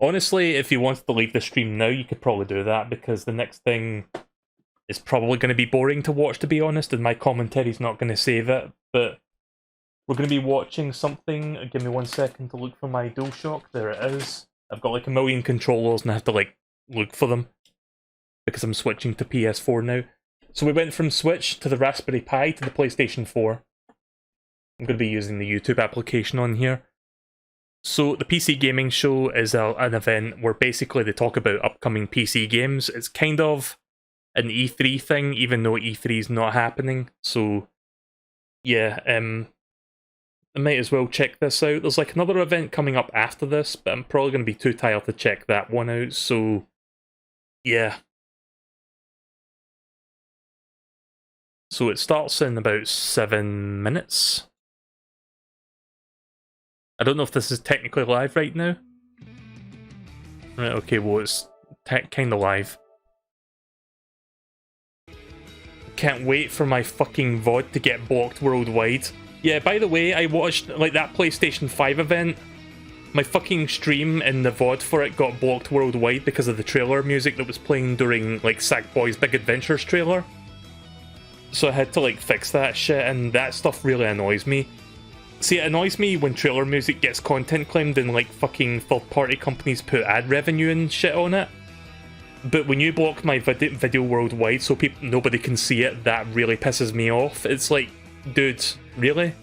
Honestly, if you wanted to leave the stream now, you could probably do that, because the next thing is probably going to be boring to watch, to be honest, and my commentary's not going to save it. But we're going to be watching something. Give me 1 second to look for my DualShock. There it is. I've got like a million controllers and I have to like look for them because I'm switching to PS4 now. So we went from Switch to the Raspberry Pi to the PlayStation 4. I'm going to be using the YouTube application on here. So the PC Gaming Show is an event where basically they talk about upcoming PC games. It's kind of an E3 thing, even though E3 is not happening. So yeah, I might as well check this out. There's like another event coming up after this, but I'm probably going to be too tired to check that one out, so yeah. So it starts in about 7 minutes. I don't know if this is technically live right now. Right, okay, well it's kinda live. Can't wait for my fucking VOD to get blocked worldwide. Yeah, by the way, I watched like that PlayStation 5 event. My fucking stream and the VOD for it got blocked worldwide because of the trailer music that was playing during like Sackboy's Big Adventures trailer. So I had to like fix that shit, and that stuff really annoys me. See, it annoys me when trailer music gets content claimed and like fucking third-party companies put ad revenue and shit on it. But when you block my video worldwide so nobody can see it, that really pisses me off. It's like, dude, really?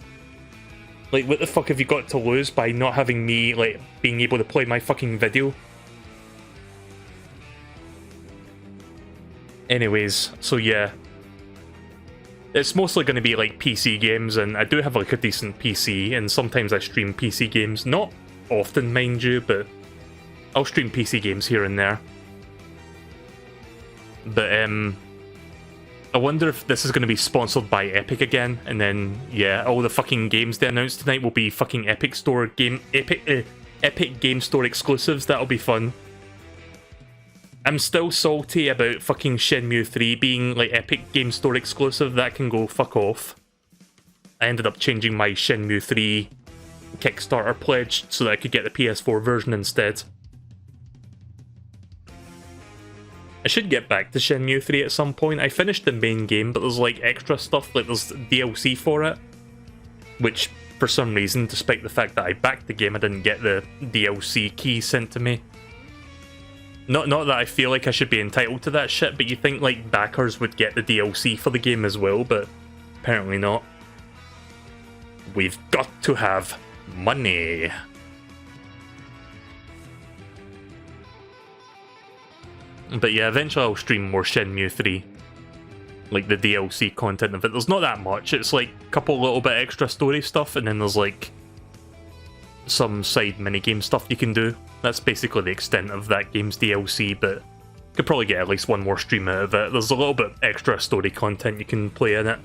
Like, what the fuck have you got to lose by not having me, like, being able to play my fucking video? Anyways, so yeah. It's mostly going to be, like, PC games, and I do have, like, a decent PC, and sometimes I stream PC games. Not often, mind you, but I'll stream PC games here and there. But, I wonder if this is going to be sponsored by Epic again, and then, yeah, all the fucking games they announced tonight will be fucking Epic Game Store exclusives. That'll be fun. I'm still salty about fucking Shenmue 3 being, like, Epic Game Store exclusive. That can go fuck off. I ended up changing my Shenmue 3 Kickstarter pledge so that I could get the PS4 version instead. I should get back to Shenmue 3 at some point. I finished the main game, but there's like extra stuff, like there's DLC for it. Which, for some reason, despite the fact that I backed the game, I didn't get the DLC key sent to me. Not that I feel like I should be entitled to that shit, but you think like backers would get the DLC for the game as well, but apparently not. We've got to have money. But yeah, eventually I'll stream more Shenmue 3. Like the DLC content of it. There's not that much. It's like a couple little bit extra story stuff, and then there's like some side minigame stuff you can do. That's basically the extent of that game's DLC, but could probably get at least one more stream out of it. There's a little bit extra story content you can play in it.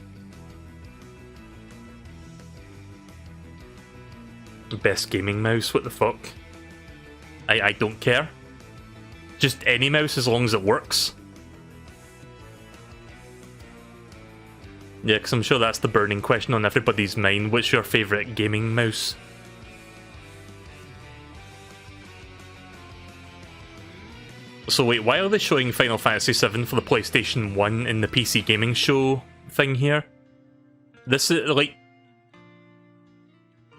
Best gaming mouse, what the fuck? I don't care. Just any mouse as long as it works. Yeah, because I'm sure that's the burning question on everybody's mind. What's your favourite gaming mouse? So wait, why are they showing Final Fantasy VII for the PlayStation 1 in the PC Gaming Show thing here? This is, like...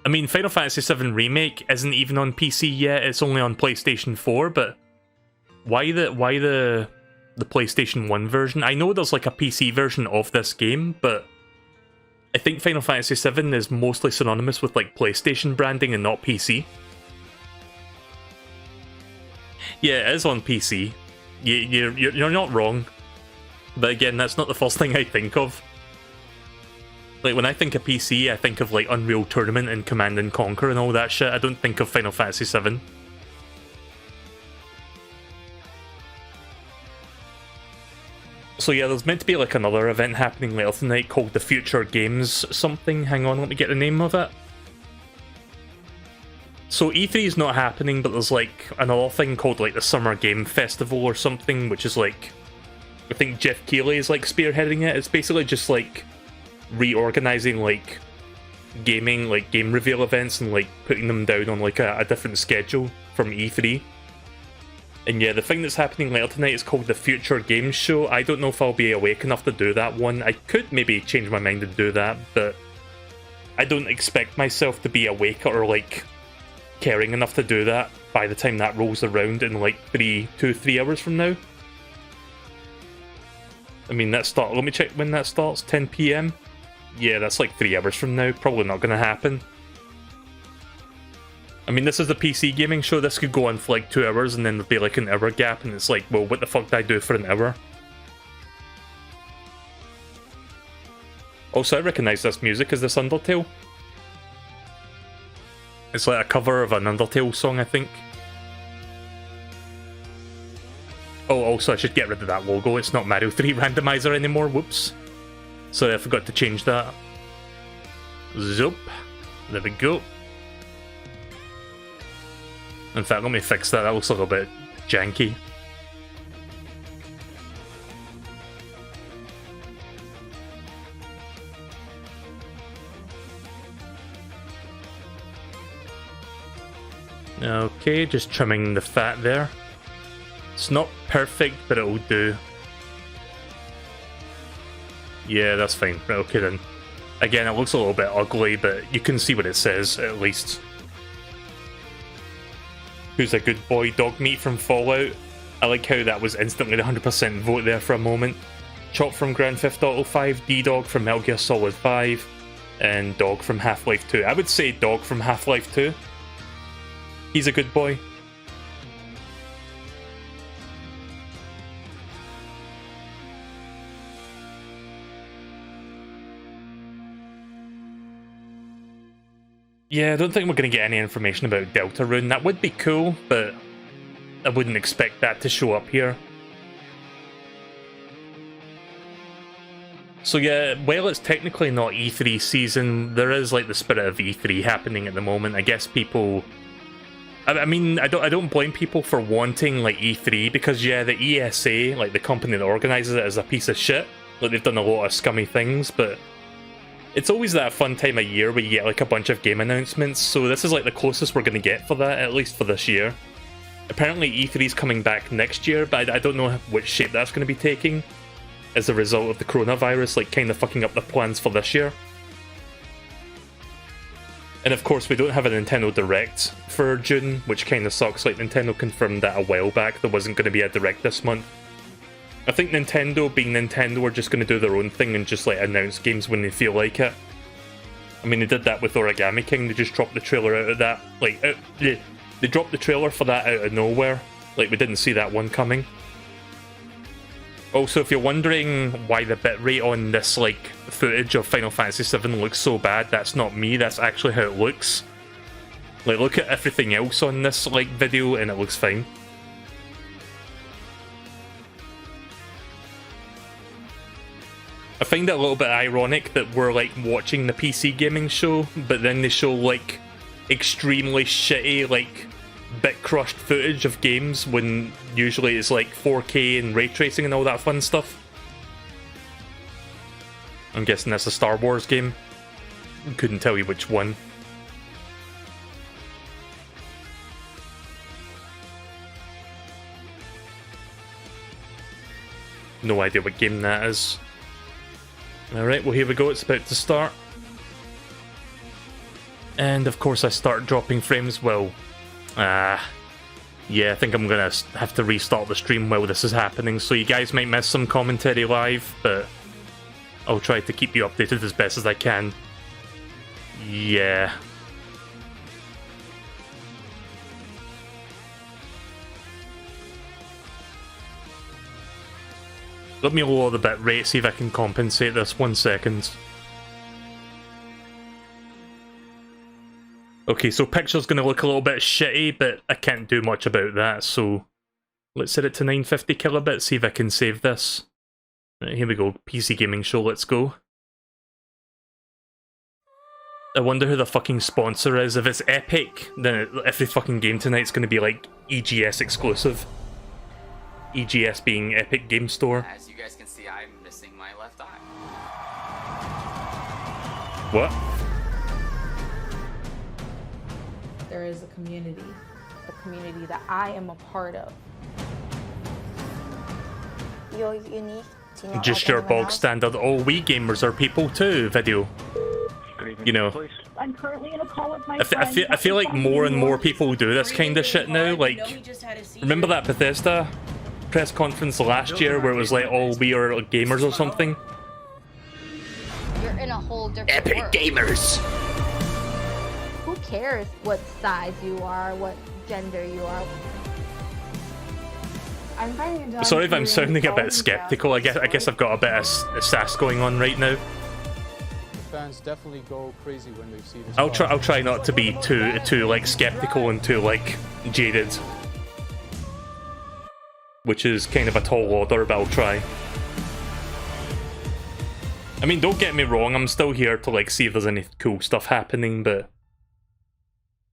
I mean, Final Fantasy VII Remake isn't even on PC yet, it's only on PlayStation 4, but... Why the PlayStation 1 version? I know there's like a PC version of this game, but I think Final Fantasy VII is mostly synonymous with like PlayStation branding and not PC. Yeah, it is on PC. You're not wrong. But again, that's not the first thing I think of. Like, when I think of PC, I think of like Unreal Tournament and Command & Conquer and all that shit. I don't think of Final Fantasy VII. So yeah, there's meant to be like another event happening later tonight called the Future Games something. Hang on, let me get the name of it. So E3 is not happening, but there's like another thing called like the Summer Game Festival or something, which is like, I think Jeff Keighley is like spearheading it. It's basically just like reorganizing like gaming, like game reveal events and like putting them down on like a different schedule from E3. And yeah, the thing that's happening later tonight is called the Future Games Show. I don't know if I'll be awake enough to do that one. I could maybe change my mind and do that, but I don't expect myself to be awake or, like, caring enough to do that by the time that rolls around in, like, 3 hours from now. I mean, let me check when that starts, 10 PM? Yeah, that's like 3 hours from now. Probably not gonna happen. I mean, this is the PC gaming show. This could go on for like 2 hours and then there'd be like an hour gap, and it's like, well, what the fuck did I do for an hour? Also, I recognise this music as this Undertale. It's like a cover of an Undertale song, I think. Oh, also, I should get rid of that logo. It's not Mario 3 randomizer anymore. Whoops. Sorry, I forgot to change that. Zoop. There we go. In fact, let me fix that. That looks a little bit janky. Okay, just trimming the fat there. It's not perfect, but it'll do. Yeah, that's fine. Right, okay then. Again, it looks a little bit ugly, but you can see what it says, at least. Who's a good boy? Dog meat from Fallout. I like how that was instantly the 100% vote there for a moment. Chop from Grand Theft Auto 5, D-Dog from Metal Gear Solid 5, and Dog from Half-Life 2. I would say Dog from Half-Life 2. He's a good boy. Yeah, I don't think we're going to get any information about Deltarune. That would be cool, but I wouldn't expect that to show up here. So yeah, while it's technically not E3 season, there is like the spirit of E3 happening at the moment. I guess people... I mean, I don't blame people for wanting like E3, because yeah, the ESA, like the company that organises it, is a piece of shit. Like, they've done a lot of scummy things, but it's always that fun time of year where you get like a bunch of game announcements, so this is like the closest we're going to get for that, at least for this year. Apparently E3's coming back next year, but I don't know which shape that's going to be taking as a result of the coronavirus, like kind of fucking up the plans for this year. And of course we don't have a Nintendo Direct for June, which kind of sucks. Like, Nintendo confirmed that a while back there wasn't going to be a Direct this month. I think Nintendo, being Nintendo, are just going to do their own thing and just like announce games when they feel like it. I mean, they did that with Origami King. They just dropped the trailer out of that. Like, they dropped the trailer for that out of nowhere. Like, we didn't see that one coming. Also, if you're wondering why the bitrate on this like footage of Final Fantasy VII looks so bad, that's not me. That's actually how it looks. Like, look at everything else on this like video, and it looks fine. I find it a little bit ironic that we're like watching the PC gaming show, but then they show like extremely shitty like bit crushed footage of games when usually it's like 4K and ray tracing and all that fun stuff. I'm guessing that's a Star Wars game. Couldn't tell you which one. No idea what game that is. Alright, well here we go, it's about to start. And of course I start dropping frames. Well, yeah, I think I'm gonna have to restart the stream while this is happening, so you guys might miss some commentary live, but I'll try to keep you updated as best as I can. Yeah. Let me lower the bit rate, see if I can compensate this. 1 second. Okay, so picture's going to look a little bit shitty, but I can't do much about that, so let's set it to 950 kilobits, see if I can save this. Right, here we go, PC Gaming Show, let's go. I wonder who the fucking sponsor is. If it's Epic, then every fucking game tonight's going to be like EGS exclusive. EGS being Epic Game Store. As you guys can see, I'm missing my left eye. What? There is a community that I am a part of. You're unique. Do you not Just like your anyone bog else? standard, oh, we gamers are people too video. You know, I'm currently in a call with my I feel like more and more people do this kind of shit now. Like, remember that Bethesda press conference last year where it was like, oh, we are gamers or something? You're in a whole different Epic world. gamers! Who cares what size you are, what gender you are? I'm finding a job. Sorry if I'm doing sounding a bit all skeptical. I guess I've got a bit of sass going on right now. Fans definitely go crazy when they see this. I'll try not to be too like skeptical and too like jaded, which is kind of a tall order, but I'll try. I mean, don't get me wrong, I'm still here to like see if there's any cool stuff happening, but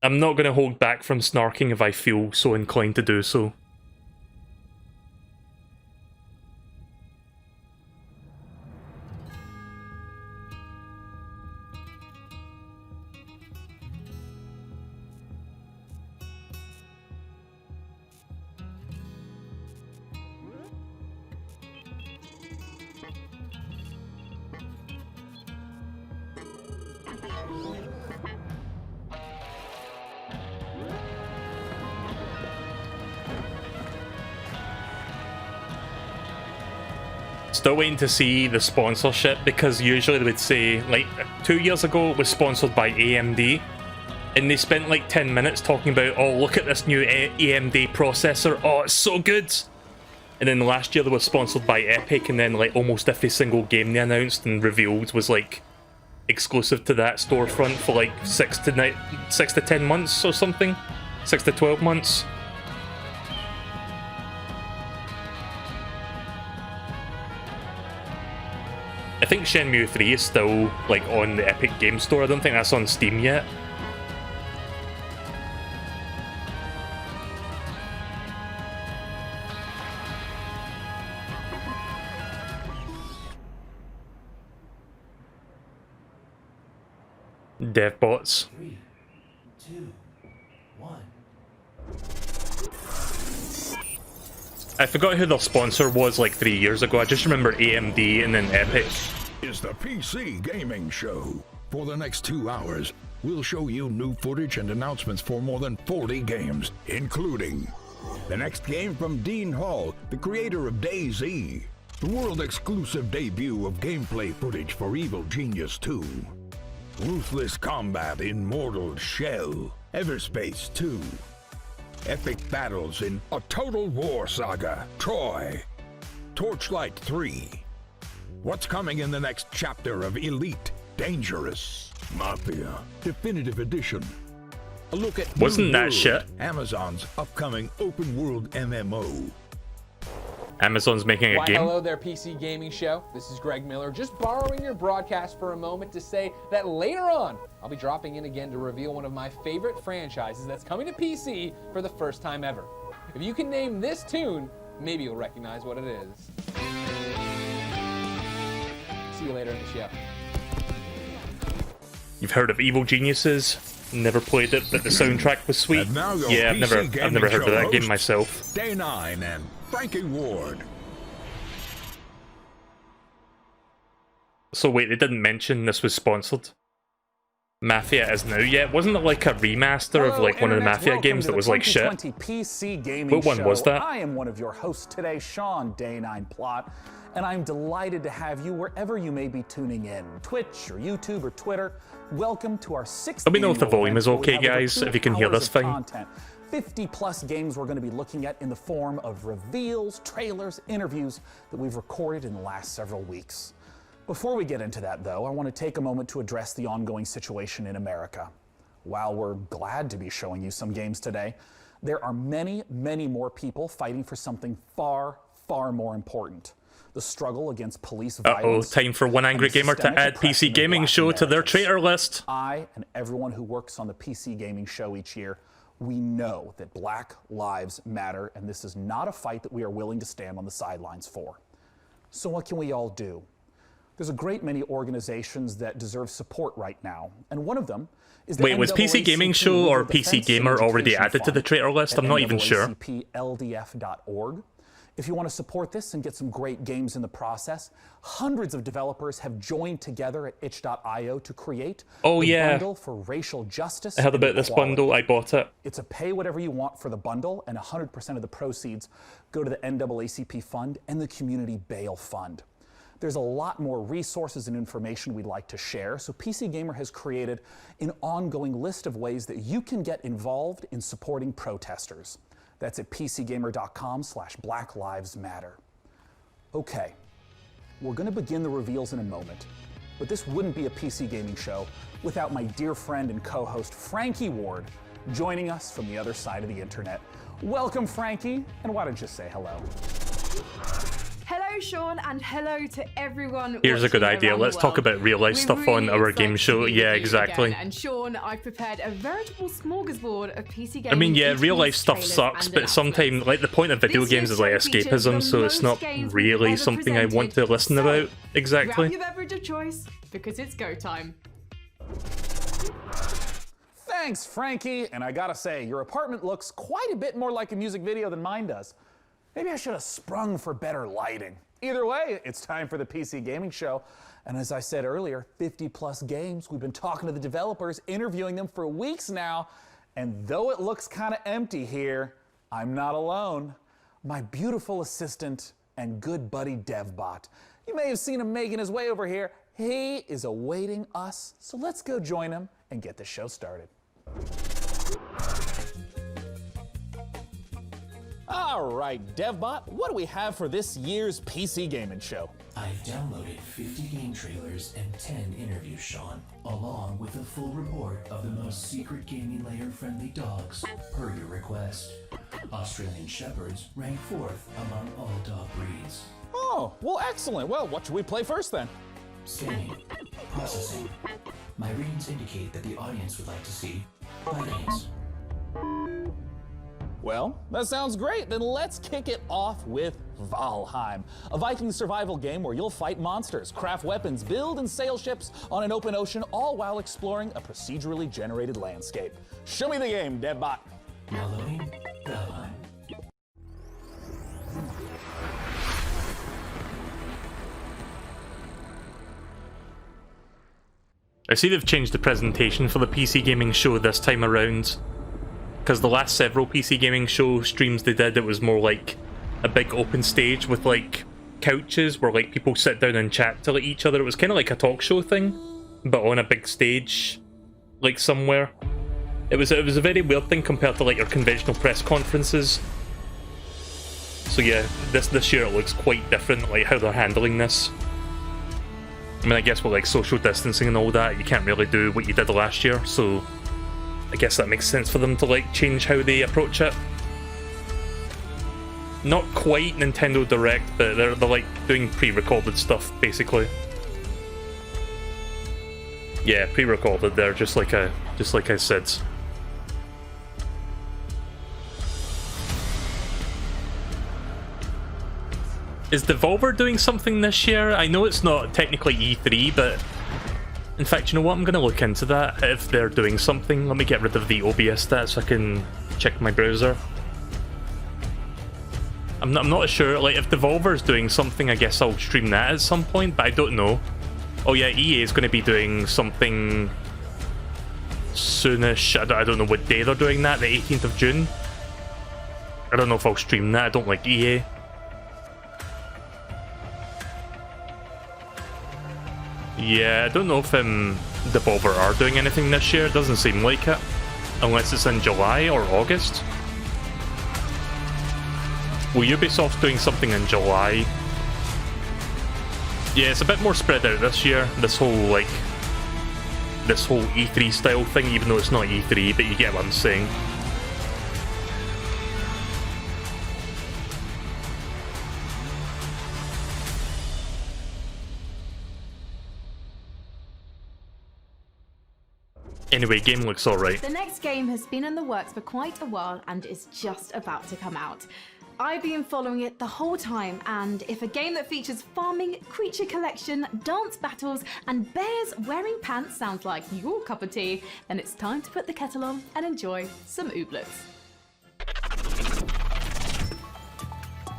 I'm not gonna hold back from snarking if I feel so inclined to do so. Still waiting to see the sponsorship, because usually they would say, like, 2 years ago it was sponsored by AMD, and they spent like 10 minutes talking about, oh, look at this new AMD processor, oh, it's so good! And then last year they were sponsored by Epic, and then like almost every single game they announced and revealed was like exclusive to that storefront for like 6 to 10 months or something, 6 to 12 months. I think Shenmue 3 is still like on the Epic Game Store. I don't think that's on Steam yet. Devbots. 3, 2, 1. I forgot who their sponsor was like 3 years ago. I just remember AMD and then Epic. Is the PC Gaming Show. For the next 2 hours, we'll show you new footage and announcements for more than 40 games, including the next game from Dean Hall, the creator of DayZ, the world-exclusive debut of gameplay footage for Evil Genius 2, Ruthless Combat in Mortal Shell, Everspace 2, epic battles in A Total War Saga, Troy, Torchlight 3, what's coming in the next chapter of Elite Dangerous, Mafia Definitive Edition, a look at Wasn't New that World, shit? Amazon's upcoming open world MMO. Amazon's making a Why, game. hello there, PC Gaming Show. This is Greg Miller, just borrowing your broadcast for a moment to say that later on, I'll be dropping in again to reveal one of my favorite franchises that's coming to PC for the first time ever. If you can name this tune, maybe you'll recognize what it is. See you later in the show. You've heard of Evil Geniuses? Never played it, but the soundtrack was sweet. And now your Yeah, PC I've Gaming never heard of Show that game hosts, myself. Day 9 and Frankie Ward. So wait, they didn't mention this was sponsored. Mafia is now yet. Wasn't it like a remaster of like one of the Mafia games that was like shit? PC Gaming What one was that? I am one of your hosts today, Sean Day9 Plot, and I'm delighted to have you wherever you may be tuning in, Twitch or YouTube or Twitter. Welcome to our 6th Let me know if the annual volume event is where we okay, have over guys, 2 if you can hear hours this of thing. Content. 50 plus games we're going to be looking at in the form of reveals, trailers, interviews that we've recorded in the last several weeks. Before we get into that, though, I want to take a moment to address the ongoing situation in America. While we're glad to be showing you some games today, there are many, many more people fighting for something far, far more important. The struggle against police violence. Time for one angry and the gamer to systemic add oppression PC of Gaming Black Show to their Americans. traitor list. I and everyone who works on the PC Gaming Show each year, we know that Black lives matter, and this is not a fight that we are willing to stand on the sidelines for. So what can we all do? There's a great many organizations that deserve support right now, and one of them is the Wait, was PC Gaming Show or Legal PC Defense and Gamer already Education added to the Fund traitor list? at I'm not even sure. NAACPLDF.org. If you want to support this and get some great games in the process, hundreds of developers have joined together at itch.io to create the bundle for racial justice. I heard about this bundle, I bought it. It's a pay whatever you want for the bundle, and 100% of the proceeds go to the NAACP Fund and the Community Bail Fund. There's a lot more resources and information we'd like to share, so PC Gamer has created an ongoing list of ways that you can get involved in supporting protesters. That's at pcgamer.com/Black Lives Matter. Okay, we're going to begin the reveals in a moment, but this wouldn't be a PC gaming show without my dear friend and co-host Frankie Ward joining us from the other side of the internet. Welcome, Frankie, and why don't you say hello? Hello, Sean, and hello to everyone. Here's a good idea. Let's talk about real life stuff on our game show. Yeah, exactly. And Sean, I've prepared a veritable smorgasbord of PC games. I mean, yeah, real life stuff sucks, but sometimes, like, the point of video games is like escapism, so it's not really something I want to listen about exactly. Grab your beverage of choice, because it's go time. Thanks, Frankie. And I gotta say, your apartment looks quite a bit more like a music video than mine does. Maybe I should have sprung for better lighting. Either way, it's time for the PC Gaming Show. And as I said earlier, 50+ games. We've been talking to the developers, interviewing them for weeks now. And though it looks kind of empty here, I'm not alone. My beautiful assistant and good buddy DevBot. You may have seen him making his way over here. He is awaiting us. So let's go join him and get the show started. All right, DevBot, what do we have for this year's PC Gaming Show? I've downloaded 50 game trailers and 10 interviews, Sean, along with a full report of the most secret gaming layer-friendly dogs, per your request. Australian Shepherds rank 4th among all dog breeds. Oh, well, excellent. Well, what should we play first then? Scanning. Processing. My readings indicate that the audience would like to see Vikings. Well, that sounds great. Then let's kick it off with Valheim, a Viking survival game where you'll fight monsters, craft weapons, build and sail ships on an open ocean, all while exploring a procedurally generated landscape. Show me the game, DevBot. Downloading Valheim. I see they've changed the presentation for the PC Gaming Show this time around. Because the last several PC Gaming Show streams they did, it was more like a big open stage with like couches where like people sit down and chat to like, each other. It was kind of like a talk show thing, but on a big stage, like somewhere. It was a very weird thing compared to like your conventional press conferences. So yeah, this year it looks quite different, like how they're handling this. I mean, I guess with like social distancing and all that, you can't really do what you did last year, so I guess that makes sense for them to like change how they approach it. Not quite Nintendo Direct, but they're like doing pre-recorded stuff basically. Yeah, pre-recorded there, just like I said. Is Devolver doing something this year? I know it's not technically E3, but in fact, you know what? I'm going to look into that if they're doing something. Let me get rid of the OBS stats so I can check my browser. I'm not sure. Like, if Devolver's doing something, I guess I'll stream that at some point, but I don't know. Oh yeah, EA is going to be doing something soonish. I don't know what day they're doing that, the 18th of June. I don't know if I'll stream that. I don't like EA. Yeah, I don't know if Devolver are doing anything this year. It doesn't seem like it. Unless it's in July or August. Well, Ubisoft's doing something in July. Yeah, it's a bit more spread out this year. This whole E3 style thing, even though it's not E3, but you get what I'm saying. Anyway, game looks alright. The next game has been in the works for quite a while and is just about to come out. I've been following it the whole time, and if a game that features farming, creature collection, dance battles, and bears wearing pants sounds like your cup of tea, then it's time to put the kettle on and enjoy some ooblets.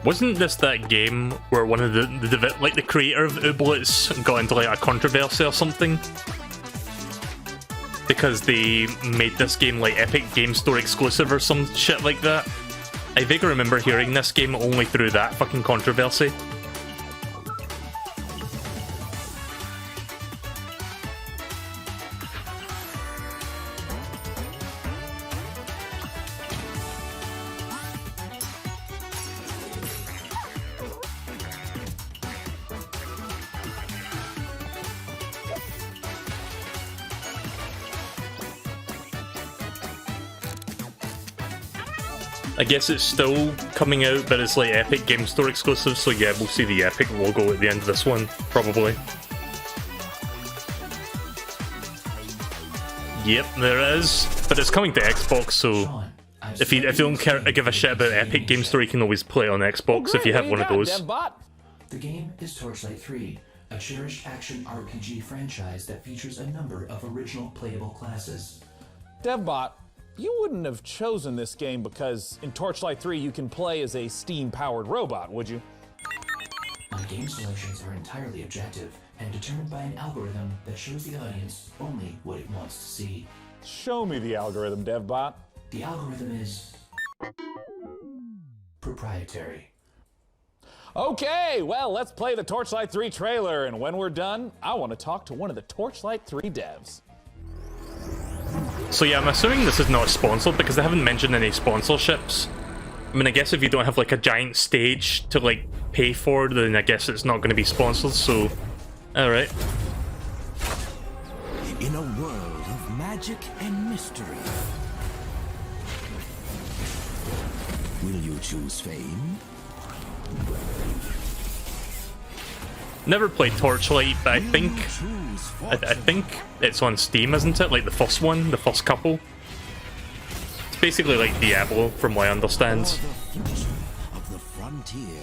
Wasn't this that game where one of the creator of Ooblets got into like a controversy or something? Because they made this game like Epic Game Store exclusive or some shit like that. I vaguely remember hearing this game only through that fucking controversy. I guess it's still coming out, but it's like Epic Game Store exclusive, so yeah, we'll see the Epic logo at the end of this one, probably. Yep, there it is. But it's coming to Xbox, so if you don't care to give a shit about Epic Game Store, you can always play it on Xbox if you have one of those. The game is Torchlight 3, a cherished action RPG franchise that features a number of original playable classes. DevBot, you wouldn't have chosen this game because in Torchlight 3 you can play as a steam-powered robot, would you? My game selections are entirely objective and determined by an algorithm that shows the audience only what it wants to see. Show me the algorithm, DevBot. The algorithm is proprietary. Okay, well, let's play the Torchlight 3 trailer, and when we're done, I want to talk to one of the Torchlight 3 devs. So yeah, I'm assuming this is not sponsored because they haven't mentioned any sponsorships. I mean, I guess if you don't have like a giant stage to like pay for, then I guess it's not going to be sponsored, so... Alright. In a world of magic and mystery, will you choose fame? Never played Torchlight, but I think it's on Steam, isn't it? Like the first one, the first couple. It's basically like Diablo, from what I understand.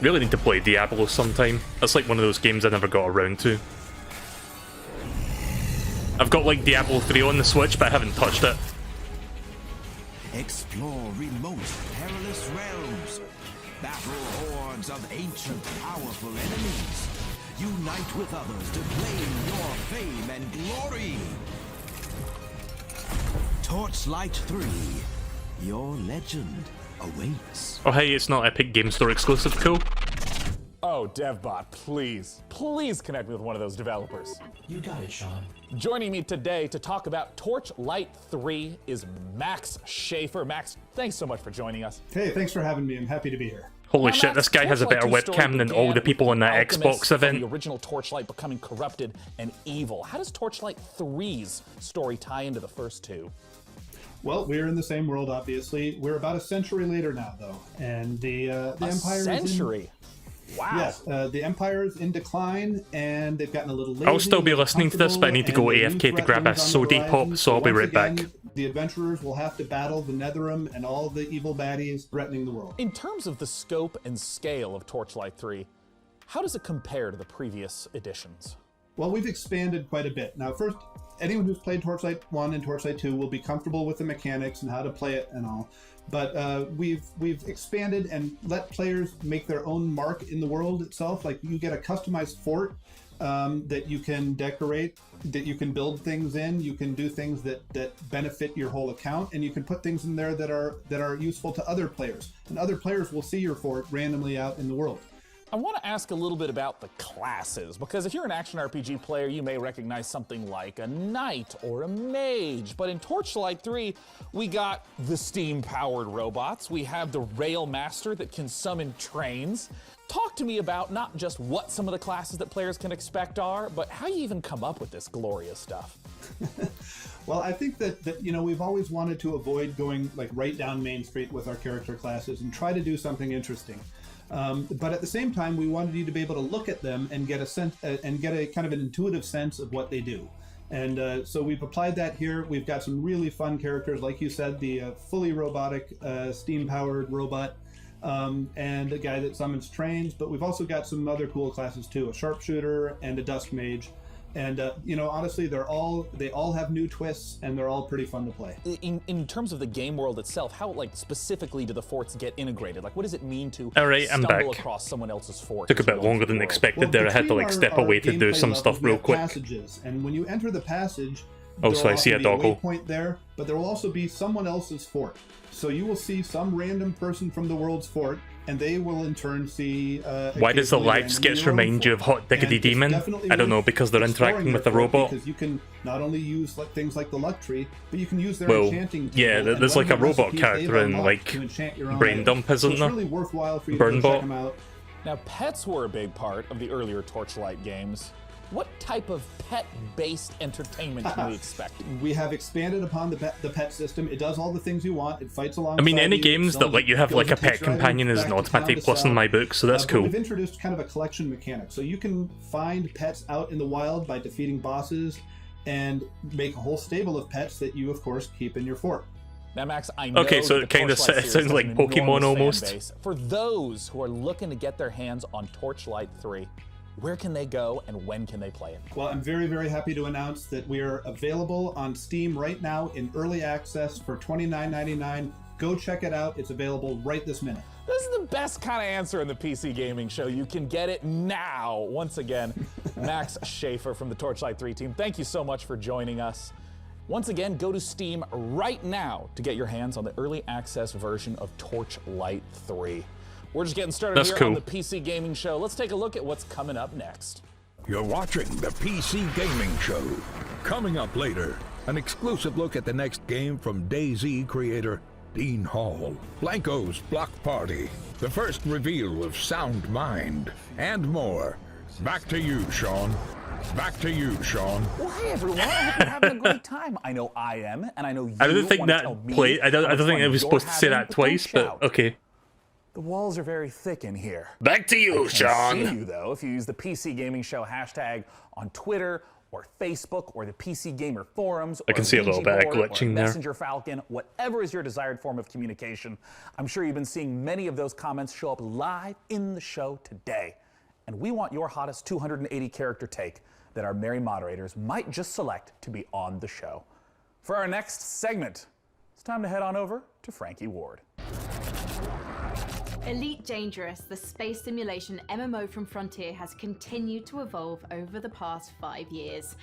Really need to play Diablo sometime. That's like one of those games I never got around to. I've got like Diablo 3 on the Switch, but I haven't touched it. Explore remote, perilous realms. Battle hordes of ancient, powerful enemies. Unite with others to claim your fame and glory. Torchlight 3, your legend awaits. Oh hey, it's not Epic Game Store exclusive, cool. Oh, DevBot, please connect me with one of those developers. You got it, Sean. Joining me today to talk about Torchlight 3 is Max Schaefer. Max, thanks so much for joining us. Hey, thanks for having me. I'm happy to be here. Holy shit, this guy has a better webcam than all the people in that Xbox event. The original Torchlight becoming corrupted and evil. How does Torchlight 3's story tie into the first two? Well, we're in the same world, obviously. We're about a century later now, though, and the Empire century. Wow. Yes, the Empire is in decline, and they've gotten a little lazy. I'll still be listening to this, but I need to go AFK to grab a soda pop, so I'll be right back. The adventurers will have to battle the Netherim and all the evil baddies threatening the world. In terms of the scope and scale of Torchlight 3, how does it compare to the previous editions? Well, we've expanded quite a bit. Now, first, anyone who's played Torchlight 1 and Torchlight 2 will be comfortable with the mechanics and how to play it and all. But we've expanded and let players make their own mark in the world itself. Like, you get a customized fort that you can decorate, that you can build things in. You can do things that benefit your whole account, and you can put things in there that are useful to other players. And other players will see your fort randomly out in the world. I want to ask a little bit about the classes, because if you're an action RPG player, you may recognize something like a knight or a mage. But in Torchlight 3, we got the steam-powered robots. We have the rail master that can summon trains. Talk to me about not just what some of the classes that players can expect are, but how you even come up with this glorious stuff. Well, I think that we've always wanted to avoid going like right down Main Street with our character classes and try to do something interesting. But at the same time, we wanted you to be able to look at them and get a sense and get a kind of an intuitive sense of what they do. And so we've applied that here. We've got some really fun characters, like you said, the fully robotic, steam-powered robot, and a guy that summons trains. But we've also got some other cool classes too: a sharpshooter and a dusk mage. And you know, honestly, they all have new twists, and they're all pretty fun to play. In terms of the game world itself, how like specifically do the forts get integrated? Like, what does it mean to I'm stumble back. across someone else's fort? Took a bit longer than expected there. I had to like step away to do some stuff real quick. Passages, and when you enter the passage, Oh, so I see a doggo. Point there, but there will also be someone else's fort. So you will see some random person from the world's fort, and they will in turn see. Why does the live sketch remind you of Hot Diggity Demon? I don't know, because they're interacting with the robot. Because you can not only use like things like the luck tree, but you can use their Well, enchanting. yeah, there's like a robot character in like Brain Dump, isn't It's there? really worthwhile for you to Burn check Bot. them out. Now, pets were a big part of the earlier Torchlight games. What type of pet-based entertainment can we expect? We have expanded upon the pet system. It does all the things you want. It fights along. I mean, any games that let you have like a pet companion is an automatic plus in my book, so that's cool. We've introduced kind of a collection mechanic, so you can find pets out in the wild by defeating bosses, and make a whole stable of pets that you, of course, keep in your fort. Now, Max, I know Okay, so that it the kind of Torchlight sounds series like has an Pokemon enormous fan almost. base. For those who are looking to get their hands on Torchlight 3, where can they go and when can they play it? Well, I'm very, very happy to announce that we are available on Steam right now in early access for $29.99. Go check it out. It's available right this minute. This is the best kind of answer in the PC Gaming Show. You can get it now. Once again, Max Schaefer from the Torchlight 3 team, thank you so much for joining us. Once again, go to Steam right now to get your hands on the early access version of Torchlight 3. We're just getting started here on the PC Gaming Show. Let's take a look at what's coming up next. You're watching the PC Gaming Show. Coming up later, an exclusive look at the next game from DayZ creator Dean Hall, Blanco's Block Party, the first reveal of Sound Mind, and more. Back to you, Sean. Back to you, Sean. Well, hey everyone, I hope you're having a great time. I know I am, and I know you. I don't think wanna that tell me play. I don't how much think fun I was you're supposed to say having, that twice, don't but shout. okay. The walls are very thick in here. Back to you, I can Sean. see you though if you use the PC Gaming Show hashtag on Twitter or Facebook or the PC Gamer forums. I can see a little bit of glitching there. Messenger Falcon, whatever is your desired form of communication. I'm sure you've been seeing many of those comments show up live in the show today. And we want your hottest 280 character take that our merry moderators might just select to be on the show. For our next segment, it's time to head on over to Frankie Ward. Elite Dangerous, the space simulation MMO from Frontier, has continued to evolve over the past 5 years.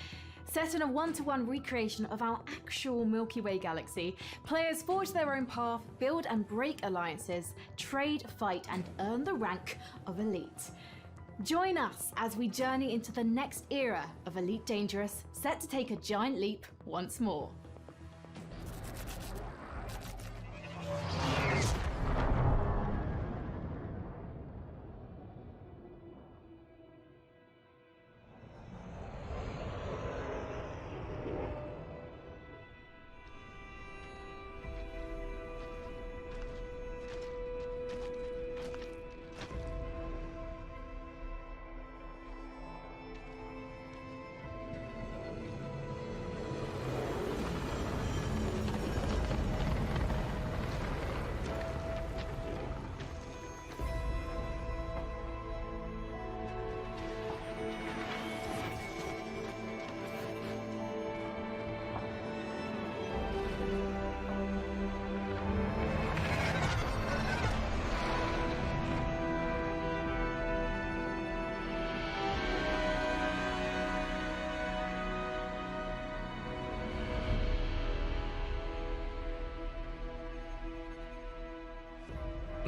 Set in a one-to-one recreation of our actual Milky Way galaxy, players forge their own path, build and break alliances, trade, fight, and earn the rank of Elite. Join us as we journey into the next era of Elite Dangerous, set to take a giant leap once more.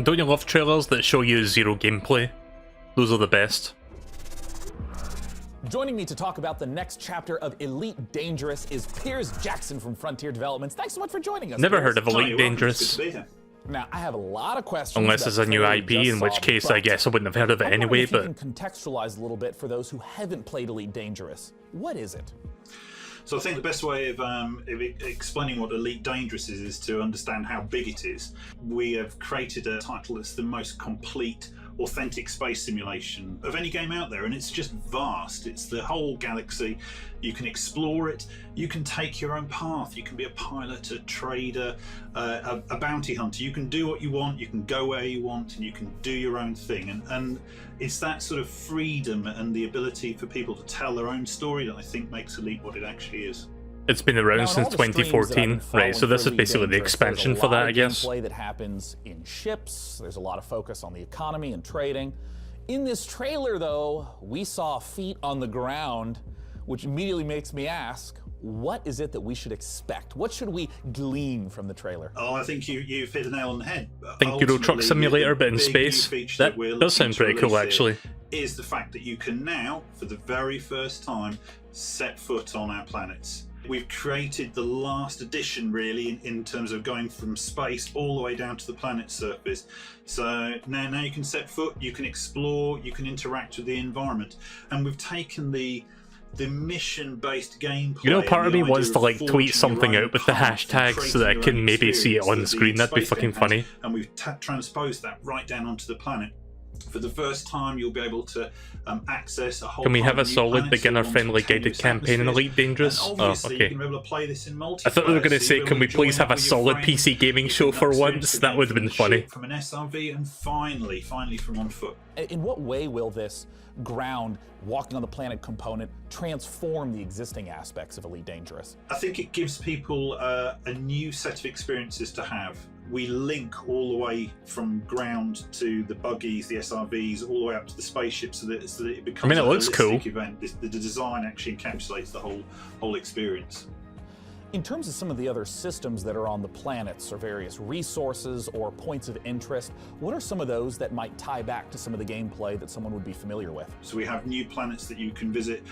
Don't you love trailers that show you zero gameplay? Those are the best. Joining me to talk about the next chapter of Elite Dangerous is Piers Jackson from Frontier Developments. Thanks so much for joining us. Never Piers. heard of Elite Dangerous. Now, I have a lot of questions. Unless it's a new IP, in which case I guess I wouldn't have heard of it anyway, but... but... you can contextualize a little bit for those who haven't played Elite Dangerous. What is it? So I think the best way of explaining what Elite Dangerous is to understand how big it is. We have created a title that's the most complete authentic space simulation of any game out there, and it's just vast. It's the whole galaxy. You can explore it, you can take your own path, you can be a pilot, a trader, a bounty hunter. You can do what you want, you can go where you want, and you can do your own thing. And it's that sort of freedom and the ability for people to tell their own story that I think makes Elite what it actually is. It's been around since 2014, right? So this is basically the expansion for that, I guess. Play that happens in ships. There's a lot of focus on the economy and trading. In this trailer, though, we saw feet on the ground, which immediately makes me ask, what is it that we should expect? What should we glean from the trailer? Oh, I think you've hit the nail on the head. I think Euro Truck Simulator, but in space. That does sound pretty cool, actually. Is the fact that you can now, for the very first time, set foot on our planets. We've created the last edition, really, in terms of going from space all the way down to the planet's surface. So now you can set foot, you can explore, you can interact with the environment. And we've taken the mission-based gameplay. You know, part of me wants to like tweet something out with the hashtag so that I can maybe see it on the screen. That'd be fucking funny. And we've transposed that right down onto the planet. For the first time, you'll be able to access a whole. Can we have a solid beginner-friendly guided campaign in Elite Dangerous? Oh, okay. You can be able to play this in multiplayer. I thought they were going to say, can we please have a solid PC gaming show for once? That would have been funny. From an SRV and finally from on foot. In what way will this ground, walking on the planet component transform the existing aspects of Elite Dangerous? I think it gives people a new set of experiences to have. We link all the way from ground to the buggies, the SRVs, all the way up to the spaceships, so that it becomes it looks cool. Event. The design actually encapsulates the whole experience. In terms of some of the other systems that are on the planets, or various resources or points of interest, what are some of those that might tie back to some of the gameplay that someone would be familiar with? So we have new planets that you can visit.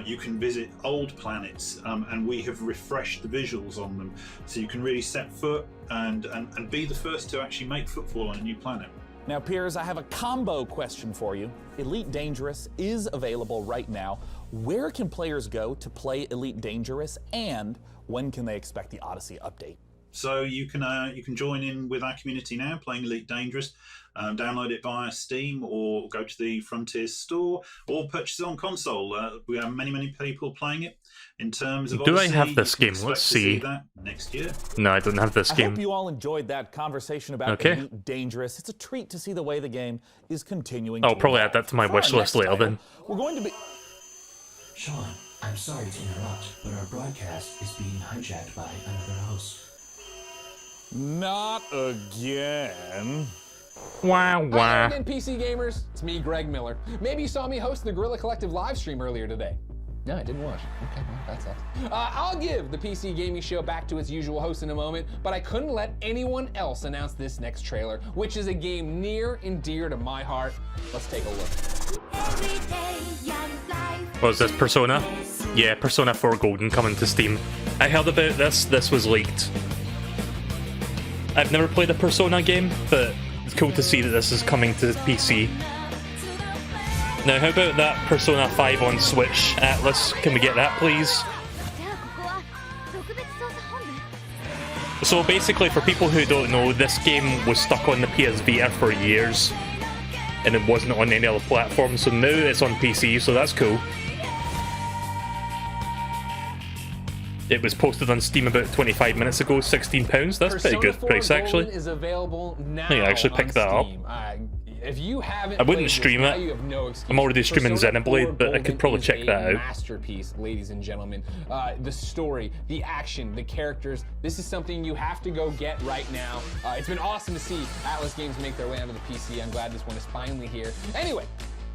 You can visit old planets, and we have refreshed the visuals on them, so you can really set foot and be the first to actually make footfall on a new planet. Now, Piers, I have a combo question for you. Elite Dangerous is available right now. Where can players go to play Elite Dangerous, and when can they expect the Odyssey update? So you can join in with our community now, playing Elite Dangerous. Download it via Steam, or go to the Frontiers store, or purchase it on console. We have many people playing it. In terms of do Odyssey, I have this game? Let's see. That next year. No, I don't have this game. I hope you all enjoyed that conversation about Elite Dangerous. It's a treat to see the way the game is continuing. I'll probably add that to my wish list later then. We're going to be... Sean, I'm sorry to interrupt, but our broadcast is being hijacked by another host. Not again. Wow. Hi again, PC gamers. It's me, Greg Miller. Maybe you saw me host the Guerrilla Collective live stream earlier today. No, I didn't watch. Okay, well, that sucks. I'll give the PC Gaming Show back to its usual host in a moment, but I couldn't let anyone else announce this next trailer, which is a game near and dear to my heart. Let's take a look. What was this, Persona? Yeah, Persona 4 Golden coming to Steam. I heard about this. This was leaked. I've never played a Persona game, but it's cool to see that this is coming to PC. Now, how about that Persona 5 on Switch, Atlas? Can we get that, please? So basically, for people who don't know, this game was stuck on the PS Vita for years, and it wasn't on any other platform, so now it's on PC, so that's cool. It was posted on Steam about 25 minutes ago, £16. That's pretty good price, actually. Is available now. I actually picked that up. If you haven't, I wouldn't stream it. You have no excuse. I'm already streaming Xenoblade, but I could probably check that out. Masterpiece, ladies and gentlemen. The story, the action, the characters. This is something you have to go get right now. It's been awesome to see Atlas games make their way onto the PC. I'm glad this one is finally here. Anyway,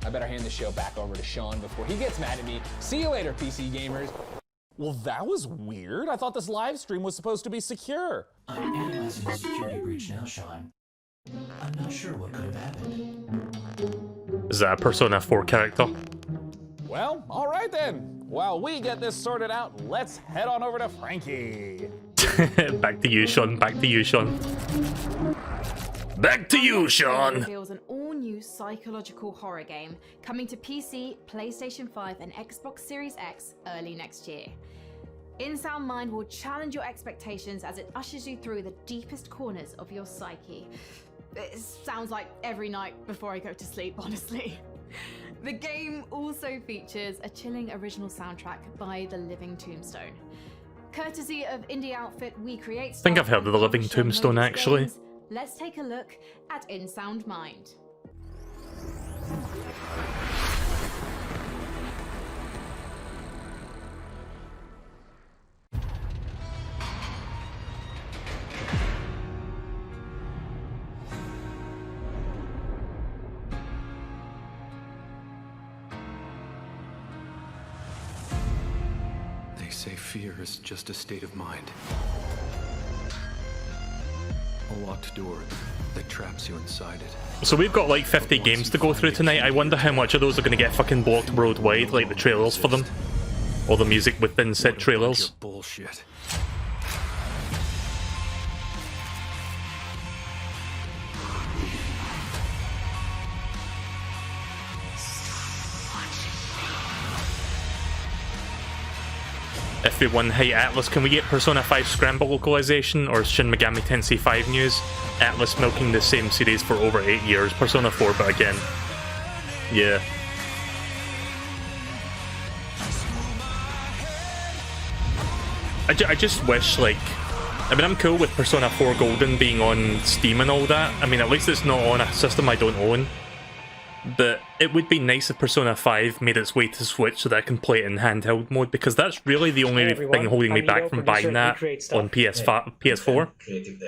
I better hand the show back over to Sean before he gets mad at me. See you later, PC gamers. Well, that was weird. I thought this live stream was supposed to be secure. I'm analyzing the security breach now, Sean. I'm not sure what could have happened. Is that a Persona 4 character? Well, all right then. While we get this sorted out, let's head on over to Frankie. Back to you, Sean. Back to you, Sean. Back to you, Sean. Reveals an all-new psychological horror game coming to PC, PlayStation 5, and Xbox Series X early next year. Insound Mind will challenge your expectations as it ushers you through the deepest corners of your psyche. It sounds like every night before I go to sleep, honestly. The game also features a chilling original soundtrack by The Living Tombstone. Courtesy of indie outfit We Create. I think I've heard of The Living Tombstone, actually. Let's take a look at In Sound Mind. They say fear is just a state of mind. A locked door that traps you inside it. So we've got like 50 games to go through tonight. I wonder how much of those are going to get fucking blocked worldwide, like the trailers for them. Or the music within said trailers. Bullshit. Everyone, hey Atlas, can we get Persona 5 Scramble localization or Shin Megami Tensei 5 news? Atlas milking the same series for over 8 years. Persona 4, but again. Yeah. I just wish, like... I mean, I'm cool with Persona 4 Golden being on Steam and all that. I mean, at least it's not on a system I don't own. But it would be nice if Persona 5 made its way to Switch so that I can play it in handheld mode, because that's really the only thing holding me back from buying that on PS4.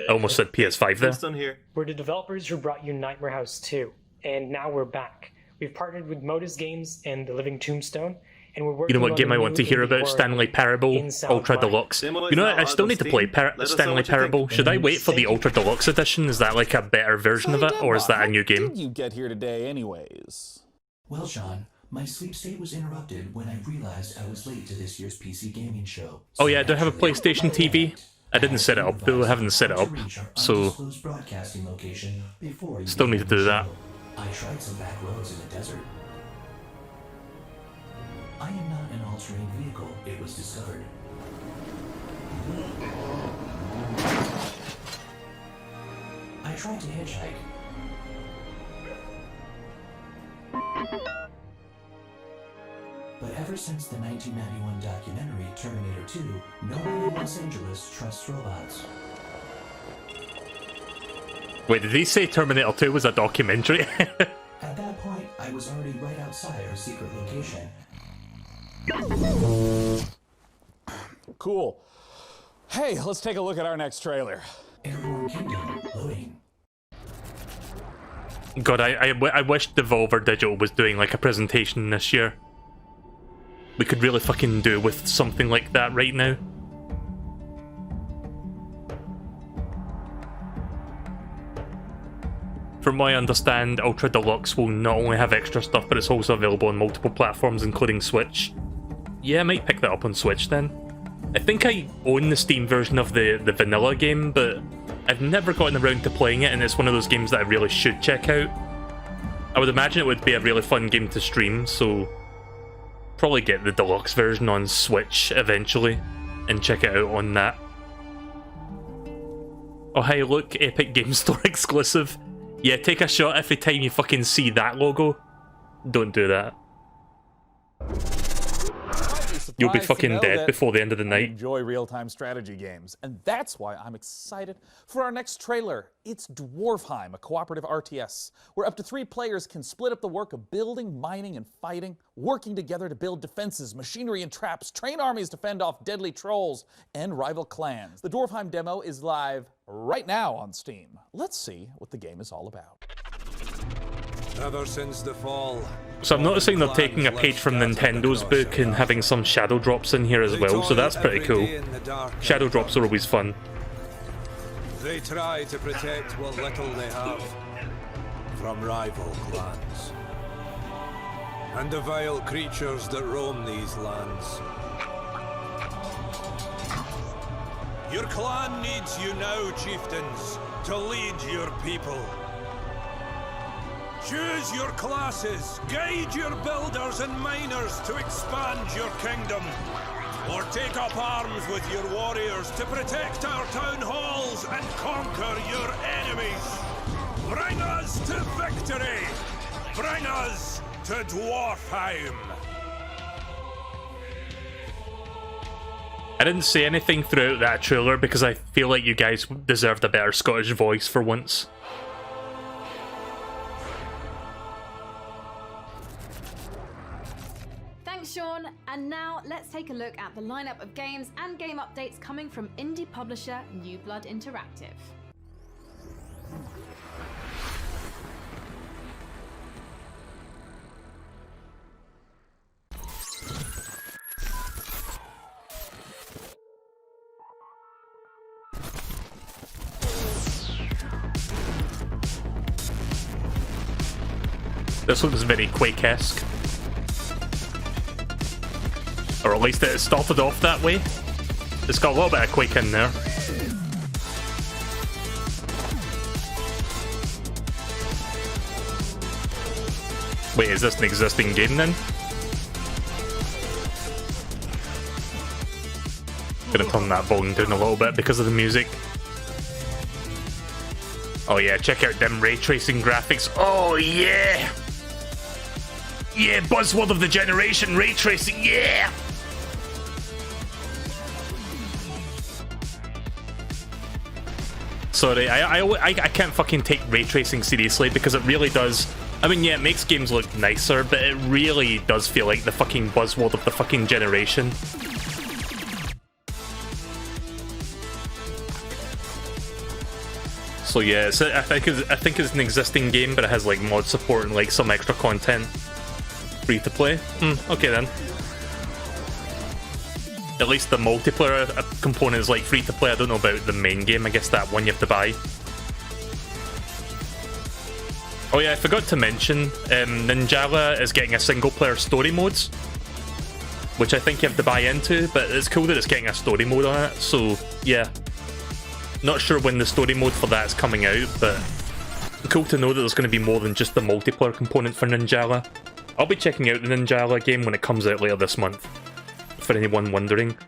I almost said PS5 there. We're the developers who brought you Nightmare House 2, and now we're back. We've partnered with Modus Games and The Living Tombstone, and we're working You know what on game a I want to new hear indie about? horror Stanley Parable In Sound Ultra Mind. Deluxe. You know what? I still need to play Stanley Parable. Should I wait for the Ultra Deluxe edition? Is that like a better version of it, or is that a new game? How did you get here today anyways? Well, Sean, my sleep state was interrupted when I realized I was late to this year's PC gaming show. Oh yeah, do I have a PlayStation TV? I didn't set it up though, I haven't set it up, so broadcasting location before still need to do that. I tried some back roads in the desert. I am not an all-terrain vehicle, it was discovered. I tried to hitchhike. But ever since the 1991 documentary Terminator 2, no one in Los Angeles trusts robots. Wait, did he say Terminator 2 was a documentary? At that point, I was already right outside our secret location. Cool. Hey, let's take a look at our next trailer. Airborne Kingdom loading. God, I wish Devolver Digital was doing like a presentation this year. We could really fucking do with something like that right now. From what I understand, Ultra Deluxe will not only have extra stuff, but it's also available on multiple platforms, including Switch. Yeah, I might pick that up on Switch then. I think I own the Steam version of the vanilla game, but I've never gotten around to playing it, and it's one of those games that I really should check out. I would imagine it would be a really fun game to stream, so probably get the deluxe version on Switch eventually, and check it out on that. Oh hey, look, Epic Game Store exclusive. Yeah, take a shot every time you fucking see that logo. Don't do that. You'll be fucking dead before the end of the night. I enjoy real-time strategy games, and that's why I'm excited for our next trailer. It's Dwarfheim, a cooperative RTS, where up to 3 players can split up the work of building, mining, and fighting, working together to build defenses, machinery, and traps, train armies to fend off deadly trolls and rival clans. The Dwarfheim demo is live right now on Steam. Let's see what the game is all about. Ever since the fall, so I'm noticing they're taking a page from Nintendo's book and having some shadow drops in here as well, so that's pretty cool. Shadow drops are always fun. They try to protect what little they have from rival clans and the vile creatures that roam these lands. Your clan needs you now, chieftains, to lead your people. Choose your classes, guide your builders and miners to expand your kingdom, or take up arms with your warriors to protect our town halls and conquer your enemies. us to victory! Bring us to Dwarfheim! I didn't say anything throughout that trailer because I feel like you guys deserved a better Scottish voice for once. Thanks, Sean. And now let's take a look at the lineup of games and game updates coming from indie publisher New Blood Interactive. This looks very Quake-esque. Or at least it started off that way. It's got a little bit of Quake in there. Wait, is this an existing game then? Gonna turn that volume down a little bit because of the music. Oh yeah, check out them ray tracing graphics. Oh yeah! Yeah, buzzword of the generation, ray tracing, yeah! Sorry, I can't fucking take ray tracing seriously because it really does. I mean, yeah, it makes games look nicer, but it really does feel like the fucking buzzword of the fucking generation. So yeah, I think it's an existing game, but it has like mod support and like some extra content. Free to play? Okay then. At least the multiplayer component is like free to play. I don't know about the main game. I guess that one you have to buy. Oh yeah, I forgot to mention, Ninjala is getting a single player story modes, which I think you have to buy into, but it's cool that it's getting a story mode on it, so yeah. Not sure when the story mode for that is coming out, but cool to know that there's going to be more than just the multiplayer component for Ninjala. I'll be checking out the Ninjala game when it comes out later this month, for anyone wondering.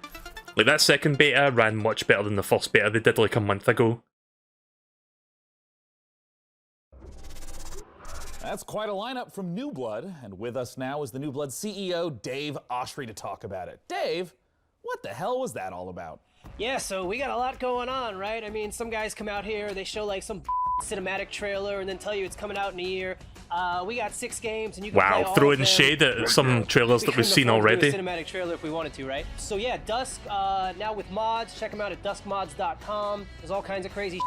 Like, that second beta ran much better than the first beta they did like a month ago. That's quite a lineup from New Blood, and with us now is the New Blood CEO, Dave Oshry, to talk about it. Dave, what the hell was that all about? Yeah, so we got a lot going on, right? I mean, some guys come out here, they show like some cinematic trailer and then tell you it's coming out in a year. We got 6 games and you can play all throwing of them. shade at some trailers that we've seen already. Do a cinematic trailer if we wanted to, right? So yeah, Dusk, now with mods, check them out at duskmods.com. There's all kinds of crazy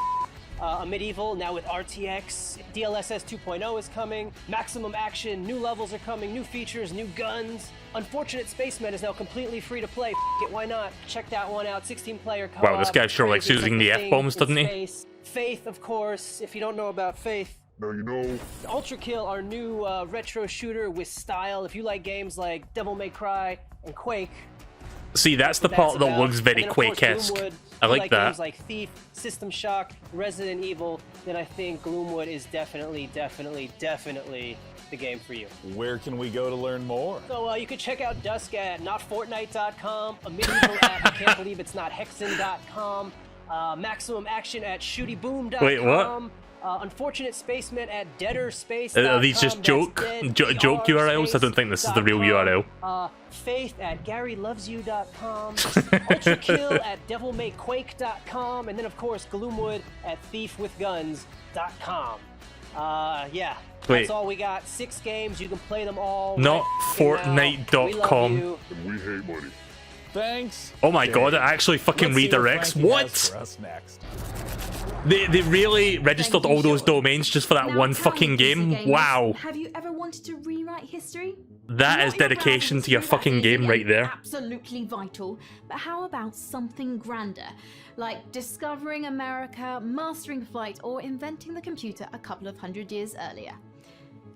a Medieval, now with RTX, DLSS 2.0 is coming, maximum action, new levels are coming, new features, new guns. Unfortunate Spacemen is now completely free to play. It, why not? Check that one out, 16-player co-op. Wow, this guy sure likes using the F-bombs, doesn't he? Faith, of course, if you don't know about Faith. Now you know. Ultra Kill, our new retro shooter with style. If you like games like Devil May Cry and Quake. See, that's the part that looks very Quake-esque. I like that. Games like Thief, System Shock, Resident Evil, then I think Gloomwood is definitely the game for you. Where can we go to learn more? So you can check out Dusk at notfortnite.com, a Medieval at I can't believe it's not Hexen.com, Maximum Action at shootyboom.com. Wait, what? Unfortunate Spacemen at deaderspace. Are these just joke URLs? I don't think this is the real URL. Faith at GaryLovesYou.com, Ultra Kill at DevilMayQuake.com, and then of course Gloomwood at ThiefWithGuns.com. Yeah, that's all we got. 6 games, you can play them all. Not Fortnite.com. We hate money. Thanks. Oh my god, it actually fucking redirects. What? They really registered all those domains just for that one fucking game? Wow. Have you ever wanted to rewrite history? That is dedication to your fucking game right there. Absolutely vital. But how about something grander? Like discovering America, mastering flight, or inventing the computer a couple of 100 years earlier.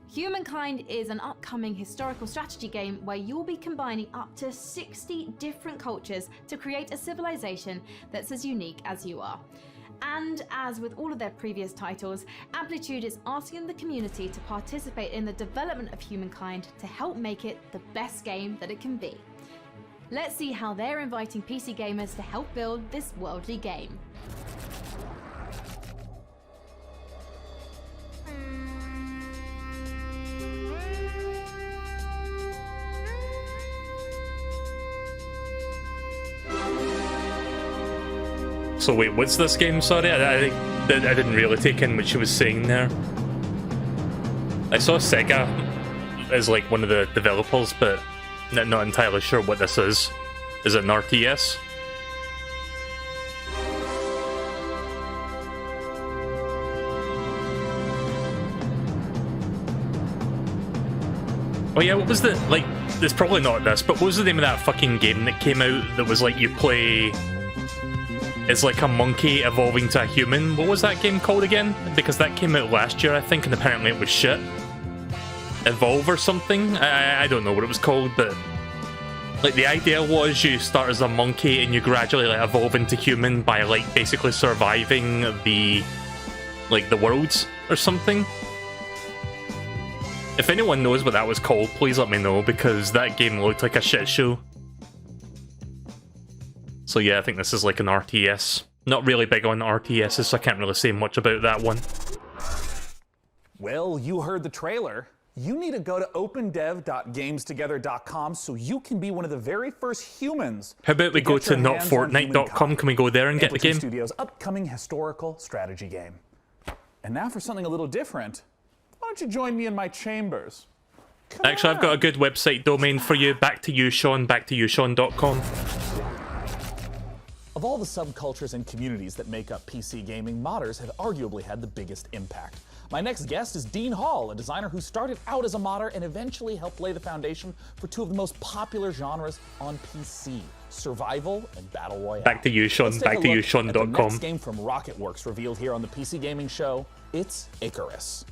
Humankind is an upcoming historical strategy game where you'll be combining up to 60 different cultures to create a civilization that's as unique as you are. And as with all of their previous titles, Amplitude is asking the community to participate in the development of Humankind to help make it the best game that it can be. Let's see how they're inviting PC gamers to help build this worldly game. So wait, what's this game? Sorry, I didn't really take in what she was saying there. I saw Sega as like one of the developers, but not entirely sure what this is. Is it an RTS? Oh yeah, what was the, like, it's probably not this, but what was the name of that fucking game that came out that was like you play as like a monkey evolving to a human? What was that game called again? Because that came out last year, I think, and apparently it was shit. Evolve or something? I don't know what it was called, but like the idea was you start as a monkey and you gradually like evolve into human by like basically surviving the worlds or something. If anyone knows what that was called, please let me know, because that game looked like a shit show. So yeah, I think this is like an RTS. Not really big on RTSs, so I can't really say much about that one. Well, you heard the trailer. You need to go to opendev.gamestogether.com so you can be one of the very first humans. How about we go to notfortnite.com? Can we go there and get the game? Studios' upcoming historical strategy game. And now for something a little different. Why don't you join me in my chambers? Actually, I've got a good website domain for you. Back to you, Sean. BackToYouSean.com. Of all the subcultures and communities that make up PC gaming, modders have arguably had the biggest impact. My next guest is Dean Hall, a designer who started out as a modder and eventually helped lay the foundation for two of the most popular genres on PC, survival and battle royale. Back to you, Sean. BackToYouSean.com. The next game from Rocketworks revealed here on the PC Gaming Show. It's Icarus.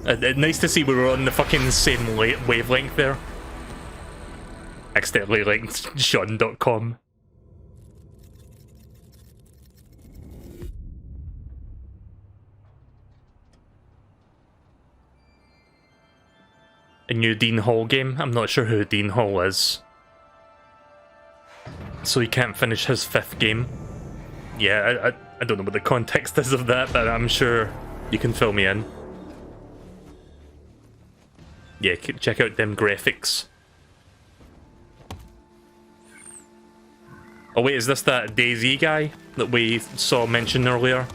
Nice to see we were on the fucking same wavelength there. Accidentally linked Sean.com. A new Dean Hall game? I'm not sure who Dean Hall is. So he can't finish his 5th game. Yeah, I don't know what the context is of that, but I'm sure you can fill me in. Yeah, check out them graphics. Oh wait, is this that DayZ guy that we saw mentioned earlier?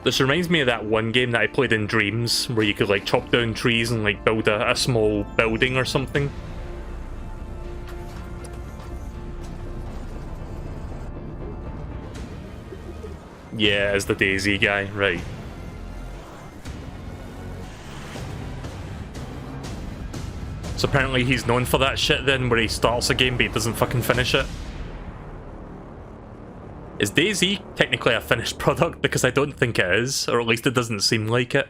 This reminds me of that one game that I played in Dreams, where you could like chop down trees and like build a small building or something. Yeah, as the DayZ guy, right. So apparently he's known for that shit then, where he starts a game but he doesn't fucking finish it. Is DayZ technically a finished product? Because I don't think it is, or at least it doesn't seem like it.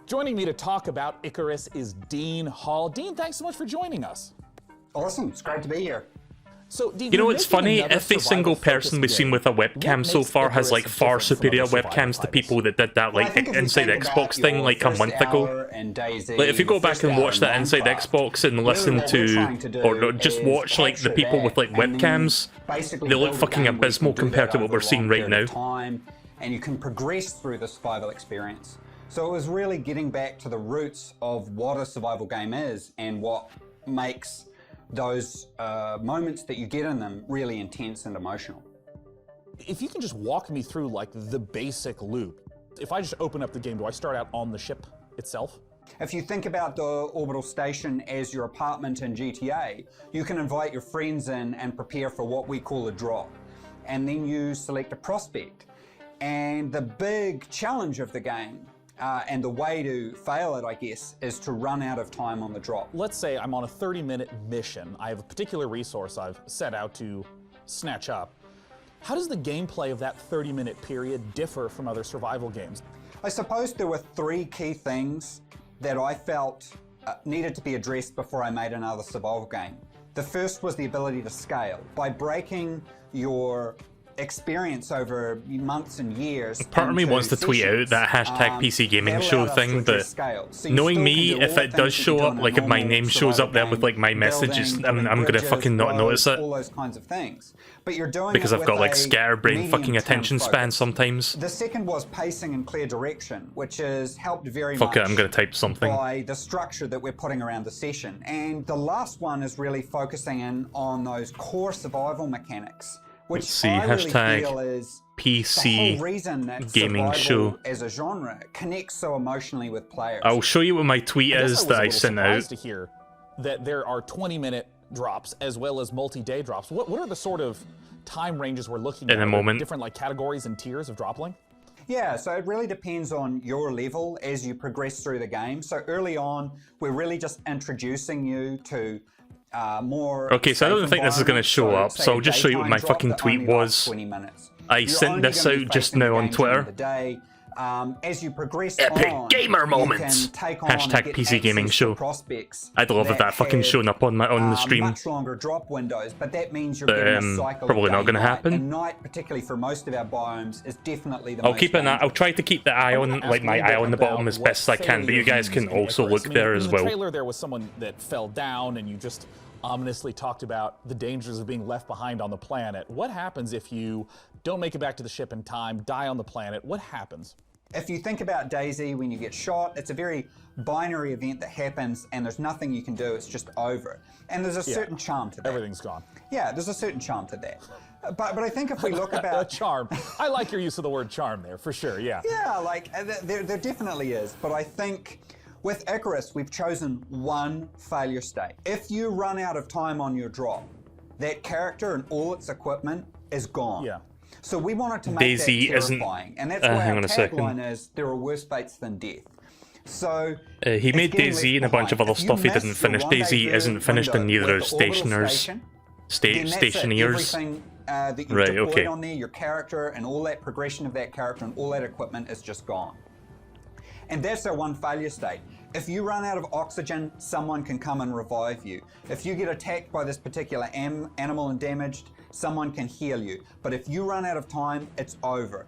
Joining me to talk about Icarus is Dean Hall. Dean, thanks so much for joining us. Awesome, it's great to be here. So, Dean, you know what's funny? Every single person we've seen with a webcam so far has like far superior webcams to people that did that like Inside Xbox thing like a month ago. Like if you go back and watch that Inside Xbox and listen to, or just watch like the people with like webcams, they look fucking abysmal compared to what we're seeing right now. And you can progress through the survival experience. So it was really getting back to the roots of what a survival game is and what makes those moments that you get in them really intense and emotional. If you can just walk me through like the basic loop. If I just open up the game, do I start out on the ship itself? If you think about the orbital station as your apartment in GTA, you can invite your friends in and prepare for what we call a drop. And then you select a prospect. And the big challenge of the game, and the way to fail it, I guess, is to run out of time on the drop. Let's say I'm on a 30-minute mission. I have a particular resource I've set out to snatch up. How does the gameplay of that 30-minute period differ from other survival games? I suppose there were 3 key things that I felt needed to be addressed before I made another survival game. The first was the ability to scale. By breaking your experience over months and years. Part of me wants to tweet out that hashtag PC Gaming Show thing, but knowing me, if it does show up, like if my name shows up there with like my messages, I'm gonna fucking not notice it. All those kinds of things. But you're doing because it I've got with like a scatterbrain fucking medium-term attention span focus. sometimes. The second was pacing and clear direction, which has helped very Fuck much it, I'm gonna type something. by the structure that we're putting around the session. And the last one is really focusing in on those core survival mechanics, which Let's see, I really hashtag feel is PC the whole reason that Gaming survival Show. as a genre connects so emotionally with players. I'll show you what my tweet is that I sent out. To hear that there are 20-minute drops as well as multi-day drops. What are the sort of time ranges we're looking at? In a moment. Different like categories and tiers of drop length? Yeah, so it really depends on your level as you progress through the game. So early on, we're really just introducing you to more. Okay, so I don't safe think this is going to show up, say so I'll just show you what daytime my drop fucking that tweet only lasts was. 20 minutes. I You're sent only this gonna be out just facing the now on game during Twitter. the day. As you progress Epic on, gamer you moments. can take on and Hashtag get PC Gaming access to Show. prospects I'd love if that fucking have, showing up on the stream. Much longer drop windows, but that means you're getting a cycle. Probably of not day going to night. happen. And night, particularly for most of our biomes, is definitely the I'll most keep an eye. dangerous. I'll try to keep the eye on, like my eye on the bottom as best as I can. But you guys can also look there as In well. the trailer, there was someone that fell down, and you just ominously talked about the dangers of being left behind on the planet. What happens if you don't make it back to the ship in time, die on the planet? What happens? If you think about DayZ, when you get shot, it's a very binary event that happens, and there's nothing you can do. It's just over. And there's a certain charm to that. Everything's gone. Yeah, there's a certain charm to that. But I think if we look about charm, I like your use of the word charm there for sure. Yeah. Yeah, like there definitely is. But I think with Icarus, we've chosen one failure state. If you run out of time on your drop, that character and all its equipment is gone. Yeah. So we wanted to make DayZ that isn't. terrifying, and that's why hang our on a second. tagline is: "There are worse fates than death." So He made it's getting DayZ and a left bunch of behind. other If you stuff he miss didn't your finish. DayZ rendezvous isn't finished, and window neither with is the orbital Stationers. station, then that's it. Stationeers. Everything that you Right, deployed okay. on there, your character and all that progression of that character and all that equipment is just gone. And that's our one failure state. If you run out of oxygen, someone can come and revive you. If you get attacked by this particular animal and damaged, someone can heal you. But if you run out of time, it's over.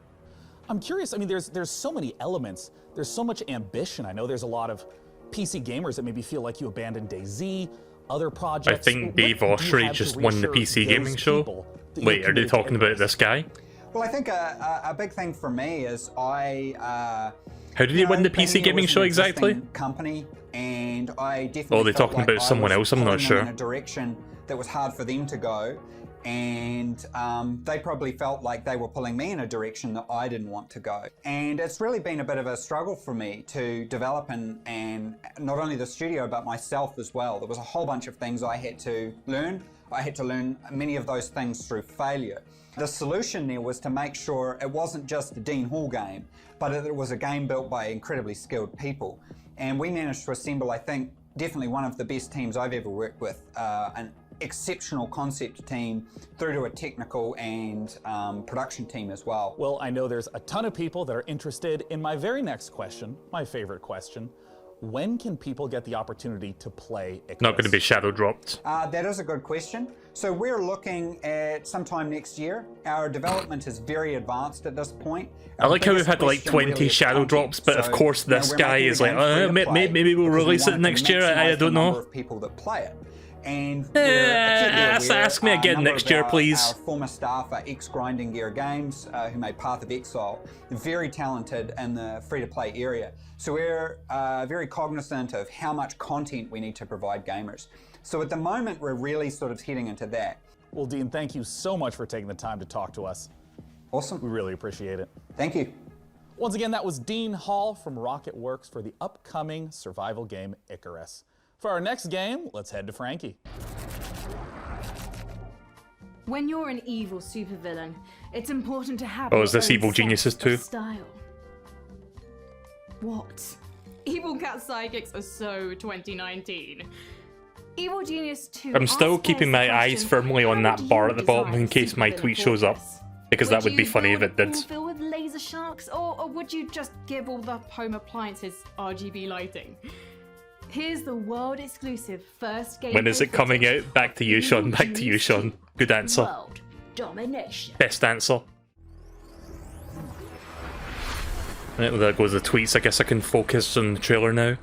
I'm curious. I mean, there's so many elements. There's so much ambition. I know there's a lot of PC gamers that maybe feel like you abandoned DayZ, other projects. I think What Dave do you Oshry have to just won the reassure PC Gaming those Show. people that you Wait, are they committed to talking about this guy? Well, I think a big thing for me is How did he win the PC Gaming Show exactly? Company, and I definitely. Oh, they're felt talking like about someone I else, was I'm not pulling them sure. In a direction that was hard for them to go, and they probably felt like they were pulling me in a direction that I didn't want to go. And it's really been a bit of a struggle for me to develop and not only the studio but myself as well. There was a whole bunch of things I had to learn. I had to learn many of those things through failure. The solution there was to make sure it wasn't just a Dean Hall game, but it was a game built by incredibly skilled people. And we managed to assemble, I think, definitely one of the best teams I've ever worked with, an exceptional concept team through to a technical and production team as well. Well, I know there's a ton of people that are interested in my very next question, my favorite question. When can people get the opportunity to play Icarus? Not going to be shadow dropped. That is a good question. So we're looking at sometime next year. Our development is very advanced at this point. I like how we've had like 20 shadow drops, but of course this guy is like, maybe we'll release it next year. I don't know. Of people that play it. And ask me again next year, please. Our former staff are ex-Grinding Gear Games, who made Path of Exile. Very talented in the free-to-play area. So we're very cognizant of how much content we need to provide gamers. So at the moment, we're really sort of heading into that. Well, Dean, thank you so much for taking the time to talk to us. Awesome. We really appreciate it. Thank you. Once again, that was Dean Hall from Rocket Works for the upcoming survival game Icarus. For our next game, let's head to Frankie. When you're an evil supervillain, it's important to have. Oh, is your this own Evil sense Geniuses of too? Style. What? Evil Cat Psychics are so 2019. Evil Genius 2. I'm still asks keeping the my eyes question, firmly on how that would bar you at the bottom in design case my supervillain tweet shows up, fortress? because that would be funny if you it did. build a pool filled with laser sharks, or would you just give all the home appliances RGB lighting? Here's the world exclusive first game. When is it coming out? Back to you, Sean. Back to you, Sean. Good answer. World. domination. Best answer. Right, well, there goes the tweets. I guess I can focus on the trailer now.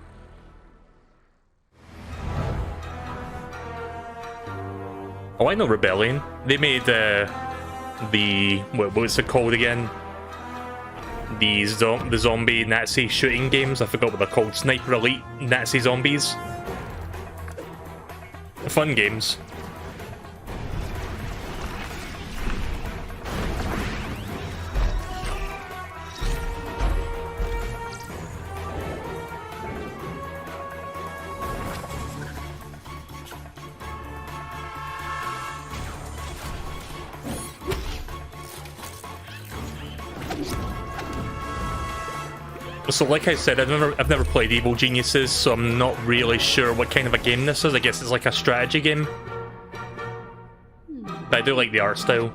Oh, I know Rebellion. They made the what's it called again? The zombie Nazi shooting games. I forgot what they're called. Sniper Elite Nazi Zombies. Fun games. So like I said, I've never played Evil Geniuses, so I'm not really sure what kind of a game this is. I guess it's like a strategy game. But I do like the art style.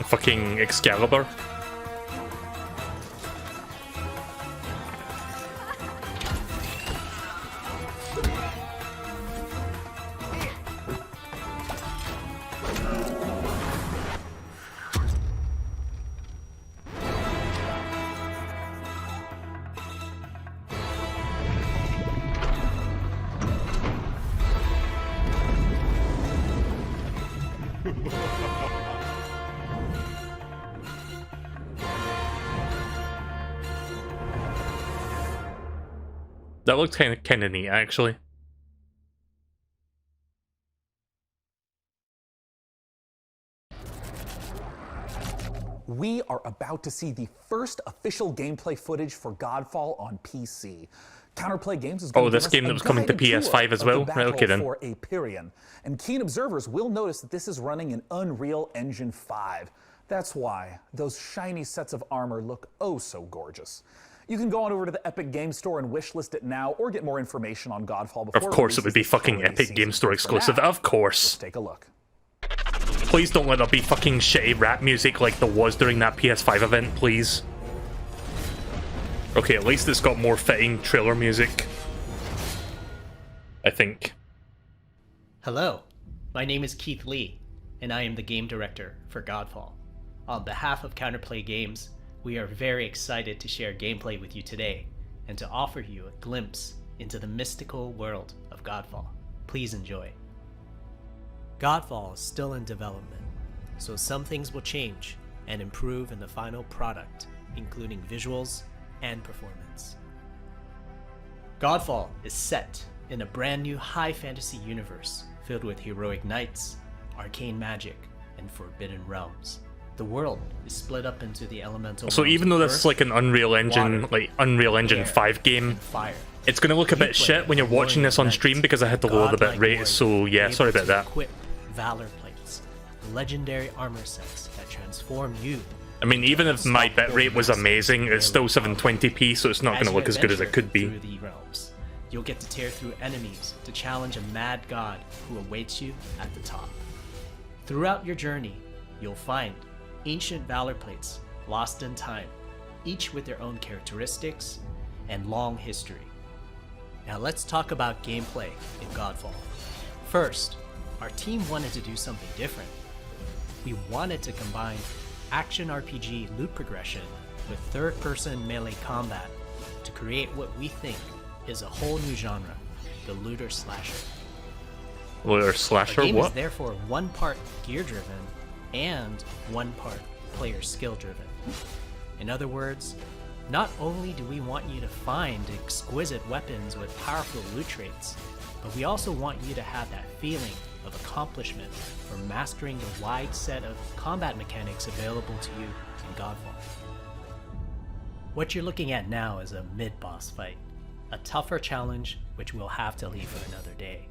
Fucking Excalibur. That looks kind of neat, actually. We are about to see the first official gameplay footage for Godfall on PC. Counterplay Games is going to this game that was coming to PS5 as well? Right, okay then. For Aperion. And keen observers will notice that this is running in Unreal Engine 5. That's why those shiny sets of armor look oh so gorgeous. You can go on over to the Epic Game Store and wishlist it now, or get more information on Godfall before. Of course it would be fucking Epic Game Store exclusive. Of course. Let's take a look. Please don't let there be fucking shitty rap music like there was during that PS5 event, please. Okay, at least it's got more fitting trailer music. I think. Hello, my name is Keith Lee, and I am the game director for Godfall. On behalf of Counterplay Games, we are very excited to share gameplay with you today, and to offer you a glimpse into the mystical world of Godfall. Please enjoy. Godfall is still in development, so some things will change and improve in the final product, including visuals and performance. Godfall is set in a brand new high fantasy universe filled with heroic knights, arcane magic, and forbidden realms. The world is split up into the elemental. So even though this is like an Unreal Engine, Unreal Engine 5 game, it's gonna look a bit shit when you're watching this on stream because I had to lower the bit rate. So yeah, sorry about that. Equip Valor plates, legendary armor sets that transform you. I mean, even if my bitrate was amazing, it's still 720p, so it's not going to look as good as it could be. The realms, you'll get to tear through enemies to challenge a mad god who awaits you at the top. Throughout your journey, you'll find ancient valor plates lost in time, each with their own characteristics and long history. Now let's talk about gameplay in Godfall. First, our team wanted to do something different. We wanted to combine action RPG loot progression with third-person melee combat to create what we think is a whole new genre, the looter slasher. Looter slasher, Our game what? is therefore one part gear-driven and one part player skill-driven. In other words, not only do we want you to find exquisite weapons with powerful loot traits, but we also want you to have that feeling of accomplishment for mastering the wide set of combat mechanics available to you in Godfall. What you're looking at now is a mid-boss fight, a tougher challenge which we'll have to leave for another day.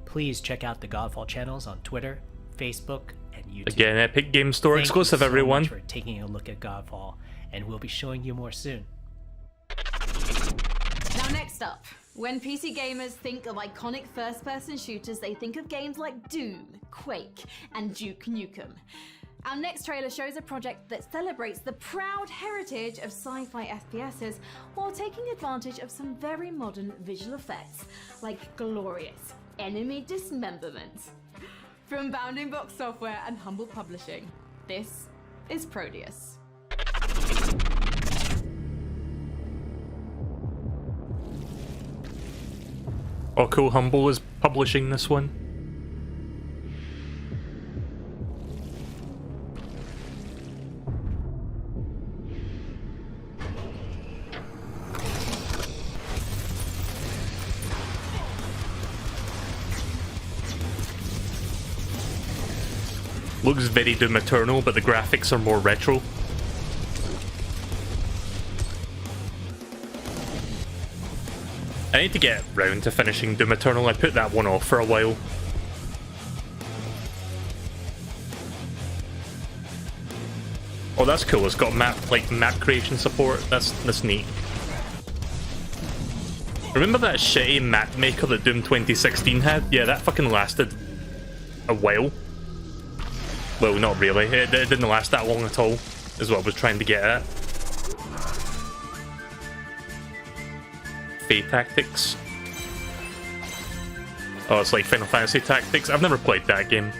Please check out the Godfall channels on Twitter, Facebook, and YouTube. Again, Epic Game Store Thank exclusive, you so everyone. much for taking a look at Godfall, and we'll be showing you more soon. Next up, when PC gamers think of iconic first-person shooters, they think of games like Doom, Quake, and Duke Nukem. Our next trailer shows a project that celebrates the proud heritage of sci-fi FPSs while taking advantage of some very modern visual effects, like glorious enemy dismemberment. From Bounding Box Software and Humble Publishing, this is Proteus. Oh cool, Humble is publishing this one. Looks very Doom Eternal, but the graphics are more retro. I need to get round to finishing Doom Eternal. I put that one off for a while. Oh, that's cool. It's got map creation support. That's neat. Remember that shitty map maker that Doom 2016 had? Yeah, that fucking lasted a while. Well, not really. It didn't last that long at all, is what I was trying to get at. Fate Tactics. Oh, it's like Final Fantasy Tactics. I've never played that game.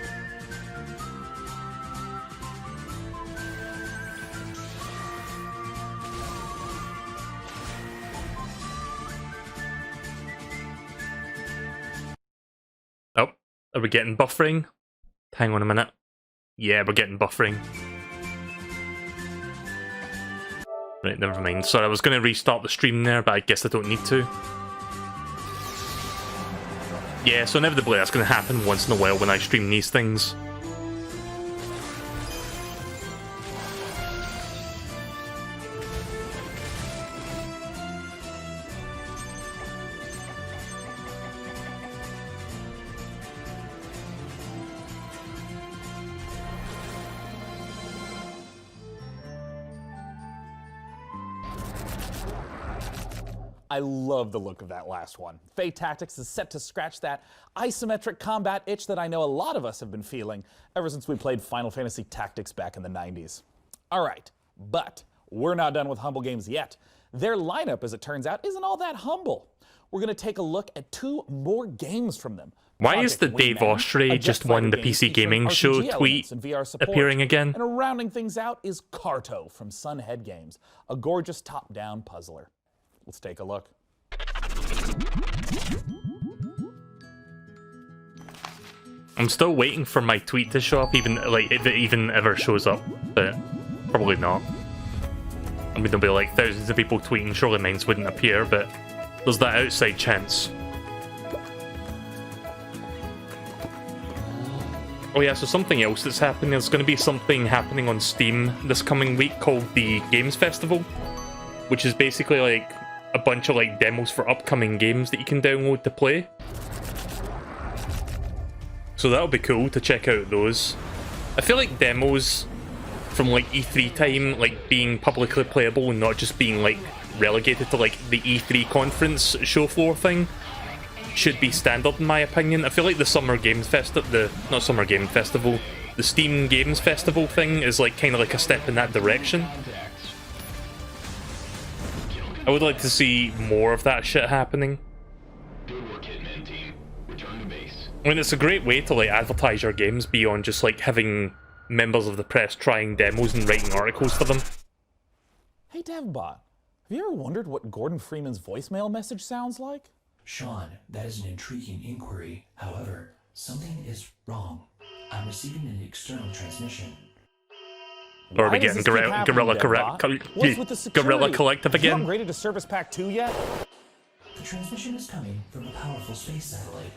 Oh, are we getting buffering? Hang on a minute. Yeah, we're getting buffering. Right, never mind. Sorry, I was going to restart the stream there, but I guess I don't need to. Yeah, so inevitably that's going to happen once in a while when I stream these things. I love the look of that last one. Fate Tactics is set to scratch that isometric combat itch that I know a lot of us have been feeling ever since we played Final Fantasy Tactics back in the 90s. All right, but we're not done with Humble Games yet. Their lineup, as it turns out, isn't all that humble. We're going to take a look at 2 more games from them. Why is the Dave Ostrey just won the PC Gaming Show tweet appearing again? And rounding things out is Carto from Sunhead Games, a gorgeous top-down puzzler. Let's take a look. I'm still waiting for my tweet to show up, even like if it even ever shows up, but probably not. I mean, there'll be like thousands of people tweeting, surely mine wouldn't appear, but there's that outside chance. Oh yeah, so something else that's happening, there's going to be something happening on Steam this coming week called the Games Festival, which is basically like a bunch of like demos for upcoming games that you can download to play. So that'll be cool to check out those. I feel like demos from like E3 time, like being publicly playable and not just being like relegated to like the E3 conference show floor thing, should be standard in my opinion. I feel like the Summer Games Festival, the Steam Games Festival thing is like kind of like a step in that direction. I would like to see more of that shit happening. Good work, Hitman team. Return to base. I mean, it's a great way to like advertise your games beyond just like having members of the press trying demos and writing articles for them. Hey DevBot, have you ever wondered what Gordon Freeman's voicemail message sounds like? Sean, that is an intriguing inquiry. However, something is wrong. I'm receiving an external transmission. Or are we getting Guerrilla Collective again? Have you upgraded to Service Pack 2 yet? The transmission is coming from a powerful space satellite.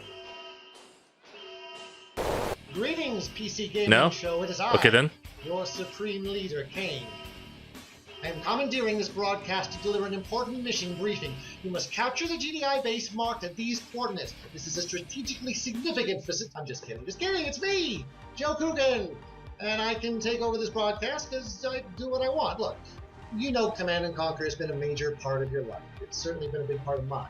Greetings, PC Gaming No? Show. It is I, Okay then. your supreme leader, Kane. I am commandeering this broadcast to deliver an important mission briefing. You must capture the GDI base marked at these coordinates. This is a strategically significant facility. I'm just kidding. It's me, Joe Coogan. And I can take over this broadcast because I do what I want. Look, you know Command & Conquer has been a major part of your life. It's certainly been a big part of mine.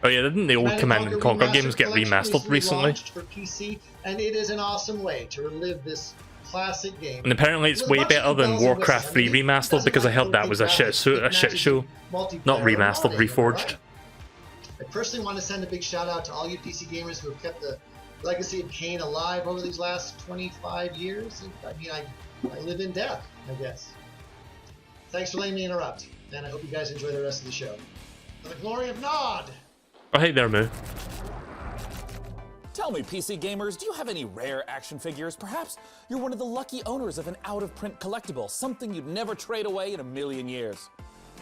Oh yeah, didn't the old Command & Conquer games get remastered recently? Launched for PC, and it is an awesome way to relive this classic game. And apparently it's way better than Warcraft 3 Remastered, because I heard that was a shit show. Not remastered, reforged. I personally want to send a big shout out to all you PC gamers who have kept the legacy of Kane alive over these last 25 years. I mean, I live in death, I guess. Thanks for letting me interrupt, and I hope you guys enjoy the rest of the show. For the glory of Nod! Oh hey there, Moo. Tell me, PC gamers, do you have any rare action figures? Perhaps you're one of the lucky owners of an out-of-print collectible, something you'd never trade away in a million years.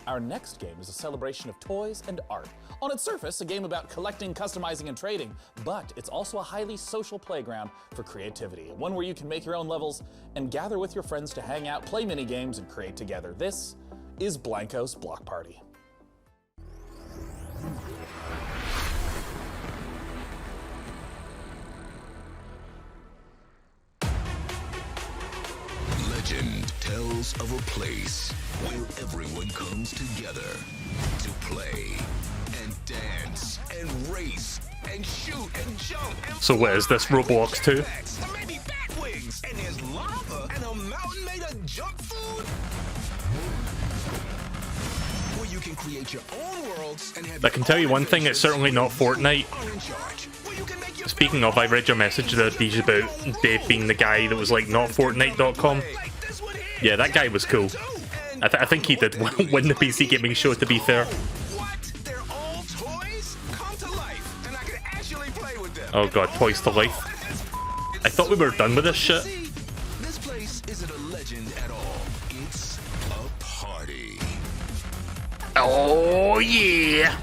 Our next game is a celebration of toys and art. On its surface, a game about collecting, customizing, and trading, but it's also a highly social playground for creativity, one where you can make your own levels and gather with your friends to hang out, play mini-games, and create together. This is Blanco's Block Party. Legend tells of a place where everyone comes together to play and dance and race and shoot and jump and So what is this, Roblox 2? and maybe bat wings, and there's lava and a mountain made of junk food where you can create your own worlds and have I can tell you one thing, it's certainly not Fortnite. Speaking of, I read your message there, DJ, about Dave being the guy that was like not Fortnite.com. Yeah, that guy was cool. I think he did win the PC gaming show, to be fair. Oh god, Toys to Life. I thought we were done with this shit. This place isn't a legend at all. It's a party. Oh yeah!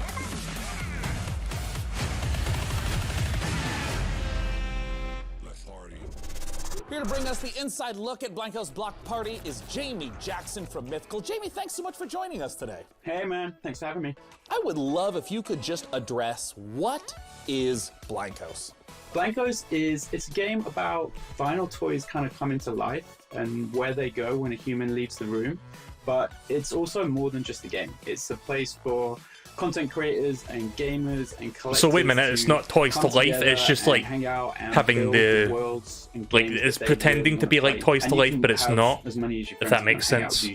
Here to bring us the inside look at Blanco's Block Party is Jamie Jackson from Mythical. Jamie, thanks so much for joining us today. Hey man, thanks for having me. I would love if you could just address what is Blancos? Blancos it's a game about vinyl toys kind of coming to life and where they go when a human leaves the room. But it's also more than just a game. It's a place for content creators and gamers and collectors. So wait a minute, it's not Toys to Life, it's just like having the like it's pretending to be like Toys to Life, but it's not. If that makes sense.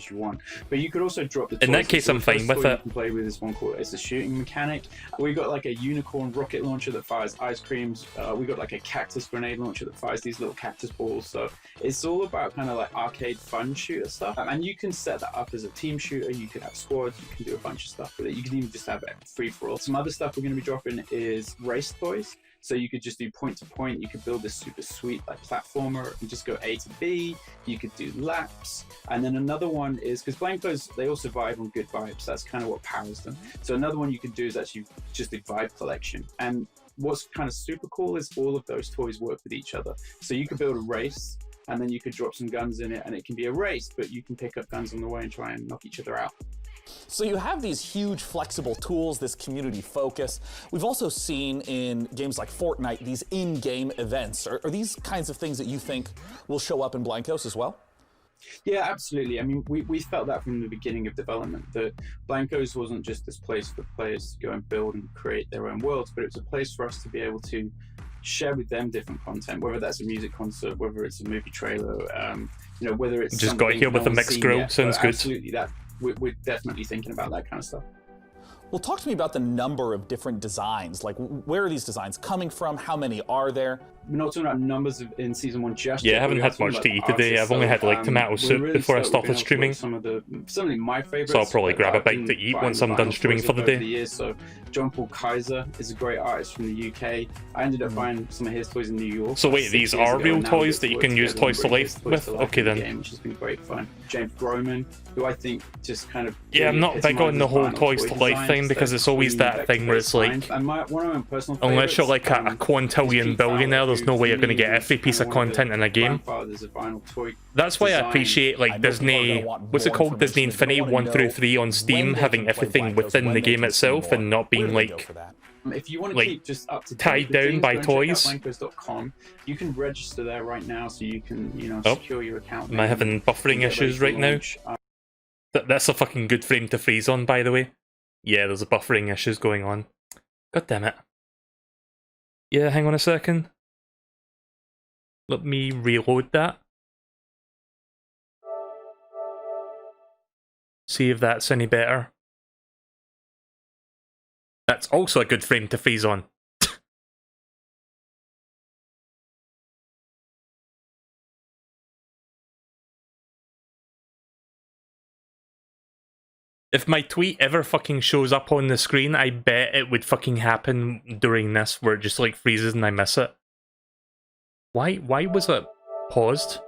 But you could also drop the toys. In that case, I'm fine with it. You can play with this one called it's a shooting mechanic. We got like a unicorn rocket launcher that fires ice creams. We got like a cactus grenade launcher that fires these little cactus balls. So it's all about kind of like arcade fun shooter stuff. And you can set that up as a team shooter. You could have squads. You can do a bunch of stuff with it. You can even just have it free for all. Some other stuff we're going to be dropping is race toys. So you could just do point to point. You could build this super sweet like platformer and just go A to B. You could do laps. And then another one is, because Blancos, they all survive on good vibes. That's kind of what powers them. So another one you can do is actually just a vibe collection. And what's kind of super cool is all of those toys work with each other. So you could build a race and then you could drop some guns in it and it can be a race, but you can pick up guns on the way and try and knock each other out. So you have these huge flexible tools, this community focus. We've also seen in games like Fortnite, these in-game events. Are these kinds of things that you think will show up in Blancos as well? Yeah, absolutely. I mean, we felt that from the beginning of development, that Blancos wasn't just this place for players to go and build and create their own worlds, but it was a place for us to be able to share with them different content, whether that's a music concert, whether it's a movie trailer, you know, whether it's just got here with the mixed grill. Sounds good. Absolutely, that we're definitely thinking about that kind of stuff. Well, talk to me about the number of different designs. Like, where are these designs coming from? How many are there? We're not talking about numbers in season one just yet. Yeah, I haven't had much to eat today. I've only had like tomato soup before I started streaming. Some of my favorites. So I'll probably grab a bite to eat once I'm done streaming for the day. So John Paul Kaiser is a great artist from the UK. I ended up buying some of his toys in New York. So wait, these are real toys that you can use Toys to Life with? Okay then. Which has been great fun. James Groman, who I think just kind of... Yeah, I'm not big on the whole Toys to Life thing because it's always that thing where it's like, unless you're like a quintillion billionaire, there's no way you're going to get every piece of content in a game. That's why I appreciate like Disney, what's it called, Disney Infinity 1 through 3 on Steam, having everything within the game itself and not being like, if you want to keep just up to tied down by toys. Blancos.com, you can register there right now, so you can, you know, secure your account. Am I having buffering issues right now? That's a fucking good frame to freeze on, by the way. Yeah, there's a buffering issues going on. God damn it. Yeah, hang on a second. Let me reload that. See if that's any better. That's also a good frame to freeze on. If my tweet ever fucking shows up on the screen, I bet it would fucking happen during this, where it just like freezes and I miss it. Why was it paused?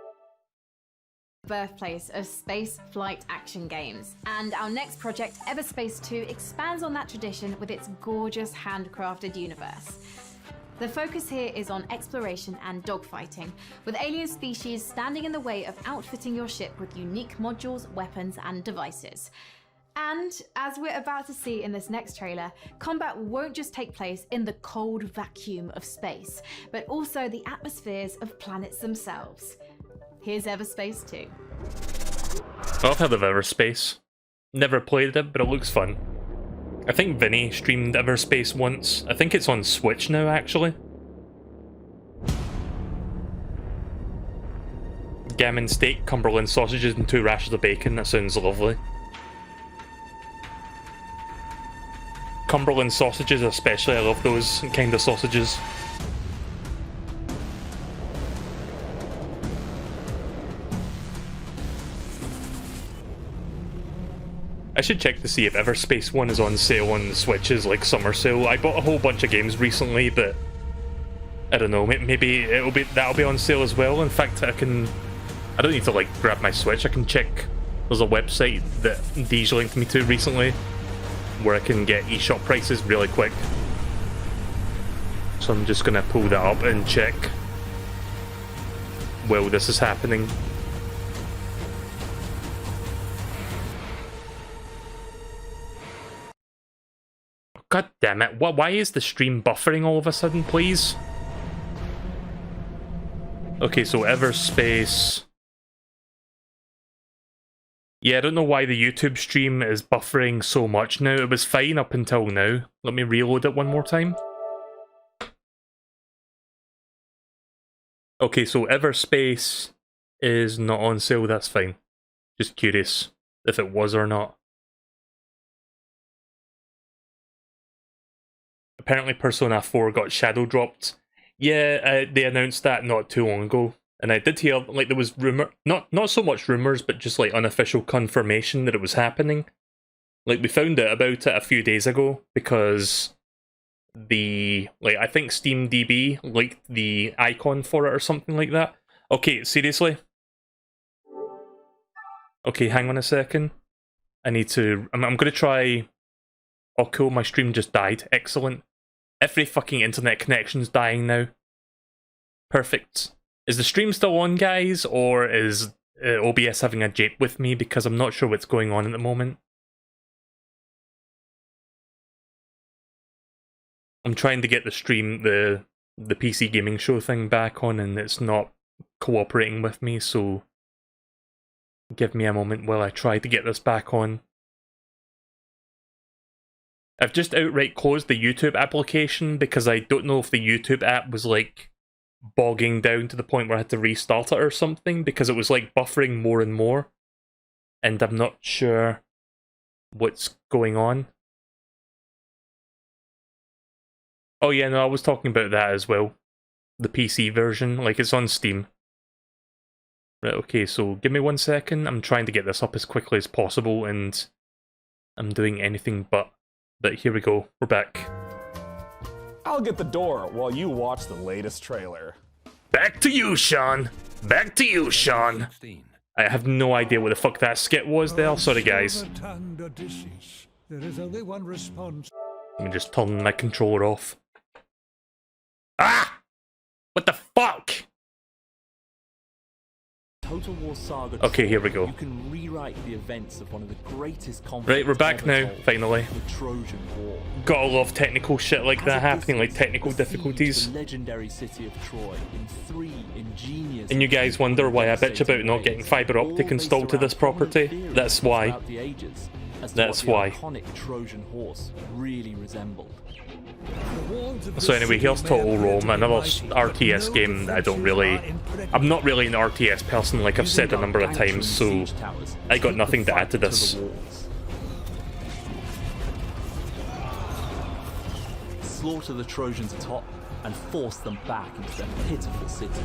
Birthplace of space flight action games. And our next project, Everspace 2, expands on that tradition with its gorgeous handcrafted universe. The focus here is on exploration and dogfighting, with alien species standing in the way of outfitting your ship with unique modules, weapons, and devices. And, as we're about to see in this next trailer, combat won't just take place in the cold vacuum of space, but also the atmospheres of planets themselves. Here's Everspace 2. I've heard of Everspace. Never played it, but it looks fun. I think Vinny streamed Everspace once. I think it's on Switch now, actually. Gammon steak, Cumberland sausages, and 2 rashers of bacon. That sounds lovely. Cumberland sausages especially, I love those kind of sausages. I should check to see if Everspace 1 is on sale on the Switches, like summer sale. I bought a whole bunch of games recently, but I don't know, maybe that'll be on sale as well. In fact, I don't need to like grab my Switch, I can check. There's a website that Deej linked me to recently where I can get eShop prices really quick. So I'm just gonna pull that up and check while this is happening. God damn it, why is the stream buffering all of a sudden, please? Okay, so Everspace. Yeah, I don't know why the YouTube stream is buffering so much now. It was fine up until now. Let me reload it one more time. Okay, so Everspace is not on sale, that's fine. Just curious if it was or not. Apparently Persona 4 got shadow dropped. Yeah, they announced that not too long ago. And I did hear, like, there was not so much rumors, but just, like, unofficial confirmation that it was happening. Like, we found out about it a few days ago, because I think SteamDB liked the icon for it or something like that. Okay, seriously? Okay, hang on a second. I'm gonna try... Oh, cool, my stream just died. Excellent. Every fucking internet connection's dying now. Perfect. Is the stream still on, guys, or is OBS having a jape with me? Because I'm not sure what's going on at the moment. I'm trying to get the stream, the PC gaming show thing back on, and it's not cooperating with me, so give me a moment while I try to get this back on. I've just outright closed the YouTube application because I don't know if the YouTube app was like bogging down to the point where I had to restart it or something, because it was like buffering more and more, and I'm not sure what's going on. Oh yeah, no, I was talking about that as well. The PC version, like it's on Steam. Right, okay, so give me 1 second. I'm trying to get this up as quickly as possible, and I'm doing anything but here we go, we're back. I'll get the door while you watch the latest trailer. Back to you, Sean. Back to you, Sean. I have no idea what the fuck that skit was there. Sorry, guys. There is only one response. Let me just turn my controller off. Ah! What the fuck? Total War Saga Okay, here we go. you can rewrite the events of one of the greatest conflicts Right, we're back ever now, told, finally. the Trojan War. Gotta love technical shit like that happening, like technical The siege difficulties. of the legendary city of Troy in 3 ingenious And you guys wonder why I bitch about not getting fibre optic installed to this property? That's why. throughout the ages as to That's what why. the iconic Trojan horse really resembled. So anyway, here's Total Rome, another RTS game that I'm not really an RTS person, like I've said a number of times, so I got nothing to add to this. Slaughter the Trojans atop and force them back into their pitiful city.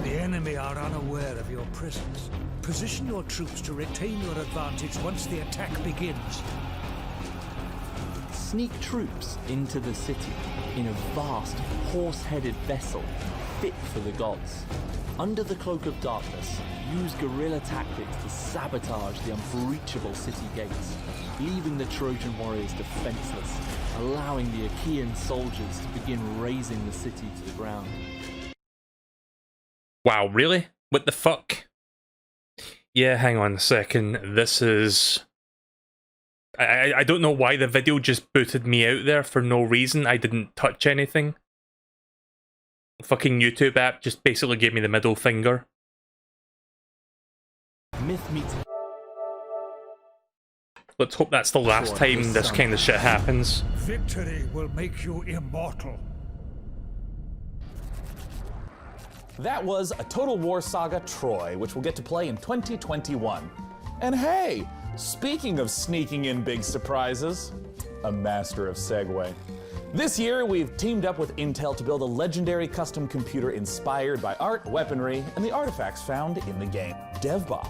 The enemy are unaware of your presence. Position your troops to retain your advantage once the attack begins. Sneak troops into the city in a vast, horse-headed vessel fit for the gods. Under the cloak of darkness, use guerrilla tactics to sabotage the unbreachable city gates, leaving the Trojan warriors defenseless, allowing the Achaean soldiers to begin razing the city to the ground. Wow, really? What the fuck? Yeah, hang on a second. This is... I don't know why the video just booted me out there for no reason. I didn't touch anything. The fucking YouTube app just basically gave me the middle finger. Myth meets... Let's hope that's the last time this kind of shit happens. Victory will make you immortal. That was a Total War Saga Troy, which we'll get to play in 2021. And hey, speaking of sneaking in big surprises, a master of segue. This year, we've teamed up with Intel to build a legendary custom computer inspired by art, weaponry, and the artifacts found in the game. DevBot,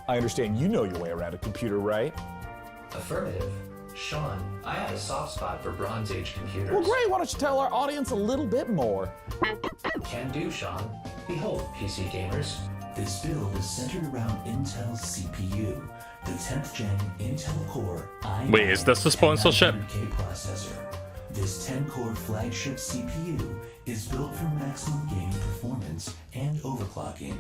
I understand you know your way around a computer, right? Affirmative. Sean, I have a soft spot for Bronze Age computers. Well, great. Why don't you tell our audience a little bit more? Can do, Sean. Behold, PC gamers. This build is centered around Intel's CPU, the 10th gen Intel Core i9 Wait, is this the sponsorship? 100K processor. This 10-core flagship CPU is built for maximum gaming performance and overclocking,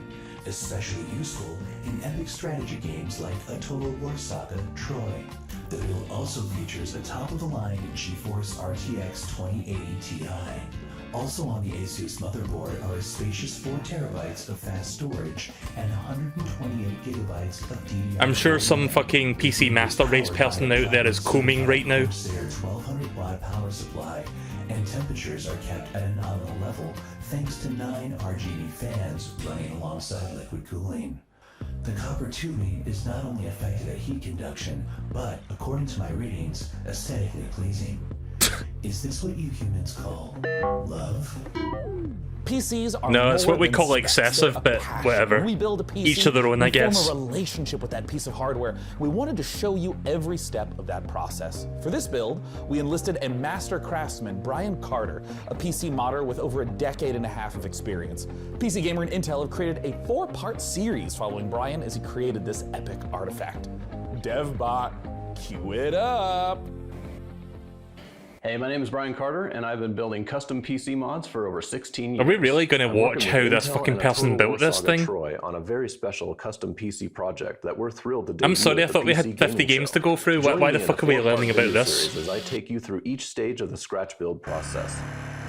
especially useful in epic strategy games like a Total War Saga Troy. The build also features a top-of-the-line GeForce RTX 2080 Ti. Also on the ASUS motherboard are a spacious 4 terabytes of fast storage and 128 gigabytes of DDR4. I'm sure some fucking PC Master Race person out there is combing right now. Their 1200 watt power supply, and temperatures are kept at a nominal level thanks to 9 RGB fans running alongside liquid cooling. The copper tubing is not only effective at heat conduction, but, according to my readings, aesthetically pleasing. Is this what you humans call love? PCs are No, it's more what we than call specs, excessive, they're a but passion. whatever. When we build a PC, Each to their own, I we guess. form a relationship with that piece of hardware. We wanted to show you every step of that process. For this build, we enlisted a master craftsman, Brian Carter, a PC modder with over a decade and a half of experience. PC Gamer and Intel have created a 4-part series following Brian as he created this epic artifact. DevBot, cue it up! Hey, my name is Brian Carter, and I've been building custom PC mods for over 16 years. Are we really going to I'm watch working how with this Intel fucking and a person Total built War this Saga thing? Troy on a very special custom PC project that we're thrilled to I'm debut sorry, I at thought we the had PC 50 Gaming games Show. to go through. Join Why the me in fuck a are we 4-part learning about video this? series As I take you through each stage of the scratch build process.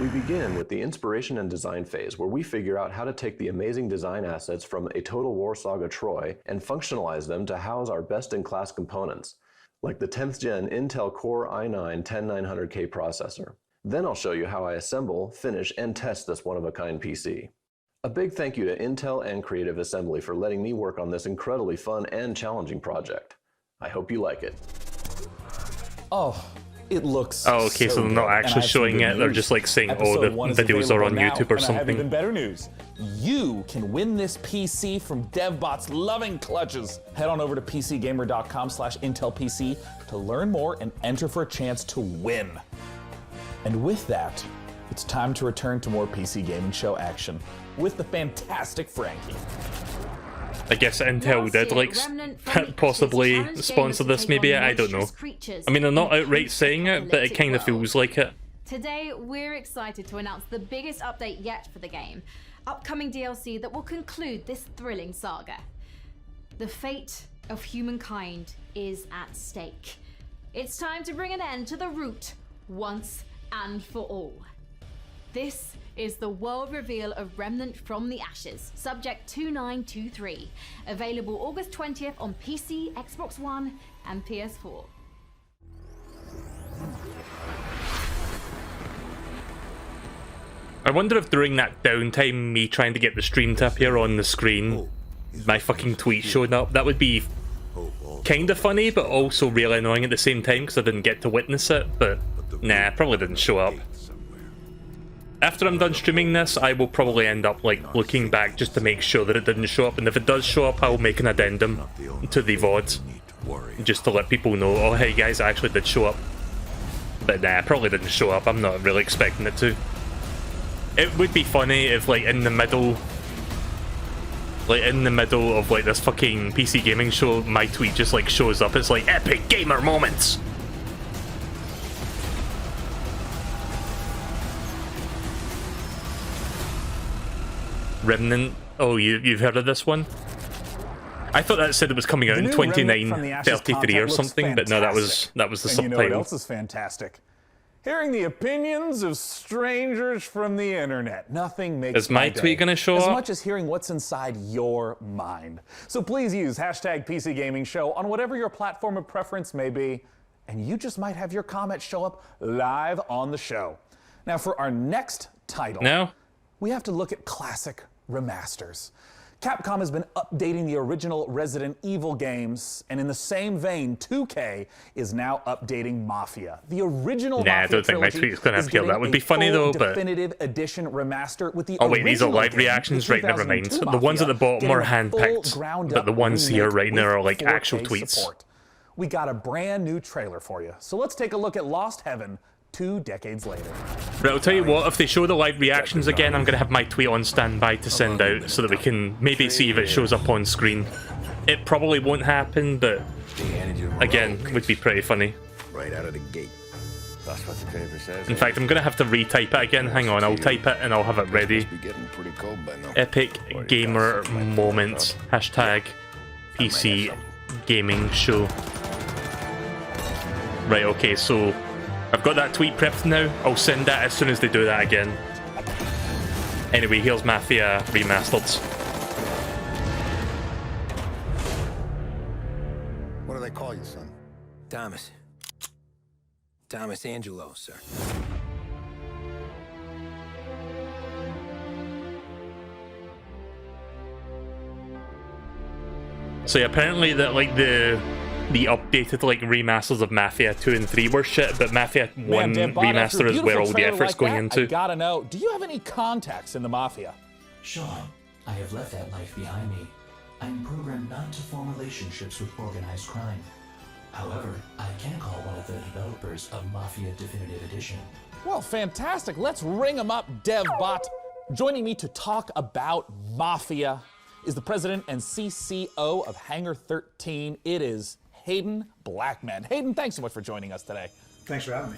We begin with the inspiration and design phase, where we figure out how to take the amazing design assets from a Total War Saga Troy and functionalize them to house our best-in-class components, like the 10th gen Intel Core i9 10900K processor. Then I'll show you how I assemble, finish, and test this one-of-a-kind PC. A big thank you to Intel and Creative Assembly for letting me work on this incredibly fun and challenging project. I hope you like it. Oh, it looks Oh, okay, so they're not good. actually And I have some showing good it, they're news. just like saying, oh, Episode the 1 is videos are on available now, YouTube or and I have even something. better news. You can win this PC from DevBot's loving clutches. Head on over to PCGamer.com/IntelPC to learn more and enter for a chance to win. And with that, it's time to return to more PC Gaming Show action with the fantastic Frankie. I guess Intel did like possibly sponsor this, maybe, I don't know. I mean, they're not outright saying it, but it kind of feels like it. Today, we're excited to announce the biggest update yet for the game. Upcoming DLC that will conclude this thrilling saga. The fate of humankind is at stake. It's time to bring an end to the root once and for all. This is the world reveal of Remnant from the Ashes, Subject 2923, available August 20th on PC, Xbox One, and PS4. I wonder if during that downtime, me trying to get the stream to appear on the screen, my fucking tweet showing up, that would be kinda funny, but also really annoying at the same time because I didn't get to witness it, but nah, probably didn't show up. After I'm done streaming this, I will probably end up like looking back just to make sure that it didn't show up, and if it does show up, I'll make an addendum to the VOD just to let people know, oh hey guys, it actually did show up. But nah, probably didn't show up, I'm not really expecting it to. It would be funny if like in the middle of like this fucking PC gaming show, my tweet just like shows up, it's like epic gamer moments. Remnant. Oh, you've heard of this one? I thought that said it was coming out in 2933 or something, but no, that was the subtitle. And you know what else is fantastic? Hearing the opinions of strangers from the internet. Nothing makes Is my tweet gonna show up? As up? much as hearing what's inside your mind. So please use hashtag PC Gaming Show on whatever your platform of preference may be, and you just might have your comment show up live on the show. Now for our next title, we have to look at classic remasters. Capcom has been updating the original Resident Evil games, and in the same vein, 2K is now updating Mafia. The original Mafia I don't think my tweet's gonna appeal. That would be funny though, but definitive edition remaster with the oh wait, these are live reactions, right? Never mind. The ones at the bottom are handpicked, but the ones here right now are like actual tweets. Support. We got a brand new trailer for you, so let's take a look at Lost Heaven 2 decades later. Right, I'll tell you what, if they show the live reactions again, I'm going to have my tweet on standby to send out so that we can maybe see if it shows up on screen. It probably won't happen, but again, would be pretty funny. Right out of the gate. That's what the paper says. In fact, I'm going to have to retype it again. Hang on, I'll type it and I'll have it ready. Epic gamer moments. Hashtag PC gaming show. Right, okay, so I've got that tweet prepped now. I'll send that as soon as they do that again. Anyway, here's Mafia Remastered. What do they call you, son? Thomas. Thomas Angelo, sir. So yeah, apparently that like the updated like remasters of Mafia 2 and 3 were shit, but Mafia 1 remaster is where all the effort's going into. I gotta know, do you have any contacts in the Mafia? Sean, I have left that life behind me. I'm programmed not to form relationships with organized crime. However, I can call one of the developers of Mafia Definitive Edition. Well, fantastic. Let's ring him up, DevBot. Joining me to talk about Mafia is the president and CCO of Hangar 13. It is Hayden Blackman. Hayden, thanks so much for joining us today. Thanks for having me.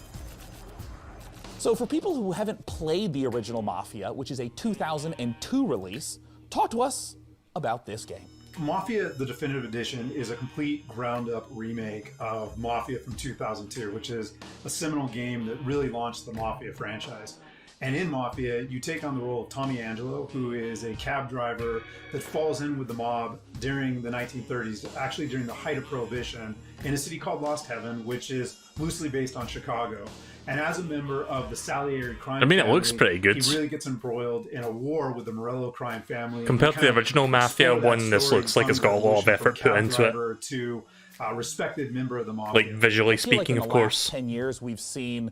So for people who haven't played the original Mafia, which is a 2002 release, talk to us about this game. Mafia, the Definitive Edition, is a complete ground-up remake of Mafia from 2002, which is a seminal game that really launched the Mafia franchise. And in Mafia, you take on the role of Tommy Angelo, who is a cab driver that falls in with the mob during the 1930s, actually during the height of Prohibition, in a city called Lost Heaven, which is loosely based on Chicago. And as a member of the Salieri crime family, it looks pretty good. He really gets embroiled in a war with the Morello crime family. Compared to the original Mafia one, this looks like it's got a lot of effort put into it. To a respected member of the mob. Like visually speaking, like of course. In the last 10 years, we've seen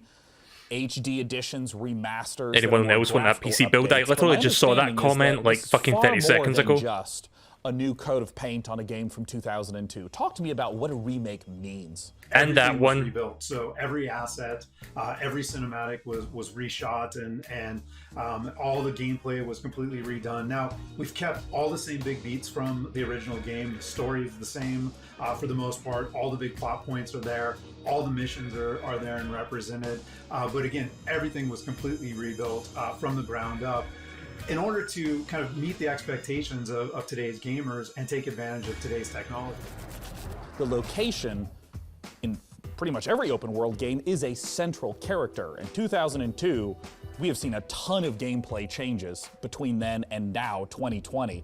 HD editions, remasters. Anyone else want that PC build? I literally just saw that comment like fucking 30 seconds ago. Just a new coat of paint on a game from 2002. Talk to me about what a remake means. And that Everything was one rebuilt. So every asset, every cinematic was reshot, and all the gameplay was completely redone. Now we've kept all the same big beats from the original game. The story is the same for the most part. All the big plot points are there. All the missions are there and represented. But again, everything was completely rebuilt from the ground up, in order to kind of meet the expectations of today's gamers and take advantage of today's technology. The location in pretty much every open world game is a central character. In 2002, we have seen a ton of gameplay changes between then and now, 2020.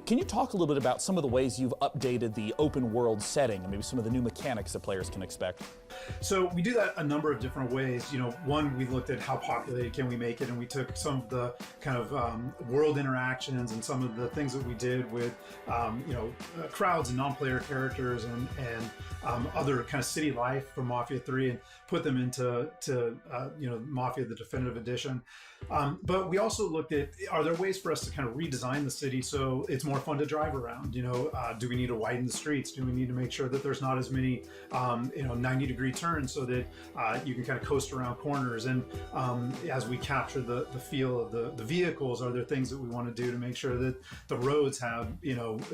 Can you talk a little bit about some of the ways you've updated the open world setting and maybe some of the new mechanics that players can expect? So we do that a number of different ways. One, we looked at how populated can we make it, and we took some of the kind of world interactions and some of the things that we did with crowds and non-player characters and other kind of city life from Mafia 3 and put them into Mafia the Definitive Edition. But we also looked at, are there ways for us to kind of redesign the city so it's more fun to drive around? Do we need to widen the streets? Do we need to make sure that there's not as many 90-degree turns so that you can kind of coast around corners? And as we capture the feel of the vehicles, are there things that we want to do to make sure that the roads have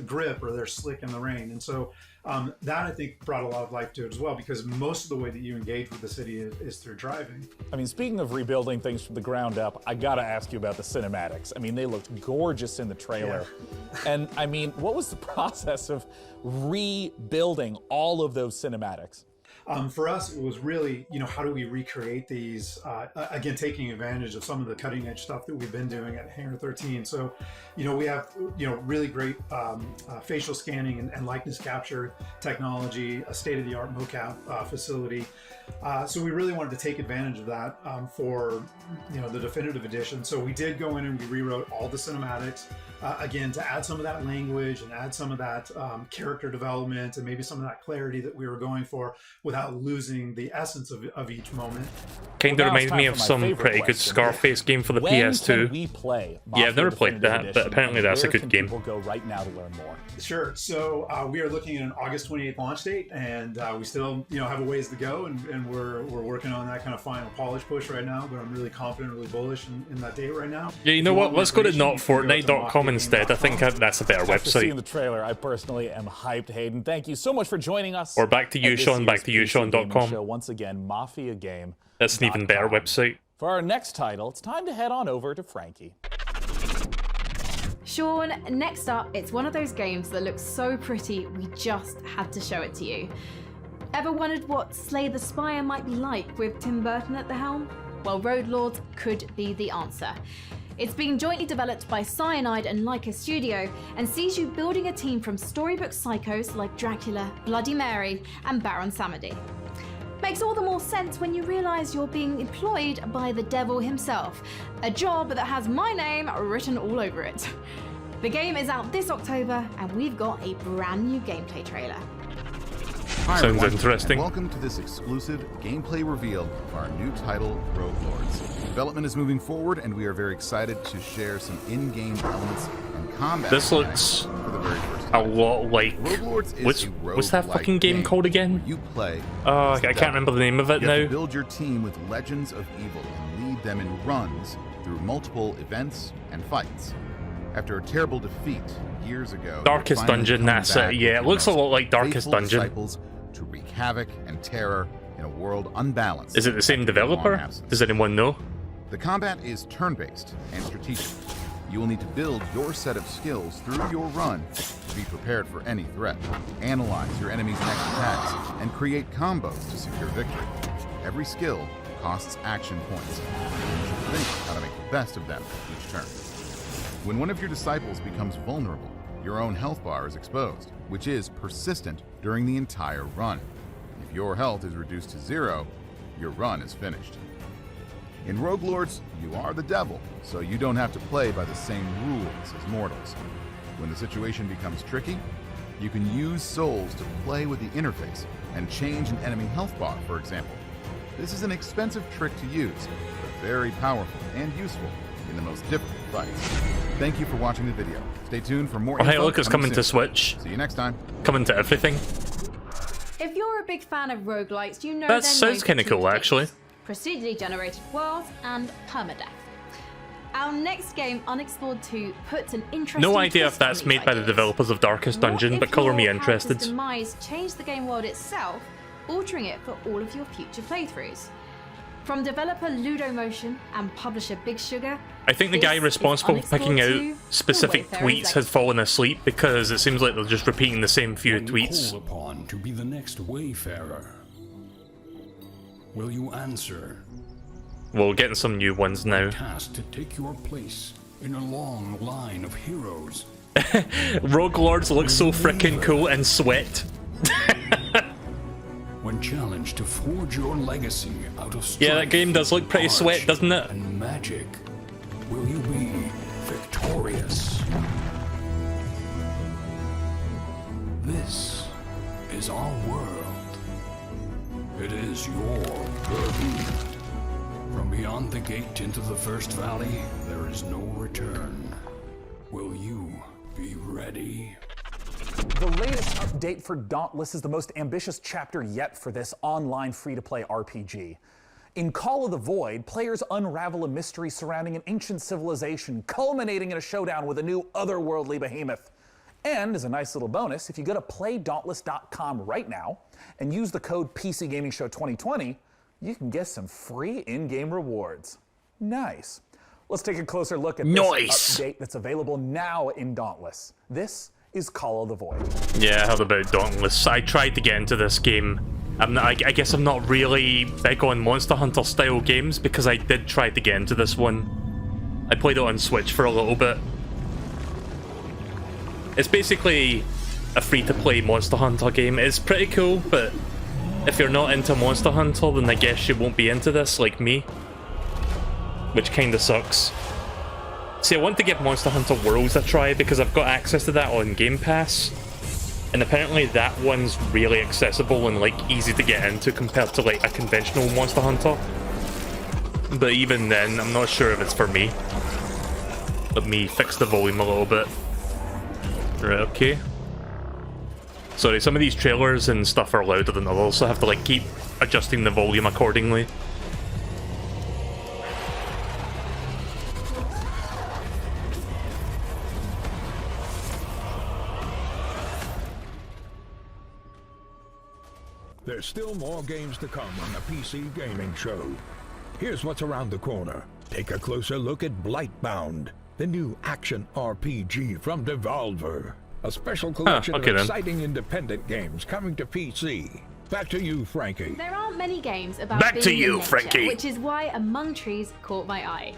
grip or they're slick in the rain? And so that, I think, brought a lot of life to it as well, because most of the way that you engage with the city is through driving. I mean, speaking of rebuilding things from the ground up, I gotta ask you about the cinematics. I mean, they looked gorgeous in the trailer. Yeah. And I mean, what was the process of rebuilding all of those cinematics? For us, it was really, how do we recreate these, again, taking advantage of some of the cutting edge stuff that we've been doing at Hangar 13. So, we have, really great facial scanning and likeness capture technology, a state-of-the-art mocap facility. So we really wanted to take advantage of that for, the Definitive Edition. So we did go in and we rewrote all the cinematics, again, to add some of that language and add some of that character development and maybe some of that clarity that we were going for without losing the essence of each moment. Kind of reminds me of some pretty good Scarface game for the PS2. When can we play Mafia I've never played that, Edition, but apparently that's a good where game. can people go right now to learn more? Sure. So we are looking at an August 28th launch date, and we still, have a ways to go, and we're working on that kind of final polish push right now. But I'm really confident, really bullish in that date right now. Yeah, you know what? Let's go to notfortnite.com instead. I think that's a better After seeing website. the trailer, I personally am hyped, Hayden. Thank you so much for joining us. Or back to you, at this Sean. Back year's to you, PC Gaming Sean.com. Show. Once again, Mafia Game. That's an even better website. For our next title, it's time to head on over to Frankie. Sean, next up, it's one of those games that looks so pretty, we just had to show it to you. Ever wondered what Slay the Spire might be like with Tim Burton at the helm? Well, Road Lords could be the answer. It's being jointly developed by Cyanide and Leica Studio and sees you building a team from storybook psychos like Dracula, Bloody Mary, and Baron Samedi. Makes all the more sense when you realise you're being employed by the devil himself, a job that has my name written all over it. The game is out this October, and we've got a brand new gameplay trailer. Hi, Sounds everyone, interesting. and welcome to this exclusive gameplay reveal of our new title, Rogue Lords. Development is moving forward, and we are very excited to share some in-game elements and combat. This looks for the very first a lot like Rogue Lords is what's that roguelike fucking game called again? You play. I can't remember the name of it You have now. to build your team with legends of evil and lead them in runs through multiple events and fights. After a terrible defeat years ago, Darkest you're finally Dungeon, coming that's back it. Yeah, with it your looks a most lot like Darkest faithful Dungeon. disciples to wreak havoc and terror in a world unbalanced. Is it the same after a long developer? absence. Does anyone know? The combat is turn-based and strategic. You will need to build your set of skills through your run to be prepared for any threat. Analyze your enemy's next attacks and create combos to secure victory. Every skill costs action points. You should think how to make the best of them each turn. When one of your disciples becomes vulnerable, your own health bar is exposed, which is persistent during the entire run. If your health is reduced to 0, your run is finished. In Rogue Lords, you are the devil, so you don't have to play by the same rules as mortals. When the situation becomes tricky, you can use souls to play with the interface and change an enemy health bar, for example. This is an expensive trick to use, but very powerful and useful in the most difficult fights. Thank you for watching the video. Stay tuned for more Oh, hey, info look, it's coming to soon. Switch. See you next time. Coming to everything. If you're a big fan of roguelites, you know That they're sounds known for kind of two cool, things: actually. procedurally generated worlds and permadeath. Our next game, Unexplored 2, puts an interesting No idea twist if that's on made these by the ideas. developers of Darkest What Dungeon, if but color me your character's interested. demise changed the game world itself, altering it for all of your future playthroughs? From developer Ludomotion and publisher Big Sugar, I think the this guy is responsible for picking Unexplored out 2, specific The Wayfarer's tweets has fallen asleep because it seems like they're just repeating the same few tweets. Called upon to be the next Wayfarer. Will you answer? Well, getting some new ones now. Tasked to take your place in a long line of heroes. Rogue Lords look so freaking cool and sweat. When challenged to forge your legacy out of strife, Yeah, that game does look pretty sweat, doesn't it? and magic, will you be victorious? This is our world. It is your purview. From beyond the gate into the First Valley, there is no return. Will you be ready? The latest update for Dauntless is the most ambitious chapter yet for this online free-to-play RPG. In Call of the Void, players unravel a mystery surrounding an ancient civilization, culminating in a showdown with a new otherworldly behemoth. And as a nice little bonus, if you go to playdauntless.com right now and use the code PCGamingShow2020, you can get some free in-game rewards. Nice. Let's take a closer look at this update that's available now in Dauntless. This is Call of the Void. Yeah, how about Dauntless? I tried to get into this game. I guess I'm not really big on Monster Hunter style games because I did try to get into this one. I played it on Switch for a little bit. It's basically a free-to-play Monster Hunter game. It's pretty cool, but if you're not into Monster Hunter, then I guess you won't be into this, like me. Which kinda sucks. See, I want to give Monster Hunter Worlds a try because I've got access to that on Game Pass. And apparently that one's really accessible and like easy to get into compared to like a conventional Monster Hunter. But even then, I'm not sure if it's for me. Let me fix the volume a little bit. Right, okay. Sorry, some of these trailers and stuff are louder than others, so I have to like keep adjusting the volume accordingly. There's still more games to come on the PC Gaming Show. Here's what's around the corner. Take a closer look at Blightbound, the new action RPG from Devolver. A special collection of exciting independent games coming to PC. Back to you, Frankie. There aren't many games about Back being to you, in nature, Frankie. which is why Among Trees caught my eye.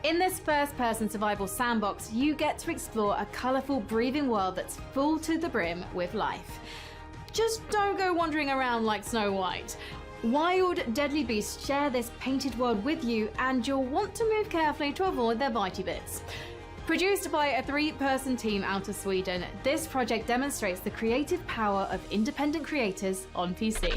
In this first-person survival sandbox, you get to explore a colourful, breathing world that's full to the brim with life. Just don't go wandering around like Snow White. Wild, deadly beasts share this painted world with you, and you'll want to move carefully to avoid their bitey bits. Produced by a 3-person team out of Sweden, this project demonstrates the creative power of independent creators on PC.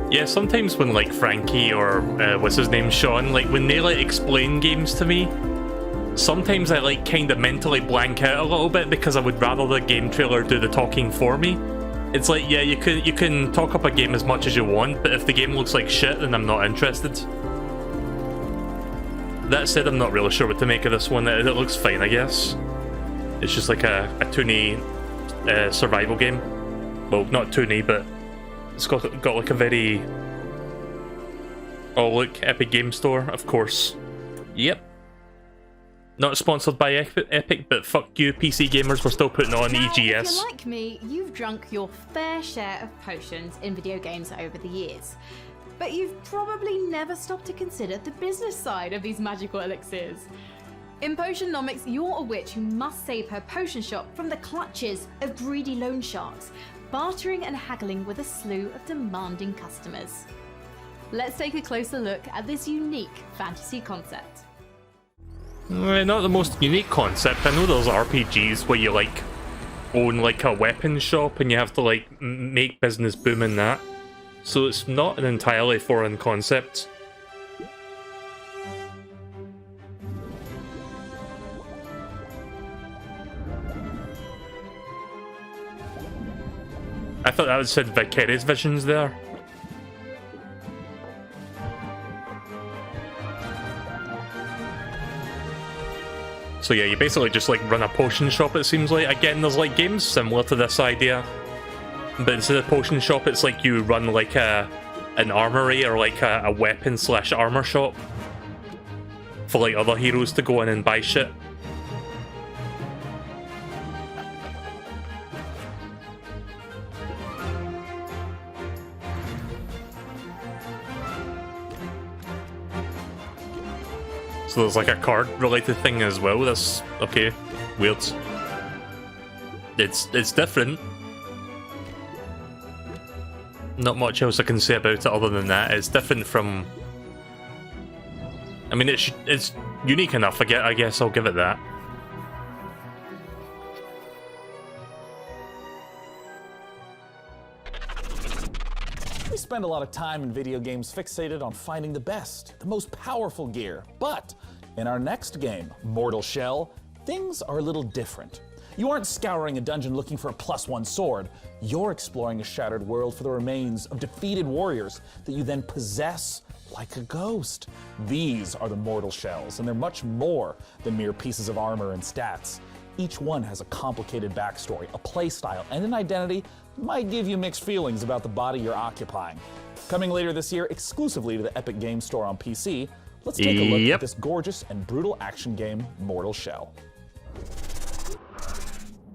Yeah, sometimes when like Frankie or what's his name, Sean, like when they like explain games to me, sometimes I like kind of mentally blank out a little bit because I would rather the game trailer do the talking for me. It's like, yeah, you can talk up a game as much as you want, but if the game looks like shit, then I'm not interested. That said, I'm not really sure what to make of this one. It looks fine, I guess. It's just like a toony survival game. Well, not toony, but it's got like a very... Oh look, Epic Game Store, of course. Yep. Not sponsored by Epic, but fuck you, PC gamers, we're still putting on Now, EGS. if you're like me, you've drunk your fair share of potions in video games over the years. But you've probably never stopped to consider the business side of these magical elixirs. In Potionomics, you're a witch who must save her potion shop from the clutches of greedy loan sharks, bartering and haggling with a slew of demanding customers. Let's take a closer look at this unique fantasy concept. Not the most unique concept. I know there's RPGs where you like own like a weapon shop and you have to like make business boom in that. So it's not an entirely foreign concept. I thought that said Vicarious Visions there. So yeah, you basically just like run a potion shop, it seems like. Again, there's like games similar to this idea. But instead of potion shop, it's like you run like an armory or like a weapon / armor shop for like other heroes to go in and buy shit. So there's like a card related thing as well. That's okay. Weird. It's different. Not much else I can say about it other than that. It's different from... I mean, it's unique enough, I guess I'll give it that. We spend a lot of time in video games fixated on finding the best, the most powerful gear. But in our next game, Mortal Shell, things are a little different. You aren't scouring a dungeon looking for a +1 sword. You're exploring a shattered world for the remains of defeated warriors that you then possess like a ghost. These are the Mortal Shells, and they're much more than mere pieces of armor and stats. Each one has a complicated backstory, a playstyle, and an identity that might give you mixed feelings about the body you're occupying. Coming later this year exclusively to the Epic Games Store on PC, let's take a look at this gorgeous and brutal action game, Mortal Shell.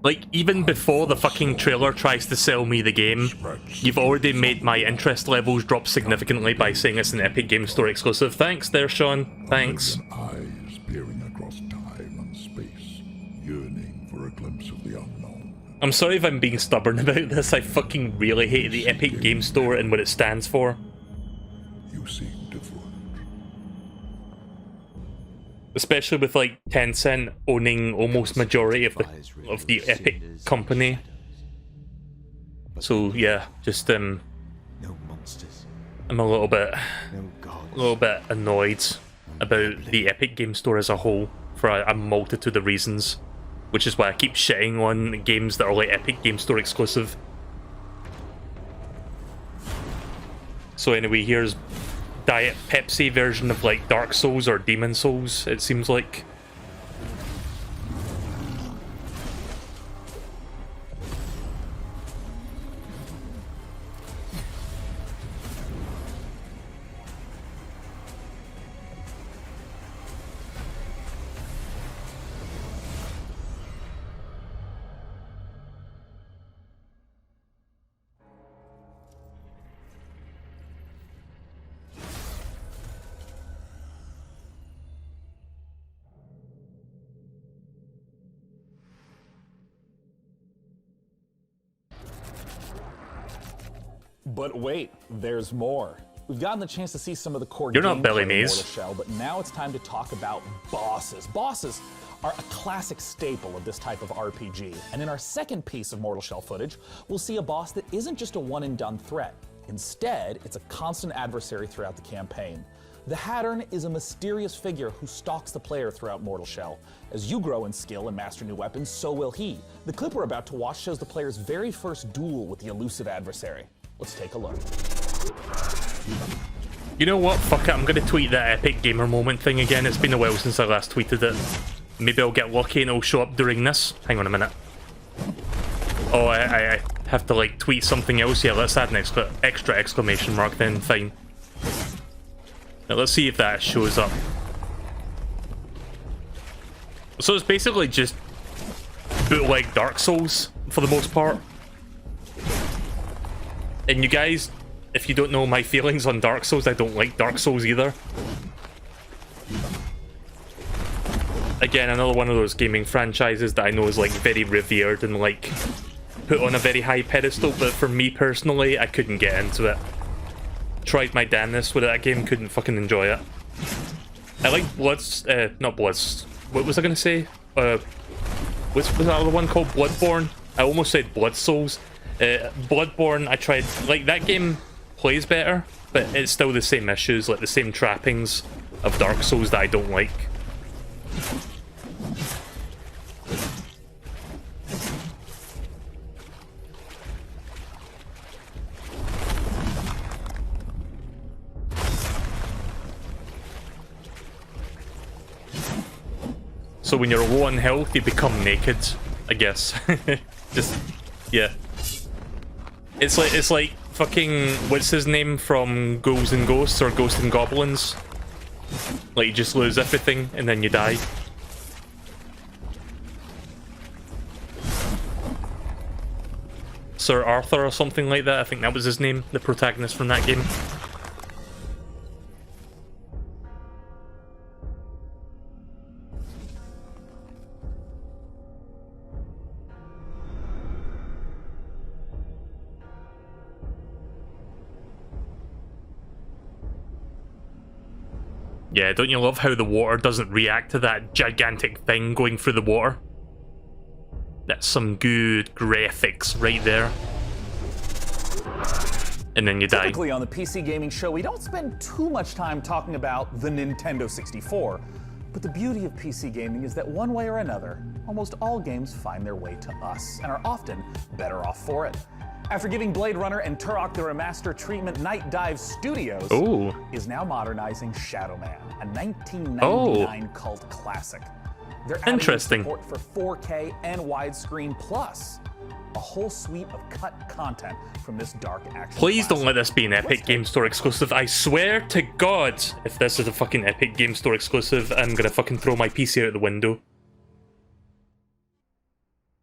Like, even before the fucking trailer tries to sell me the game, you've already made my interest levels drop significantly by saying it's an Epic Games Store exclusive. Thanks there, Sean. Thanks. Eyes peering across time and space, yearning for a glimpse of the unknown. I'm sorry if I'm being stubborn about this. I fucking really hate the Epic Games Store and what it stands for. You seem different. Especially with like Tencent owning almost majority of the Epic company. So yeah, just I'm a little bit annoyed about the Epic Game Store as a whole for a multitude of reasons, which is why I keep shitting on games that are like Epic Game Store exclusive. So anyway, here's Diet Pepsi version of like Dark Souls or Demon Souls, it seems like. But wait, there's more. We've gotten the chance to see some of the core You're not Billy gameplay of Mays. Mortal Shell, but now it's time to talk about bosses. Bosses are a classic staple of this type of RPG. And in our second piece of Mortal Shell footage, we'll see a boss that isn't just a one-and-done threat. Instead, it's a constant adversary throughout the campaign. The Hattern is a mysterious figure who stalks the player throughout Mortal Shell. As you grow in skill and master new weapons, so will he. The clip we're about to watch shows the player's very first duel with the elusive adversary. Let's take a look. You know what? Fuck it, I'm gonna tweet that Epic Gamer Moment thing again. It's been a while since I last tweeted it. Maybe I'll get lucky and it'll show up during this. Hang on a minute. Oh, I have to like tweet something else. Yeah, let's add an extra exclamation mark then. Fine. Now let's see if that shows up. So it's basically just bootleg Dark Souls for the most part. And you guys, if you don't know my feelings on Dark Souls, I don't like Dark Souls either. again, another one of those gaming franchises that I know is like very revered and like put on a very high pedestal, but for me personally, I couldn't get into it. Tried my damnedest with that game, couldn't fucking enjoy it. I like not Bloods. What was I gonna say? What's that other one called? Bloodborne? I almost said Blood Souls. Bloodborne, I tried. Like, that game plays better, but it's still the same issues, like the same trappings of Dark Souls that I don't like. So when you're low on health, you become naked, I guess. Just, yeah. It's like fucking, what's his name from Ghouls and Ghosts or Ghosts and Goblins? Like, you just lose everything and then you die. Sir Arthur or something like that, I think that was his name, the protagonist from that game. Yeah, don't you love how the water doesn't react to that gigantic thing going through the water? That's some good graphics right there. And then you die. Typically on the PC Gaming Show, we don't spend too much time talking about the Nintendo 64. But the beauty of PC gaming is that one way or another, almost all games find their way to us, and are often better off for it. After giving Blade Runner and Turok the Remaster treatment, Night Dive Studios is now modernizing Shadow Man, a 1999 cult classic. They're adding support for 4K and widescreen, plus a whole suite of cut content from this dark action. Please don't let this be an Epic Game Store exclusive. I swear to God, if this is a fucking Epic Game Store exclusive, I'm gonna fucking throw my PC out the window.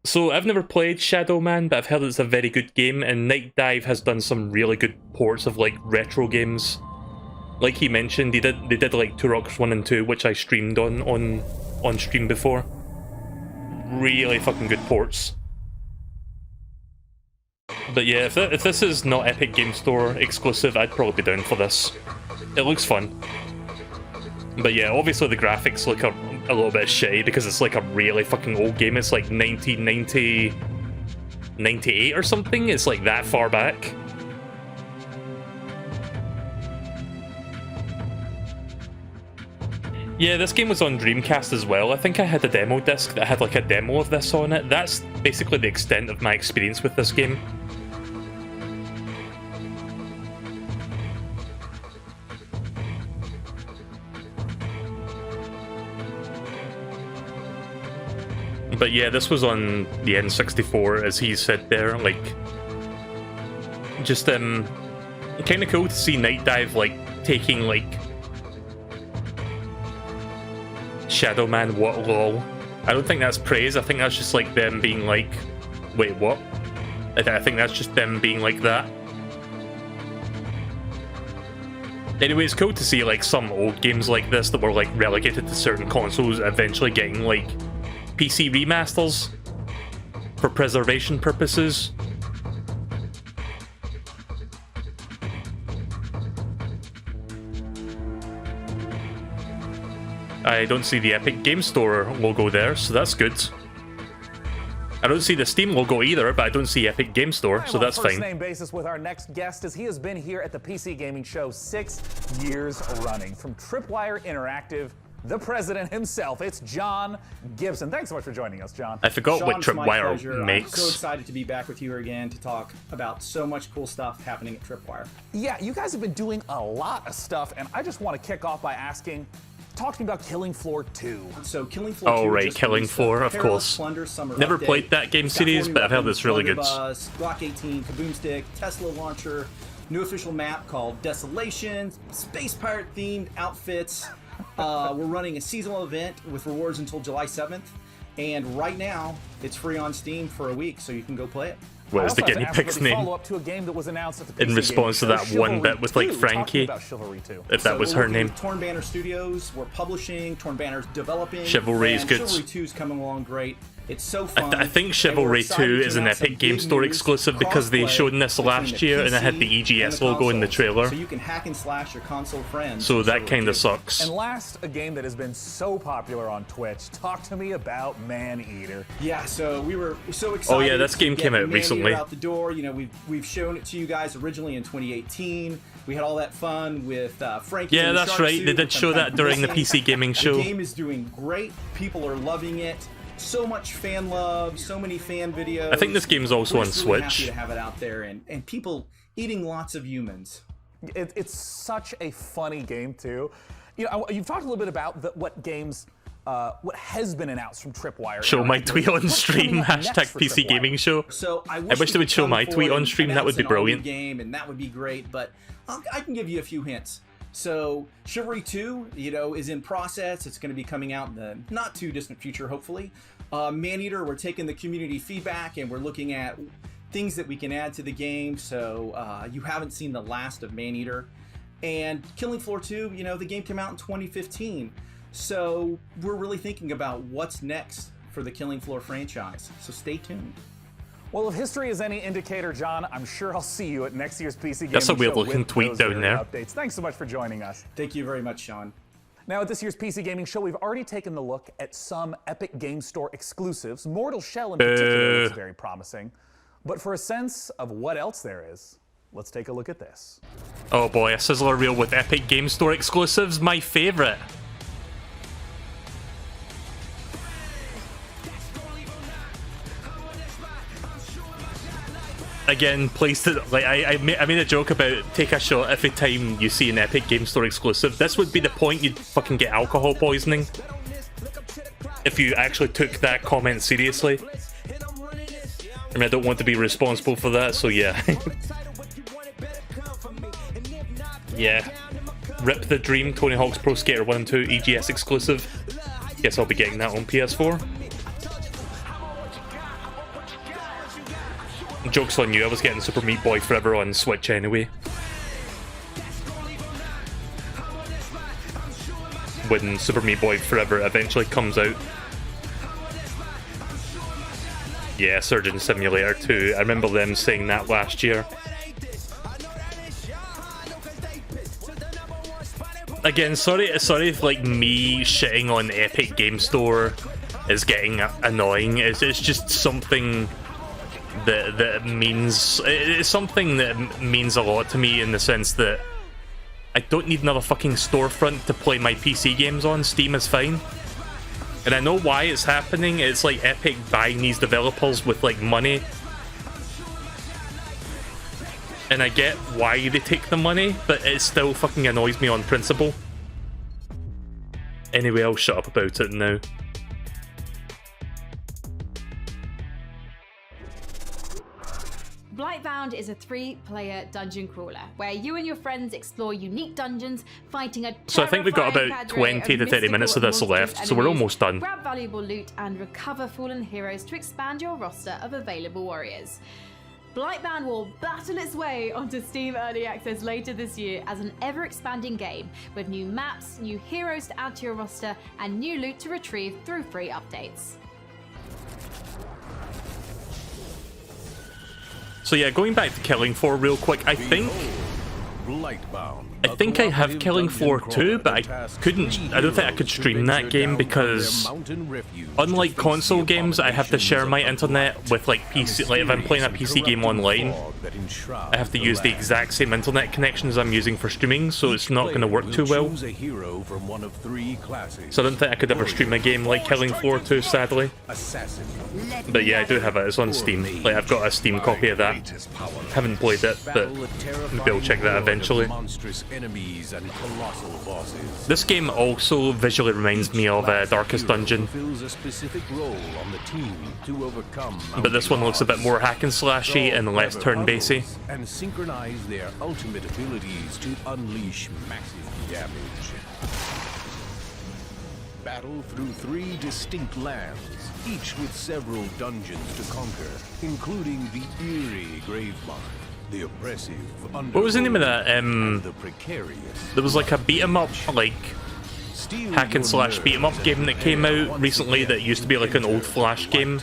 So, I've never played Shadow Man, but I've heard it's a very good game, and Night Dive has done some really good ports of, like, retro games. Like he mentioned, they did like Turok 1 and 2, which I streamed on stream before. Really fucking good ports. But yeah, if this is not Epic Game Store exclusive, I'd probably be down for this. It looks fun. But yeah, obviously the graphics look a little bit shitty because it's like a really fucking old game. It's like 1998 or something. It's like that far back. Yeah, this game was on Dreamcast as well. I think I had a demo disc that had like a demo of this on it. That's basically the extent of my experience with this game. But yeah, this was on the N64, as he said there, like, just, kind of cool to see Night Dive, like, taking, like, Shadow Man, what, lol. I don't think that's praise, I think that's just, like, them being like, wait, what? I think that's just them being like that. Anyway, it's cool to see, like, some old games like this that were, like, relegated to certain consoles eventually getting, like, PC remasters for preservation purposes. I don't see the Epic Game Store logo there, so that's good. I don't see the Steam logo either, but I don't see Epic Game Store, so that's fine. First name basis with our next guest, as he has been here at the PC Gaming Show 6 years running. From Tripwire Interactive, the president himself, it's John Gibson. Thanks so much for joining us, John. I forgot what Tripwire makes. I'm so excited to be back with you again to talk about so much cool stuff happening at Tripwire. Yeah, you guys have been doing a lot of stuff, and I just want to kick off by asking, talk to me about Killing Floor 2. So Killing Floor 2. Oh, right, Killing Floor, of course. Never played that game series, but I've heard it's really good. Glock 18, Kaboom Stick, Tesla launcher, new official map called Desolation, Space Pirate themed outfits. We're running a seasonal event with rewards until July 7th. And right now, it's free on Steam for a week, so you can go play it. What is the guinea pig's name? To a game that was announced at the In PC response to Gaming that Show, one Chivalry bit with like 2, Frankie, talking about Chivalry 2. if that was we're her working name. with Torn Banner Studios, we're publishing, Torn Banner's developing. Chivalry is and good. Chivalry 2 is coming along great. It's so fun. I think and we're Chivalry excited 2 to is an announce some Epic Game big Store news, exclusive because they crossplay showed this between last the year and it had the PC EGS and logo in the consoles. trailer. So you can hack and slash your console friends. So with that Chivalry kind 2. of sucks. And last, a game that has been so popular on Twitch. Talk to me about Maneater. Yeah, so we were so excited. Oh yeah, this game to came get out Maneater recently. Out the door, you know, we've shown it to you guys originally in 2018. We had all that fun with Frankie. Yeah, in the that's shark right. suit, They did which I'm show kind that of during the missing. PC gaming show. The game is doing great. People are loving it. So much fan love. So many fan videos. I think this game's also We're on just really Switch. Happy to have it out there and people eating lots of humans. It's such a funny game too. You know, you've talked a little bit about what games. What has been announced from Tripwire. Show my Aaron. tweet on What's stream, coming up next hashtag for PC Tripwire? Gaming Show. So I wish we they would could show come my tweet forward on and stream, that would be announce an all-new brilliant. game, and that would be great, but I can give you a few hints. So Chivalry 2, you know, is in process. It's going to be coming out in the not too distant future, hopefully. Maneater, we're taking the community feedback and we're looking at things that we can add to the game. So you haven't seen the last of Maneater. And Killing Floor 2, you know, the game came out in 2015. So we're really thinking about what's next for the Killing Floor franchise. So stay tuned. Well, if history is any indicator, John, I'm sure I'll see you at next year's PC Gaming That's a Show weird-looking with tweet those down very there. Updates. Thanks so much for joining us. Thank you very much, Sean. Now, at this year's PC Gaming Show, we've already taken a look at some Epic Game Store exclusives. Mortal Shell in particular looks very promising. But for a sense of what else there is, let's take a look at this. Oh boy, a sizzler reel with Epic Game Store exclusives, my favourite. Again, placed it like I made a joke about take a shot every time you see an Epic Game Store exclusive. This would be the point you'd fucking get alcohol poisoning if you actually took that comment seriously. I mean, I don't want to be responsible for that, so yeah. Yeah. Rip the Dream, Tony Hawk's Pro Skater 1 and 2 EGS exclusive. Guess I'll be getting that on PS4. Joke's on you, I was getting Super Meat Boy Forever on Switch anyway. When Super Meat Boy Forever eventually comes out. Yeah, Surgeon Simulator 2. I remember them saying that last year. Again, sorry if like me shitting on Epic Game Store is getting annoying. It's just something that means it's something that means a lot to me in the sense that I don't need another fucking storefront to play my PC games on. Steam is fine. And I know why it's happening. It's like Epic buying these developers with like money. And I get why they take the money, but it still fucking annoys me on principle. Anyway, I'll shut up about it now. Blightbound is a 3-player dungeon crawler where you and your friends explore unique dungeons, fighting a So I think we've got terrifying about cadre 20 to of 30 minutes of this mystical and left, so we're enemies, almost done. Grab valuable loot and recover fallen heroes to expand your roster of available warriors. Blightbound will battle its way onto Steam Early Access later this year as an ever-expanding game with new maps, new heroes to add to your roster, and new loot to retrieve through free updates. So yeah, going back to Killing Floor real quick, I think I have Killing Floor 2, but I don't think I could stream that game because unlike console games, I have to share my internet with like PC. Like if I'm playing a PC game online, I have to use the exact same internet connection as I'm using for streaming, so it's not going to work too well. So I don't think I could ever stream a game like Killing Floor 2, sadly. But yeah, I do have it. It's on Steam. Like I've got a Steam copy of that. Haven't played it, but maybe I'll check that eventually. This game also visually reminds me of Darkest Dungeon, but this one looks a bit more hack and slashy and less turn-basy. And synchronize their ultimate abilities to unleash massive damage. Battle through 3 distinct lands, each with several dungeons to conquer, including the eerie Gravemine, the oppressive underworld, What was the name of that? and the precarious. There was like a beat 'em up, like hack and slash beat 'em up game that came out recently that used to be like an old Flash game.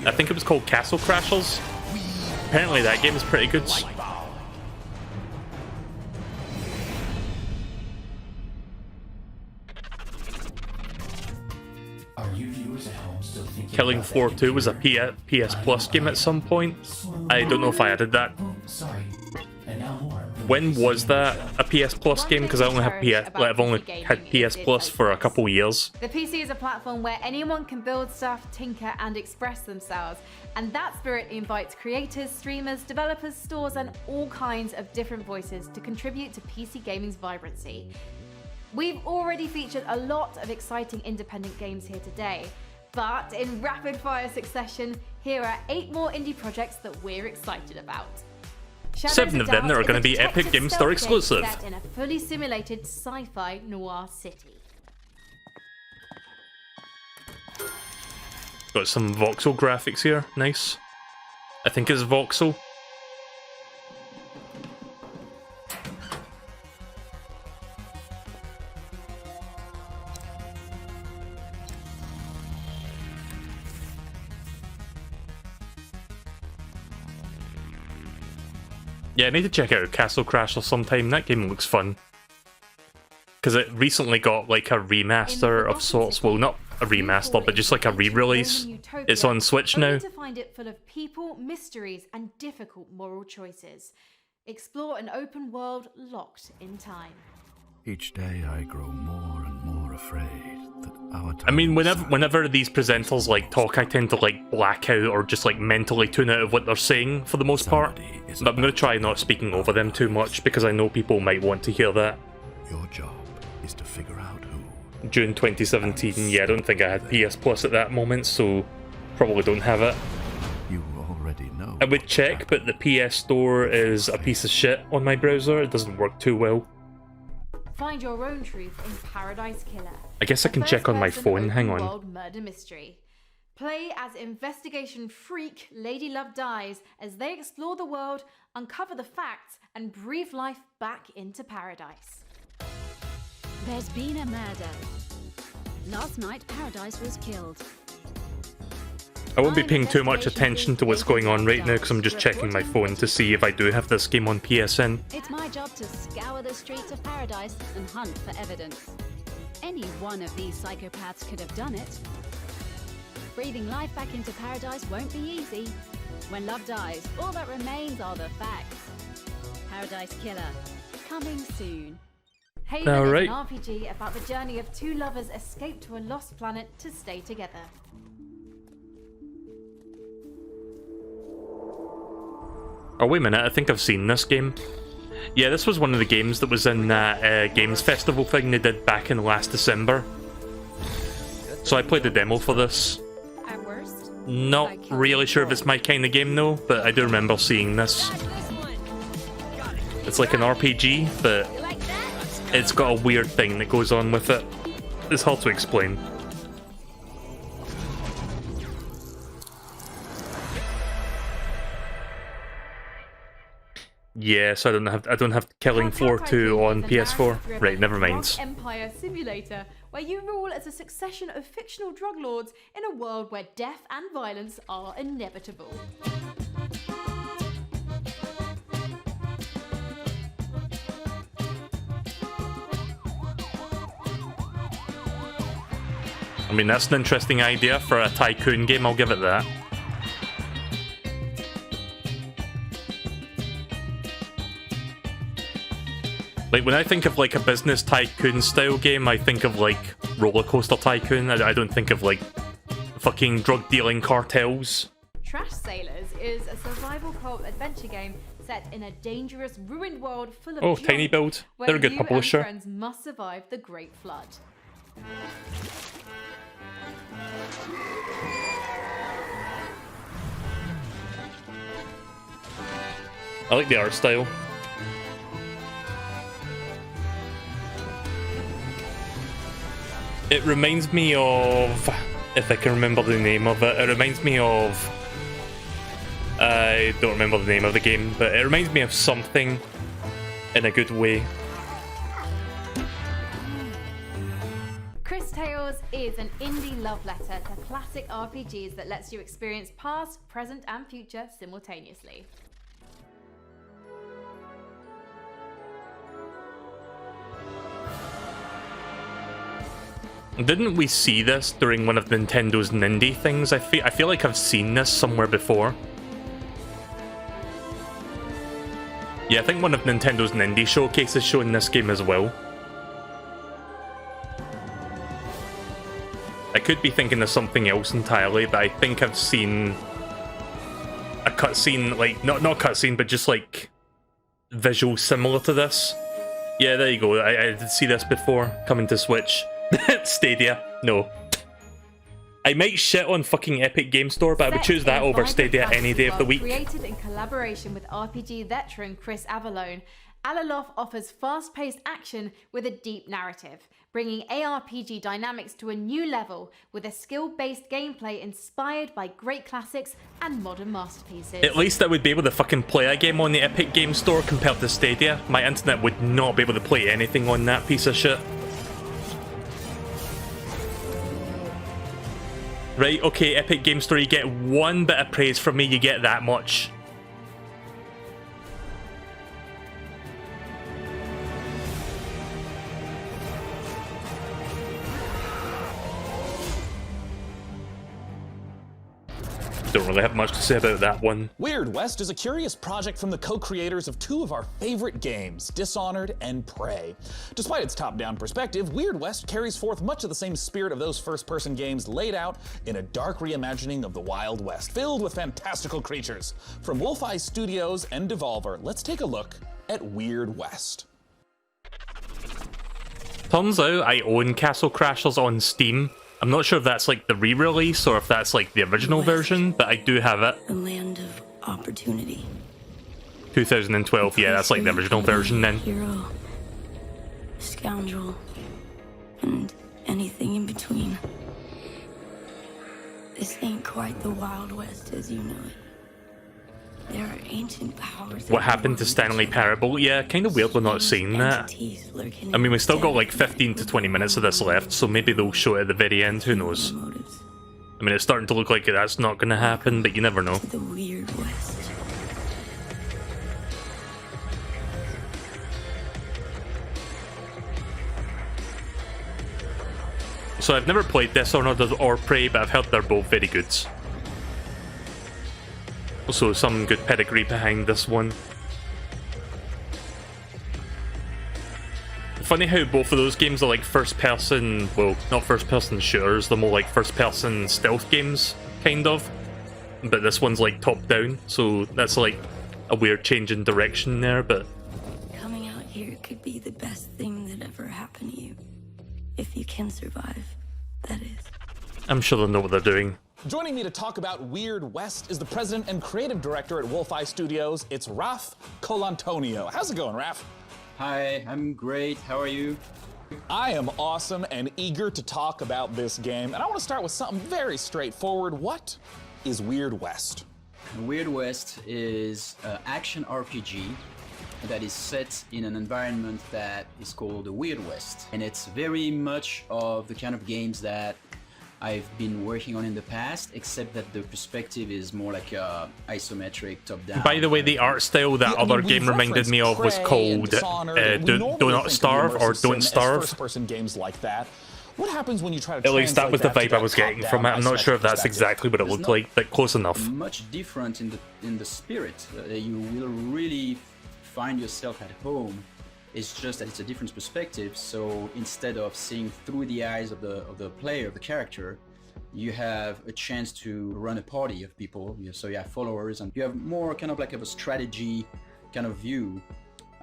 I think it was called Castle Crashers. Apparently that game is pretty good. Are you viewers at home still thinking Killing Floor 2 was a PS Plus game at some point. I don't know if I added that. Sorry. And now more. When was that a PS Plus game? Because I only have I've only had PS Plus for a couple years. The PC is a platform where anyone can build stuff, tinker, and express themselves. And that spirit invites creators, streamers, developers, stores, and all kinds of different voices to contribute to PC gaming's vibrancy. We've already featured a lot of exciting independent games here today, but in rapid fire succession, here are 8 more indie projects that we're excited about. Shadows 7 of them that are going to be Epic Game Store exclusive. Set in a fully simulated sci-fi noir city. Got some voxel graphics here, nice. I think it's voxel. Yeah, I need to check out Castle Crashers sometime. That game looks fun. Because it recently got like a remaster of sorts. Well, not a remaster, but just like a re-release. It's on Switch now. Only to find it full of people, mysteries, and difficult moral choices. Explore an open world locked in time. Each day I grow more and more afraid that our time I mean, whenever these presenters like talk, I tend to like black out or just like mentally tune out of what they're saying for the most part. But I'm gonna try not speaking over them too much because I know people might want to hear that. Your job is to figure out who. June 2017. Yeah, I don't think I had PS Plus at that moment, so probably don't have it. You already know. I would check, but the PS Store is a piece of shit on my browser. It doesn't work too well. Find your own truth in Paradise Killer. I guess I can check on my phone. Hang on. World murder mystery. Play as investigation freak Lady Love Dies as they explore the world, uncover the facts, and breathe life back into paradise. There's been a murder. Last night, Paradise was killed. I won't be paying too much attention to what's going on right now because I'm just checking my phone to see if I do have this game on PSN. It's my job to scour the streets of Paradise and hunt for evidence. Any one of these psychopaths could have done it. Breathing life back into Paradise won't be easy. When love dies, all that remains are the facts. Paradise Killer, coming soon. Haven Alright. is an RPG about the journey of 2 lovers escape to a lost planet to stay together. Oh, wait a minute, I think I've seen this game. Yeah, this was one of the games that was in that Games Festival thing they did back in last December. So I played the demo for this. At worst, Not really sure if it's my kind of game though, but I do remember seeing this. It's like an RPG, but it's got a weird thing that goes on with it. It's hard to explain. Yes, I don't have Killing Floor 2 on PS4. Right, never mind. Empire Simulator, where you rule as a succession of fictional drug lords in a world where death and violence are inevitable. I mean, that's an interesting idea for a tycoon game, I'll give it that. Like, when I think of, like, a business tycoon style game, I think of, like, Roller Coaster Tycoon. I don't think of, like, fucking drug-dealing cartels. Trash Sailors is a survival co-op adventure game set in a dangerous, ruined world full of junk, Tiny Build. where They're a good you publisher. and friends must survive the Great Flood. I like the art style. It reminds me of, if I can remember the name of it, it reminds me of, I don't remember the name of the game, but it reminds me of something in a good way. Chris Tales is an indie love letter to classic RPGs that lets you experience past, present, and future simultaneously. Didn't we see this during one of Nintendo's Nindy things? I feel like I've seen this somewhere before. Yeah, I think one of Nintendo's Nindy showcases showing this game as well. I could be thinking of something else entirely, but I think I've seen a cutscene, like, not cutscene, but just like visual similar to this. Yeah, there you go. I did see this before, coming to Switch. Stadia, no. I might shit on fucking Epic Game Store, but I would choose that over Stadia any day of the week. Created in collaboration with RPG veteran Chris Avallone, Alaloth offers fast-paced action with a deep narrative, bringing ARPG dynamics to a new level with a skill-based gameplay inspired by great classics and modern masterpieces. At least I would be able to fucking play a game on the Epic Game Store compared to Stadia. My internet would not be able to play anything on that piece of shit. Right, okay, Epic Game Store, you get one bit of praise from me, you get that much. Don't really have much to say about that one. Weird West is a curious project from the co-creators of two of our favorite games, Dishonored and Prey. Despite its top-down perspective, Weird West carries forth much of the same spirit of those first-person games laid out in a dark reimagining of the Wild West, filled with fantastical creatures. From Wolfeye Studios and Devolver, let's take a look at Weird West. Turns out I own Castle Crashers on Steam. I'm not sure if that's like the re-release or if that's like the original version, but I do have it. The land of opportunity. 2012, yeah, that's like the original version then. Hero, scoundrel, and anything in between. This ain't quite the Wild West as you know it. There are ancient powers. What happened to Stanley Parable? Yeah, kind of weird we're not seeing that. I mean, we still got like 15 to 20 minutes of this left, so maybe they'll show it at the very end, who knows? I mean, it's starting to look like that's not going to happen, but you never know. The Weird West. So I've never played Dishonored or Prey, but I've heard they're both very good. Also, some good pedigree behind this one. Funny how both of those games are like first-person, well, not first-person shooters, they're more like first-person stealth games, kind of. But this one's like top-down, so that's like a weird change in direction there, but... Coming out here could be the best thing that ever happened to you. If you can survive, that is. I'm sure they know what they're doing. Joining me to talk about Weird West is the president and creative director at Wolfeye Studios. It's Raf Colantonio. How's it going, Raf? Hi, I'm great. How are you? I am awesome and eager to talk about this game. And I want to start with something very straightforward. What is Weird West? Weird West is an action RPG that is set in an environment that is called the Weird West. And it's very much of the kind of games that I've been working on in the past, except that the perspective is more like a isometric top-down. By the way, the art style that other game reminded me of was called Do Not Starve or Don't Starve. First-person games like that. What happens when you try to At least that was the vibe I was getting from it. I'm not sure if that's exactly what it looked like, but close enough. Much different in the spirit. You will really find yourself at home. It's just that it's a different perspective, so instead of seeing through the eyes of the player, of the character, you have a chance to run a party of people. So you have followers, and you have more kind of like a strategy kind of view.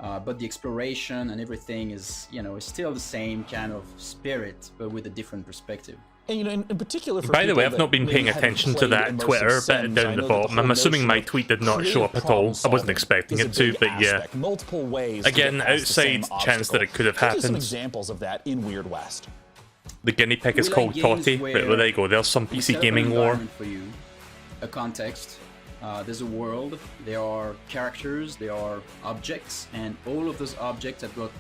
But the exploration and everything is, is still the same kind of spirit, but with a different perspective. And in particular, for by the way, I've not been paying attention to that Twitter bit down the bottom. I'm assuming my tweet did not show up at all. I wasn't expecting it to, but yeah. Multiple ways. Again, outside chance that it could have happened. Some examples of that in Weird West. The guinea pig is We like called games Totty. where Right, well, there you go. There's some we PC set up an gaming lore. environment for you, a context. There's a world. There are characters. There are objects, and all of those objects have got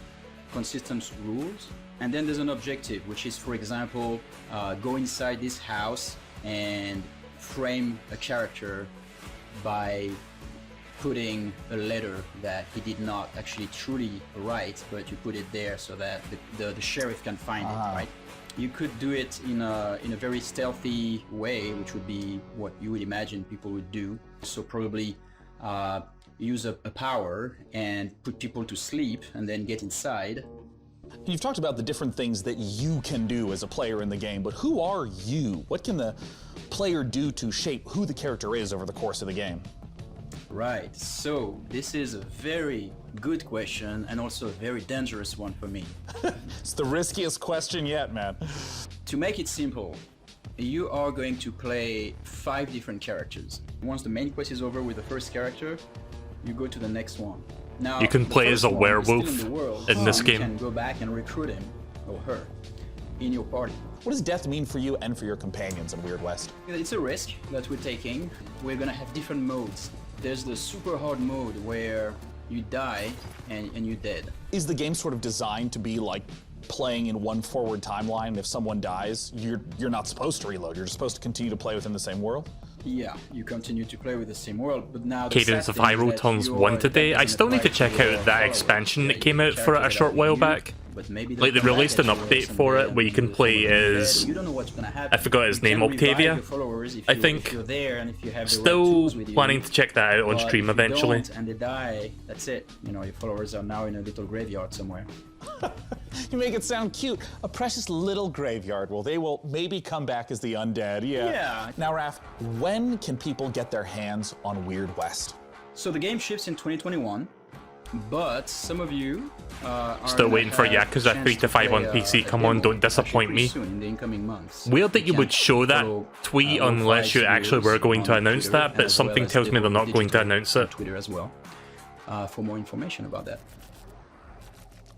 consistent rules. And then there's an objective, which is, for example, go inside this house and frame a character by putting a letter that he did not actually truly write, but you put it there so that the sheriff can find it, right? You could do it in a very stealthy way, which would be what you would imagine people would do. So probably use a power and put people to sleep and then get inside. You've talked about the different things that you can do as a player in the game, but who are you? What can the player do to shape who the character is over the course of the game? Right, so this is a very good question and also a very dangerous one for me. It's the riskiest question yet, man. To make it simple, you are going to play 5 different characters. Once the main quest is over with the first character, you go to the next one. Now, You can the play first as a one is still werewolf in the world, in this so game. You can go back and recruit him or her in your party. What does death mean for you and for your companions in Weird West? It's a risk that we're taking. We're gonna have different modes. There's the super hard mode where you die and you're dead. Is the game sort of designed to be like playing in one forward timeline? If someone dies, you're not supposed to reload. You're just supposed to continue to play within the same world? Yeah, you continue to play with the same world, but now the Cadence sad of thing is Hyrule that turns your 1 today. death I doesn't still need to apply check to your out that followers. expansion that Yeah, came you out for it a character short that while you, back. but maybe Like they come back released an at you update for it where you can play as, You don't know what's gonna happen. I forgot his You name, can revive Octavia, your followers if I you- think. if you're there and if you have the right Still tools with you. planning to check that out on But stream if you eventually. don't and they die, that's it. You know, your followers are now in a little graveyard somewhere. You make it sound cute. A precious little graveyard. Well, they will maybe come back as the undead. Yeah. Yeah. Now, Raph, when can people get their hands on Weird West? So the game ships in 2021, but some of you are Still gonna waiting for have Yakuza chance 3 to 5 on play, PC. a Come on, demo don't disappoint actually me. pretty soon in the incoming months. Weird that you can would show that follow, tweet Lo-Fi unless you actually were Studios going to on announce Twitter, that, but as something well as tells me they're not going to Digital announce on it. Twitter as well, for more information about that.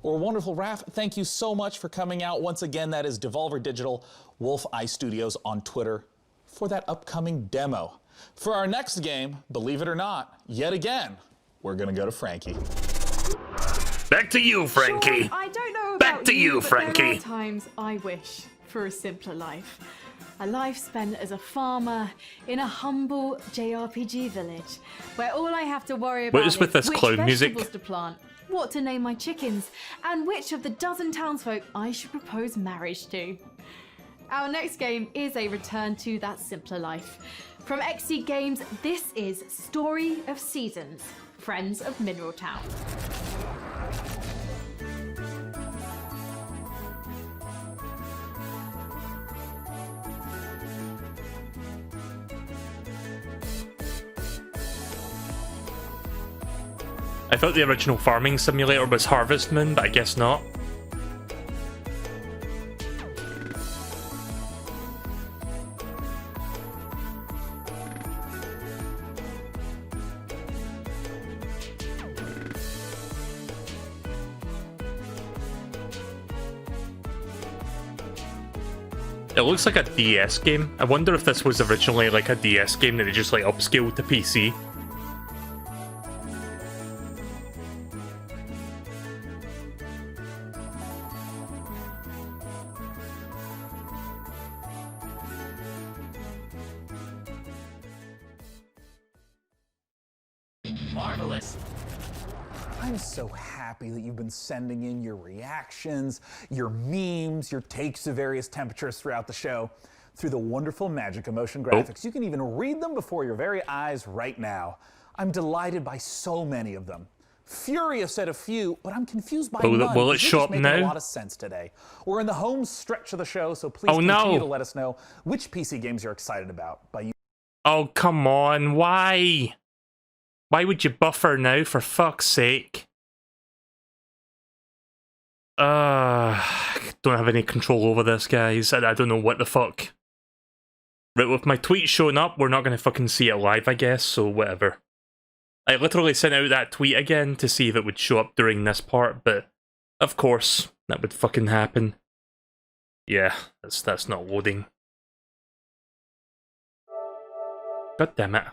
Well, wonderful, Raph. Thank you so much for coming out. Once again, that is Devolver Digital, Wolf Eye Studios on Twitter for that upcoming demo. For our next game, believe it or not, yet again, we're going to go to Frankie. Back to you, Frankie. Sean, I don't know about Back to you, but Frankie. There are times I wish for a simpler life. A life spent as a farmer in a humble JRPG village, where all I have to worry about What is with this which cloud music? vegetables to plant, what to name my chickens, and which of the dozen townsfolk I should propose marriage to. Our next game is a return to that simpler life. From XC Games, this is Story of Seasons, Friends of Mineral Town. I thought the original farming simulator was Harvest Moon, but I guess not. It looks like a DS game. I wonder if this was originally like a DS game that they just like upscaled to PC. Marvelous. I'm so happy that you've been sending in your reactions, your memes, your takes to various temperatures throughout the show through the wonderful Magic Emotion graphics. You can even read them before your very eyes right now. I'm delighted by so many of them. Furious at a few, but I'm confused by none. Will it because show you're up just making now? a lot of sense today. We're in the home stretch of the show, so please Oh, continue no. to let us know which PC games you're excited about by Oh, come on, why? Why would you buffer now, for fuck's sake? Don't have any control over this, guys. I don't know what the fuck. Right, with my tweet showing up, we're not gonna fucking see it live, I guess, so whatever. I literally sent out that tweet again to see if it would show up during this part, but of course, that would fucking happen. Yeah, that's not loading. God damn it.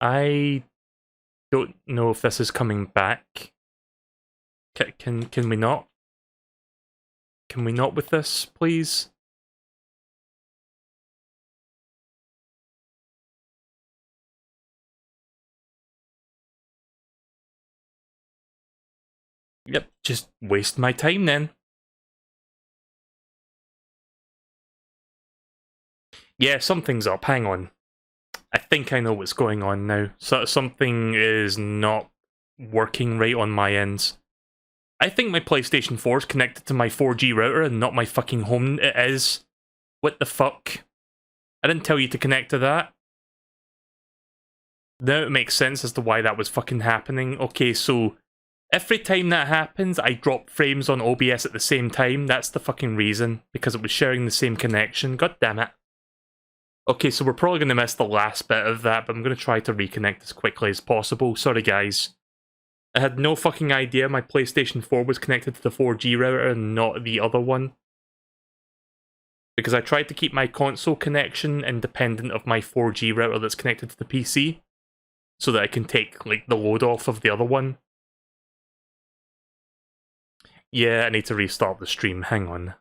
I don't know if this is coming back. Can we not? Can we not with this, please? Yep, just waste my time then. Yeah, something's up. Hang on. I think I know what's going on now. So something is not working right on my end. I think my PlayStation 4 is connected to my 4G router and not my fucking home. It is. What the fuck? I didn't tell you to connect to that. Now it makes sense as to why that was fucking happening. Okay, so every time that happens, I drop frames on OBS at the same time. That's the fucking reason. Because it was sharing the same connection. God damn it. Okay, so we're probably going to miss the last bit of that, but I'm going to try to reconnect as quickly as possible. Sorry, guys. I had no fucking idea my PlayStation 4 was connected to the 4G router and not the other one. Because I tried to keep my console connection independent of my 4G router that's connected to the PC, so that I can take, like, the load off of the other one. Yeah, I need to restart the stream. Hang on.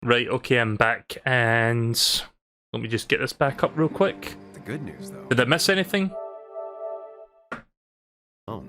Right, okay, I'm back, and let me just get this back up real quick. The good news, though. Did I miss anything? Oh.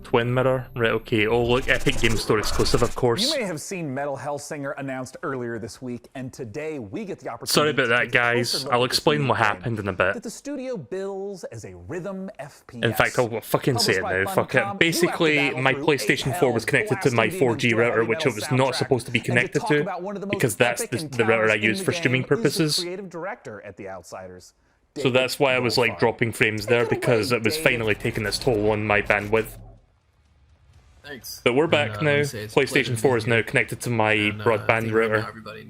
Twin Mirror? Right, okay. Oh, look, Epic Game Store exclusive, of course. You may have seen Metal Hellsinger announced earlier this week, and today we get the opportunity. Sorry about that, guys. I'll explain what happened in a bit. That the studio bills as a rhythm FPS. In fact, I'll fucking say it now. Fuck it. Basically, my PlayStation 4 was connected to my 4G router, which it was not supposed to be connected to, because that's the router I use for streaming purposes. Creative director at The Outsiders. So that's why I was like dropping frames there, because it was finally taking its toll on my bandwidth. Thanks. But we're back now. PlayStation 4 is now connected to my broadband router,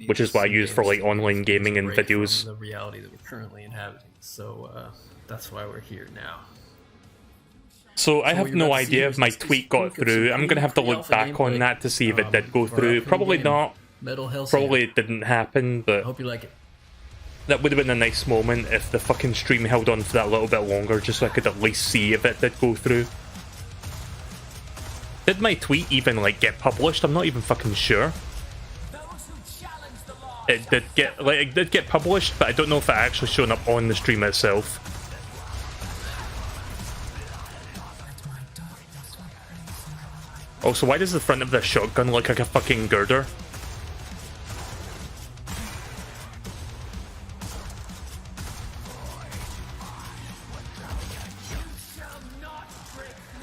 which is what I use for like online gaming and videos. The reality that we're currently inhabiting, so that's why we're here now. So I have no idea if my tweet got through. I'm gonna have to look back on that to see if it did go through. Probably not. Probably it didn't happen, but hope you like it. That would have been a nice moment if the fucking stream held on for that little bit longer, just so I could at least see if it did go through. Did my tweet even, like, get published? I'm not even fucking sure. It did get published, but I don't know if it actually shown up on the stream itself. Also, why does the front of this shotgun look like a fucking girder?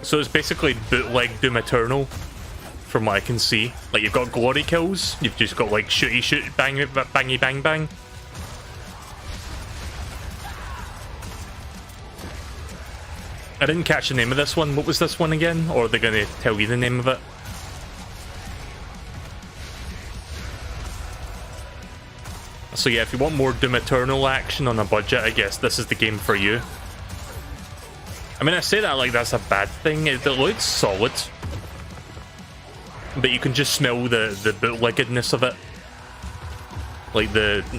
So it's basically bootleg Doom Eternal, from what I can see. Like, you've got glory kills, you've just got like shooty shoot, bangy bang bang. I didn't catch the name of this one. What was this one again? Or are they going to tell you the name of it? So yeah, if you want more Doom Eternal action on a budget, I guess this is the game for you. I mean, I say that like that's a bad thing. It looks solid. But you can just smell the bootleggedness of it. Like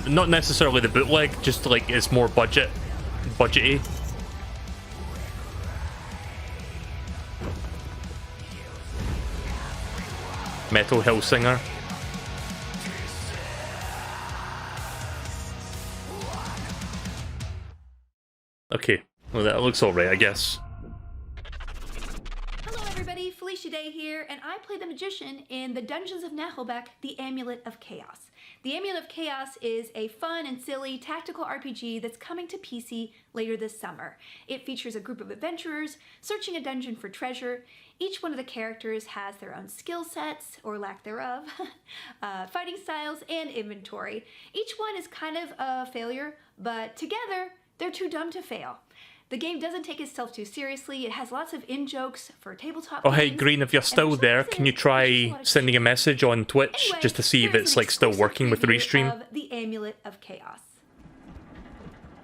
not necessarily the bootleg, just like it's more budgety. Metal Hellsinger. Okay, well that looks alright, I guess. Hello everybody, Felicia Day here, and I play the Magician in the Dungeons of Nahelbeck, the Amulet of Chaos. The Amulet of Chaos is a fun and silly tactical RPG that's coming to PC later this summer. It features a group of adventurers searching a dungeon for treasure. Each one of the characters has their own skill sets, or lack thereof, fighting styles, and inventory. Each one is kind of a failure, but together, they're too dumb to fail. The game doesn't take itself too seriously. It has lots of in-jokes for tabletop Oh hey games. Green, if you're still there, can you try sending a message on Twitch just to see if it's like still working with Restream? Of the Amulet of Chaos.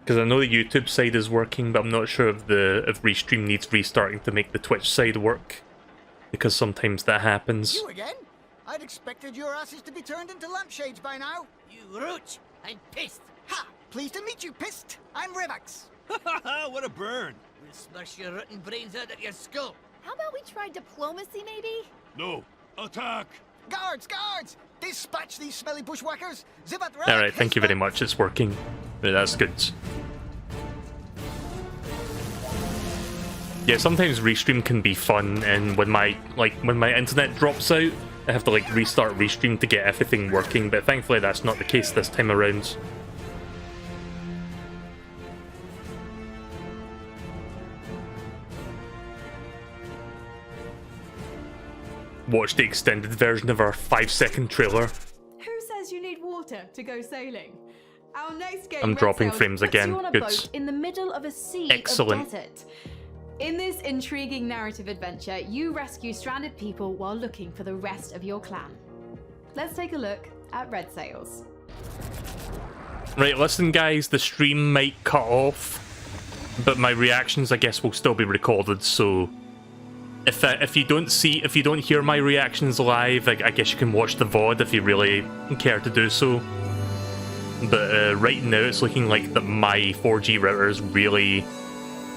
Because I know the YouTube side is working, but I'm not sure if Restream needs restarting to make the Twitch side work. Because sometimes that happens. You again? I'd expected your asses to be turned into lampshades by now. You roach! I'm pissed. Ha! Pleased to meet you, pissed. I'm Revax. What a burn! We'll smash your rotten brains out of your skull. How about we try diplomacy, maybe? No. Attack! Guards, guards! Dispatch these smelly bushwhackers. Zibat Alright, thank you very much, it's working. That's good. Yeah, sometimes Restream can be fun, and when my internet drops out, I have to like restart Restream to get everything working, but thankfully that's not the case this time around. Watch the extended version of our 5-second trailer. Who says you need water to go sailing? Our next game, I'm dropping Red Sails, frames puts again. you on a Good. boat in the middle of a sea Excellent. of desert. In this intriguing narrative adventure, you rescue stranded people while looking for the rest of your clan. Let's take a look at Red Sails. Right, listen guys, the stream might cut off, but my reactions I guess will still be recorded, so if you don't hear my reactions live, I guess you can watch the VOD if you really care to do so. But right now it's looking like that my 4G router is really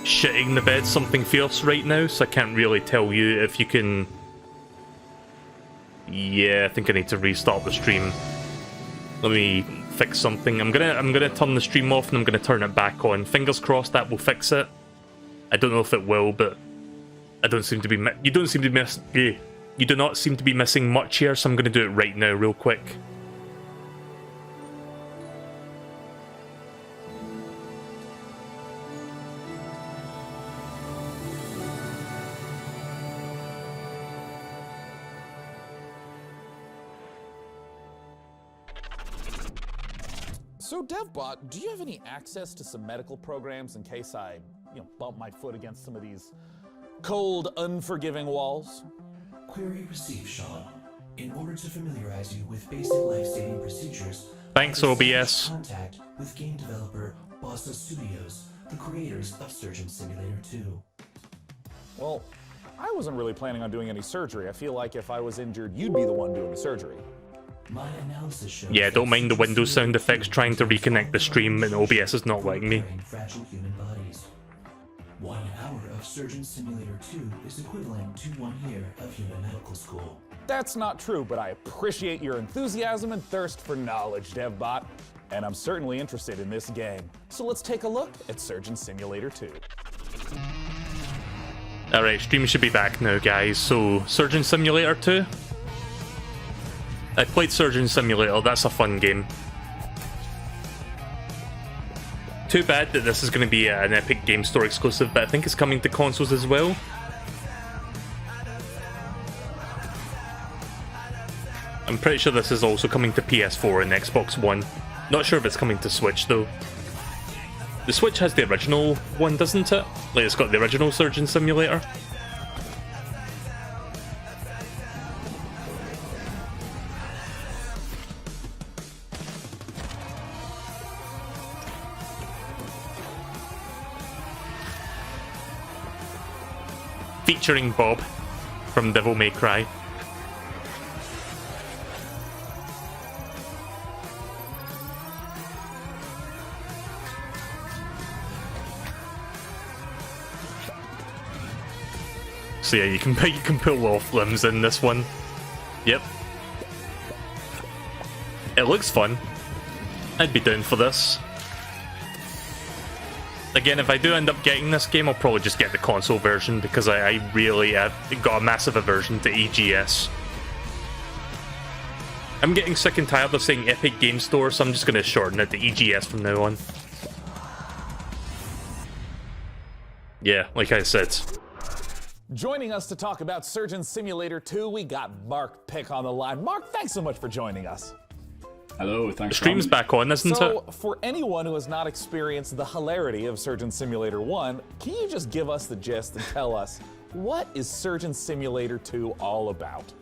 shitting the bed something fierce right now, so I can't really tell you if you can... Yeah, I think I need to restart the stream. Let me fix something. I'm gonna turn the stream off and I'm gonna turn it back on. Fingers crossed that will fix it. I don't know if it will, but I don't seem to be you do not seem to be missing much here, so I'm gonna do it right now real quick. So, DevBot, do you have any access to some medical programs in case I, bump my foot against some of these cold, unforgiving walls? Query received, Sean. In order to familiarize you with basic life-saving procedures, thanks, OBS. Contact with game developer Bossa Studios, the creators of Surgeon Simulator 2. Well, I wasn't really planning on doing any surgery. I feel like if I was injured, you'd be the one doing the surgery. My analysis shows Yeah, don't mind the Windows sound effects trying to reconnect the stream, and OBS is not letting me. fragile human bodies. 1 hour of Surgeon Simulator 2 is equivalent to 1 year of human medical school. That's not true, but I appreciate your enthusiasm and thirst for knowledge, DevBot. And I'm certainly interested in this game. So let's take a look at Surgeon Simulator 2. Alright, stream should be back now, guys. So, Surgeon Simulator 2? I played Surgeon Simulator, that's a fun game. Too bad that this is going to be an Epic Game Store exclusive, but I think it's coming to consoles as well. I'm pretty sure this is also coming to PS4 and Xbox One. Not sure if it's coming to Switch though. The Switch has the original one, doesn't it? Like, it's got the original Surgeon Simulator. featuring Bob from Devil May Cry. So yeah, you can pull off limbs in this one. Yep. It looks fun. I'd be down for this. Again, if I do end up getting this game, I'll probably just get the console version because I really have got a massive aversion to EGS. I'm getting sick and tired of saying Epic Game Store, so I'm just going to shorten it to EGS from now on. Yeah, like I said. Joining us to talk about Surgeon Simulator 2, we got Mark Pick on the line. Mark, thanks so much for joining us. Hello, thanks. The stream's back on, isn't it? So, for anyone who has not experienced the hilarity of Surgeon Simulator 1, can you just give us the gist and tell us, what is Surgeon Simulator 2 all about?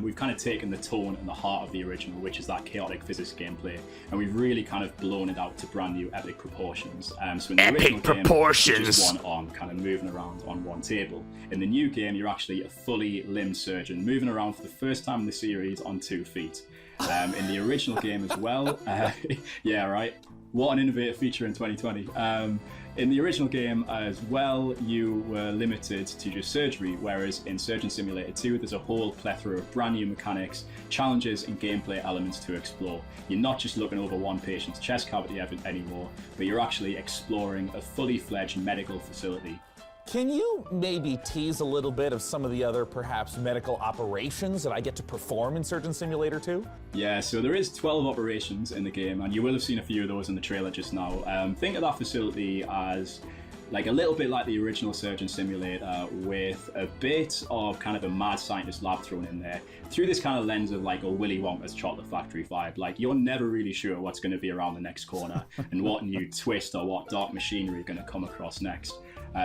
We've kind of taken the tone and the heart of the original, which is that chaotic physics gameplay, and we've really kind of blown it out to brand new epic proportions. So in the original game, you're just one arm kind of moving around on one table. In the new game, you're actually a fully limbed surgeon moving around for the first time in the series on 2 feet. In the original game as well, yeah, right. What an innovative feature in 2020. In the original game as well, you were limited to just surgery, whereas in Surgeon Simulator 2, there's a whole plethora of brand new mechanics, challenges, and gameplay elements to explore. You're not just looking over one patient's chest cavity anymore, but you're actually exploring a fully fledged medical facility. Can you maybe tease a little bit of some of the other, perhaps, medical operations that I get to perform in Surgeon Simulator 2? Yeah, so there is 12 operations in the game, and you will have seen a few of those in the trailer just now. Think of that facility as like a little bit like the original Surgeon Simulator, with a bit of kind of a mad scientist lab thrown in there, through this kind of lens of like a Willy Wonka's Chocolate Factory vibe. Like, you're never really sure what's going to be around the next corner and what new twist or what dark machinery you're going to come across next.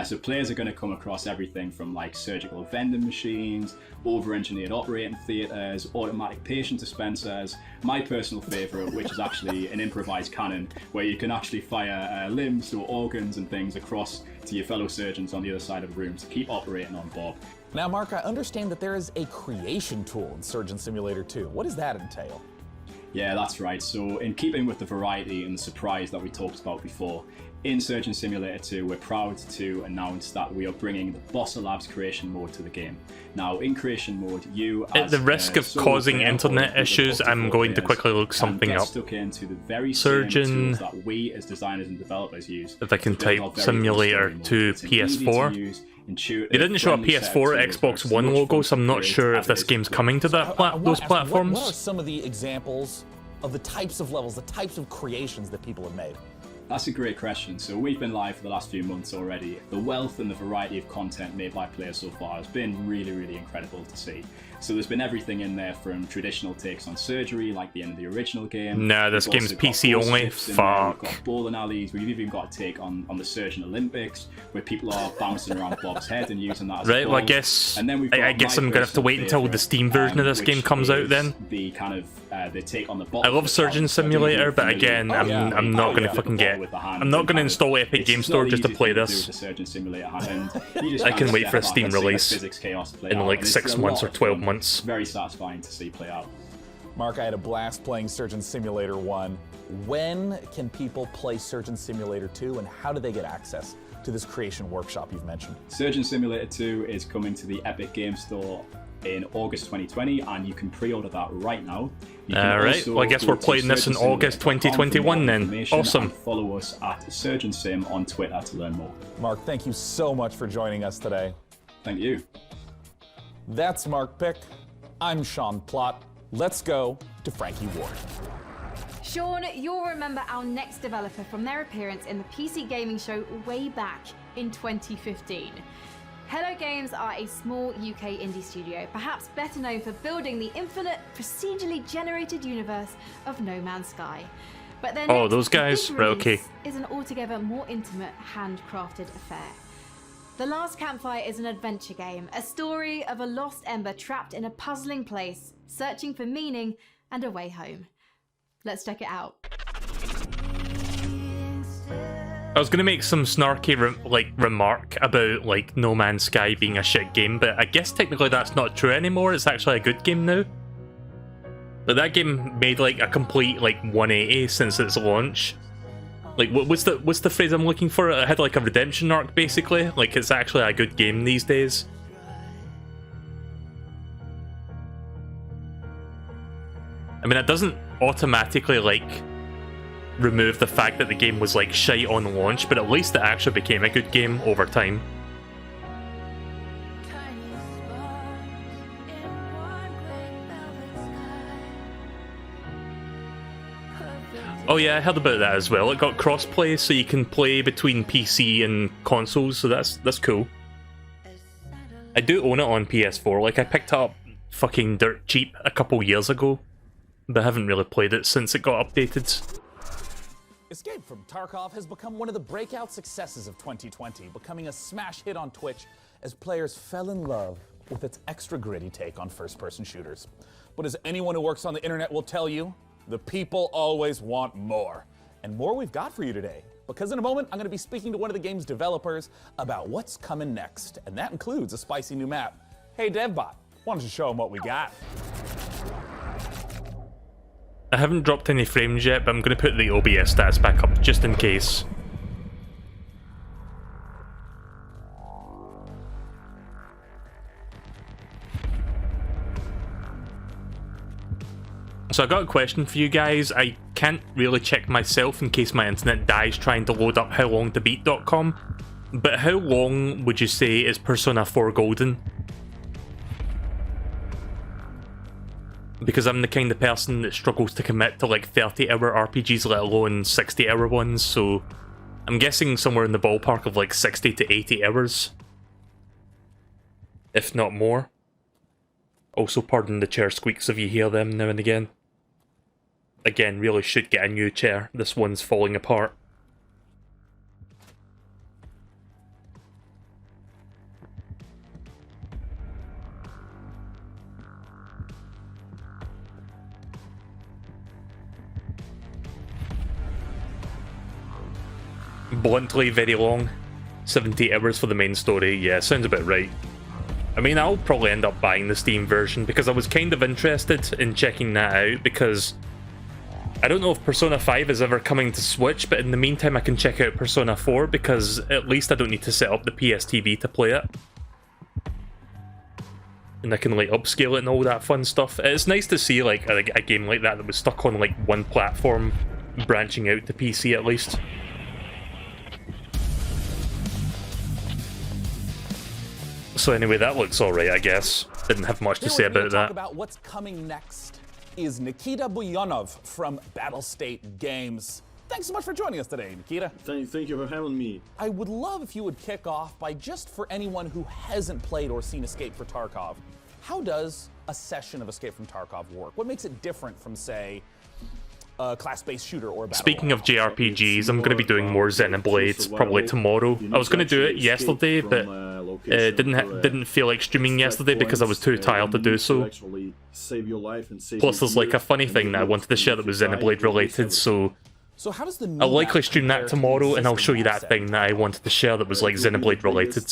So players are going to come across everything from like surgical vending machines, over-engineered operating theatres, automatic patient dispensers, my personal favourite, which is actually an improvised cannon, where you can actually fire limbs or organs and things across to your fellow surgeons on the other side of the room to keep operating on Bob. Now, Mark, I understand that there is a creation tool in Surgeon Simulator 2. What does that entail? Yeah, that's right. So in keeping with the variety and the surprise that we talked about before, in Surgeon Simulator 2, we're proud to announce that we are bringing the Bossa Labs creation mode to the game. Now, in creation mode, you, at the risk of causing internet issues, I'm going to quickly look something up. Stuck into the very Surgeon, same tools that we as designers and developers use. If I can type Simulator 2 PS4. They didn't show a PS4 Xbox One logo, so I'm not sure if this game's coming to those platforms. What are some of the examples of the types of levels, the types of creations that people have made? That's a great question. So we've been live for the last few months already. The wealth and the variety of content made by players so far has been really, really incredible to see. So there's been everything in there from traditional takes on surgery, like the end of the original game. Nah, this game's PC only. Fuck. We've got bowling alleys. We've even got a take on the Surgeon Olympics, where people are bouncing around Bob's head and using that as right, a well, ball. I guess, and then we've I guess I'm gonna have to wait until the Steam version of this game comes out then. The kind of the take on the I love Surgeon Simulator, but again, I'm not gonna fucking get. I'm not gonna install Epic Game Store just to play this. I can wait for a Steam release in like 6 months or 12 months. Very satisfying to see play out. Mark, I had a blast playing Surgeon Simulator 1. When can people play Surgeon Simulator 2, and how do they get access to this creation workshop you've mentioned? Surgeon Simulator 2 is coming to the Epic Game Store in August 2020, and you can pre-order that right now. Alright, well I guess we're playing this in August 2021 then. Awesome. Follow us at Surgeon Sim on Twitter to learn more. Mark, thank you so much for joining us today. Thank you. That's Mark Pick. I'm Sean Plott. Let's go to Frankie Ward. Sean, you'll remember our next developer from their appearance in the PC gaming show way back in 2015. Hello Games are a small UK indie studio, perhaps better known for building the infinite, procedurally generated universe of No Man's Sky. But their next those guys? big Right, okay. release is an altogether more intimate, handcrafted affair. The Last Campfire is an adventure game, a story of a lost ember trapped in a puzzling place, searching for meaning and a way home. Let's check it out. I was gonna make some snarky remark about like No Man's Sky being a shit game, but I guess technically that's not true anymore. It's actually a good game now. But that game made like a complete like 180 since its launch. Like what's the phrase I'm looking for? It had like a redemption arc basically. Like it's actually a good game these days. I mean, it doesn't automatically like remove the fact that the game was like shite on launch, but at least it actually became a good game over time. Oh yeah, I heard about that as well. It got crossplay, so you can play between PC and consoles, so that's cool. I do own it on PS4. Like I picked it up fucking dirt cheap a couple years ago, but I haven't really played it since it got updated. Escape from Tarkov has become one of the breakout successes of 2020, becoming a smash hit on Twitch as players fell in love with its extra gritty take on first-person shooters. But as anyone who works on the internet will tell you, the people always want more. And more we've got for you today, because in a moment I'm going to be speaking to one of the game's developers about what's coming next, and that includes a spicy new map. Hey DevBot, why don't you show them what we got? I haven't dropped any frames yet, but I'm going to put the OBS stats back up just in case. So I got a question for you guys. I can't really check myself in case my internet dies trying to load up howlongtobeat.com, but how long would you say is Persona 4 Golden? Because I'm the kind of person that struggles to commit to like 30-hour RPGs, let alone 60-hour ones, so I'm guessing somewhere in the ballpark of like 60 to 80 hours. If not more. Also, pardon the chair squeaks if you hear them now and again. Again, really should get a new chair. This one's falling apart. Bluntly very long. 70 hours for the main story. Yeah, sounds about right. I mean, I'll probably end up buying the Steam version because I was kind of interested in checking that out, because I don't know if Persona 5 is ever coming to Switch, but in the meantime I can check out Persona 4 because at least I don't need to set up the PS TV to play it. And I can like upscale it and all that fun stuff. It's nice to see like a game like that was stuck on like one platform branching out to PC at least. So anyway, that looks alright, I guess. Didn't have much to say about that. About what's coming next is Nikita Buyanov from Battlestate Games. Thanks so much for joining us today, Nikita. Thank you for having me. I would love if you would kick off by, just for anyone who hasn't played or seen Escape from Tarkov, how does a session of Escape from Tarkov work? What makes it different from, say, a class-based shooter or a battle? Speaking of JRPGs, I'm going to be doing more Xenoblade probably tomorrow. I was going to do it yesterday, but didn't feel like streaming yesterday because I was too tired to do so. Plus, there's like a funny thing that I wanted to share that was Xenoblade related, so how does the I'll likely stream that tomorrow, and I'll show you that thing that I wanted to share that was like Xenoblade related.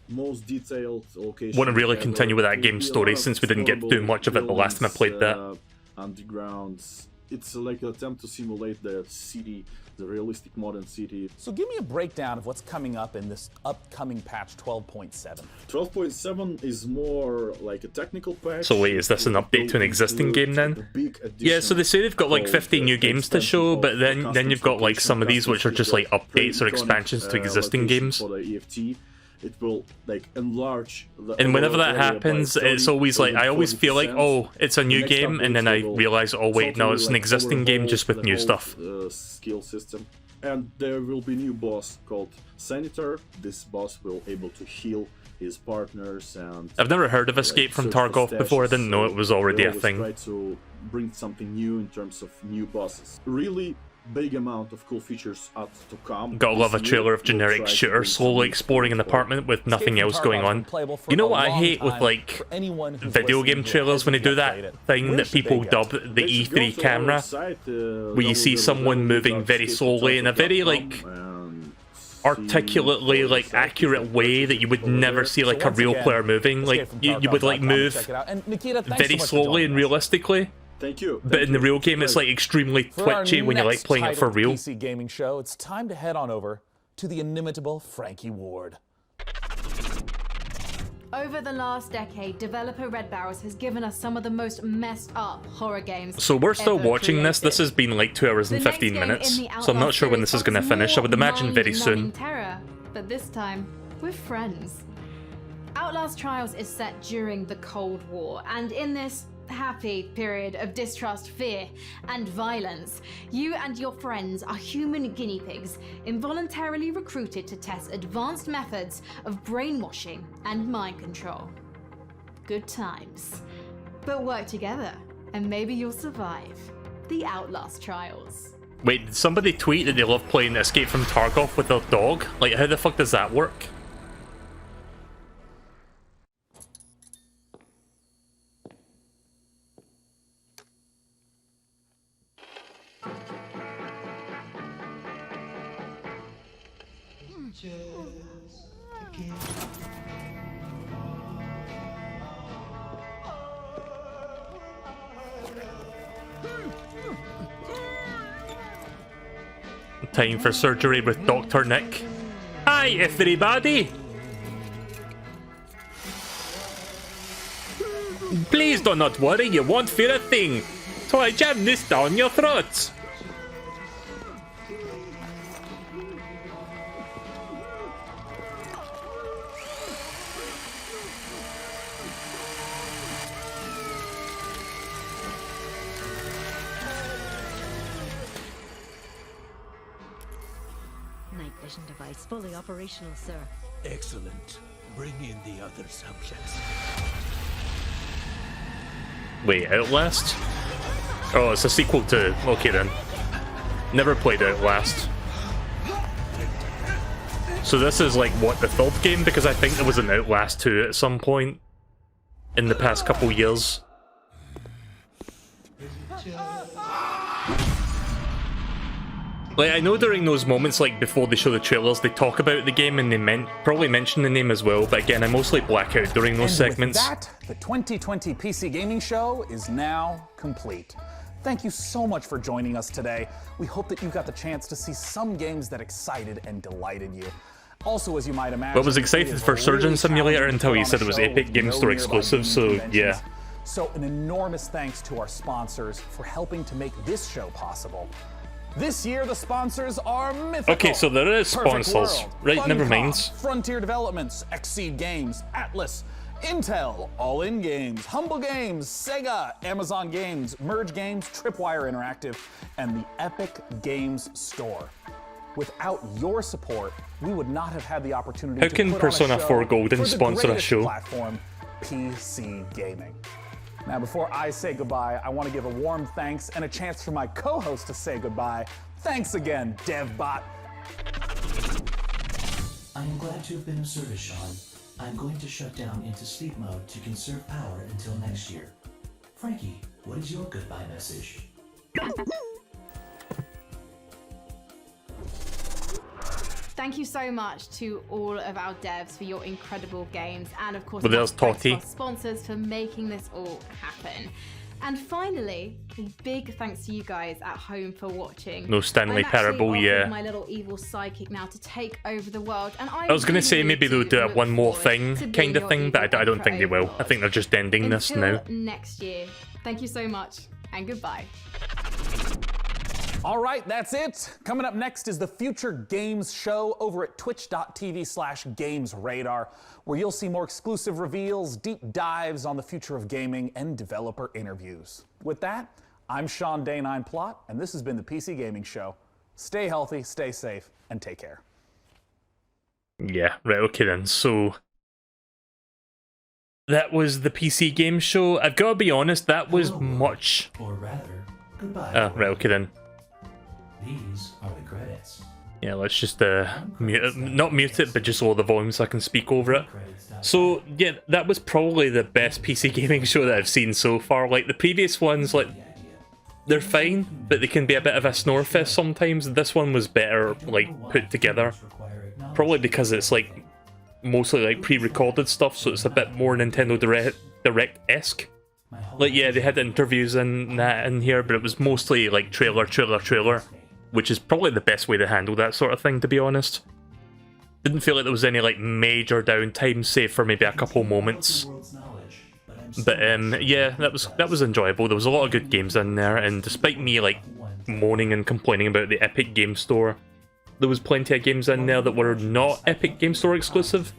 Most detailed location. Want to really continue with that game's story since we didn't get to do much of it the last time I played that. Undergrounds. It's like an attempt to simulate the city, the realistic modern city. So give me a breakdown of what's coming up in this upcoming patch 12.7. 12.7 is more like a technical patch. So wait, is this an update to an existing game then? Yeah, so they say they've got like 50 new games to show, but then you've got like some of these which are just like updates or expansions to existing games. It will like enlarge and whenever that happens, it's always like I always feel like, oh, it's a new game, and then I realize, oh wait, no, it's an existing game just with new stuff. Skill system. And there will be new boss called Senator. This boss will able to heal his partners and I've never heard of Escape from Tarkov before. I didn't know it was already a thing. Try to bring something new in terms of new bosses. Really big amount of cool features out to come. Gotta love a trailer of generic shooter slowly exploring an apartment with nothing else going on. You know what I hate with like video game trailers when they do that thing that people dub the E3 camera, where you see someone moving very slowly in a very like articulately like accurate way that you would never see like a real player moving. Like you would like move very slowly and realistically. Thank you. But in the real game, it's like extremely twitchy when you're like playing it for real. PC gaming show, it's time to head on over to the inimitable Frankie Ward. Over the last decade, developer Red Barrels has given us some of the most messed up horror games. So we're still ever watching this. created. This has been like 2 hours and The next 15 game minutes. in the So I'm not Outlast sure when series this is going to offers finish. I would more imagine very soon. mind-numbing terror, but this time with friends. Outlast Trials is set during the Cold War, and in this happy period of distrust, fear, and violence, you and your friends are human guinea pigs, involuntarily recruited to test advanced methods of brainwashing and mind control. Good times. But work together, and maybe you'll survive the Outlast Trials. Wait, did somebody tweet that they love playing Escape from Tarkov with their dog? Like, how the fuck does that work? Time for surgery with Dr. Nick. Hi, everybody! Please do not worry, you won't feel a thing. So I jam this down your throats. Night vision device fully operational, sir. Excellent. Bring in the other subjects. Wait, Outlast? Oh, it's a sequel to... Okay then. Never played Outlast. So this is like, what, the third game? Because I think there was an Outlast 2 at some point in the past couple years. Like, I know during those moments, like, before they show the trailers, they talk about the game and they probably mention the name as well, but again, I mostly black out during those segments. With that, the 2020 PC Gaming Show is now complete. Thank you so much for joining us today. We hope that you got the chance to see some games that excited and delighted you. Also, as you might imagine, I was excited for Surgeon Simulator until you said it was Epic Game Store exclusive, so yeah. So an enormous thanks to our sponsors for helping to make this show possible. This year, the sponsors are Mythical. Okay, so there is Perfect sponsors. World, Right, never Funcom, mind. Frontier Developments, Exceed Games, Atlas, Intel, All In Games, Humble Games, Sega, Amazon Games, Merge Games, Tripwire Interactive, and the Epic Games Store. Without your support, we would not have had the opportunity How to can put Persona on a show 4 Golden for the sponsor a greatest show? Platform, PC Gaming. Now, before I say goodbye, I want to give a warm thanks and a chance for my co-host to say goodbye. Thanks again, DevBot. I am glad to have been of service, Sean. I'm going to shut down into sleep mode to conserve power until next year. Frankie, what is your goodbye message? Thank you so much to all of our devs for your incredible games, and of course, Well, there's thanks to Totty. our sponsors for making this all happen. And finally, a big thanks to you guys at home for watching. No Stanley I'm actually Parable, off yeah. with my little evil sidekick now to take over the world, and I was going to say maybe they'll do a one more thing kind of thing, but I don't think they will. I think they're just ending this now. Next year. Thank you so much, and goodbye. All right, that's it. Coming up next is the Future Games Show over at twitch.tv/gamesradar, where you'll see more exclusive reveals, deep dives on the future of gaming, and developer interviews. With that, I'm Sean Day9 Plot, and this has been the PC Gaming Show. Stay healthy, stay safe, and take care. Yeah, right, okay then. So that was the PC Game Show. I've got to be honest, that was much. Or rather, goodbye. Right, okay then. These are the credits. Yeah, let's just mute it. Not mute it, but just lower the volume so I can speak over it. So yeah, that was probably the best PC gaming show that I've seen so far. Like the previous ones, like they're fine, but they can be a bit of a snore fest sometimes. This one was better, like put together. Probably because it's like mostly like pre-recorded stuff, so it's a bit more Nintendo Direct-esque. Like, yeah, they had interviews and that in here, but it was mostly like trailer, which is probably the best way to handle that sort of thing, to be honest. Didn't feel like there was any like major downtime, save for maybe a couple moments. But yeah, that was enjoyable. There was a lot of good games in there, and despite me like moaning and complaining about the Epic Game Store, there was plenty of games in there that were not Epic Game Store exclusive.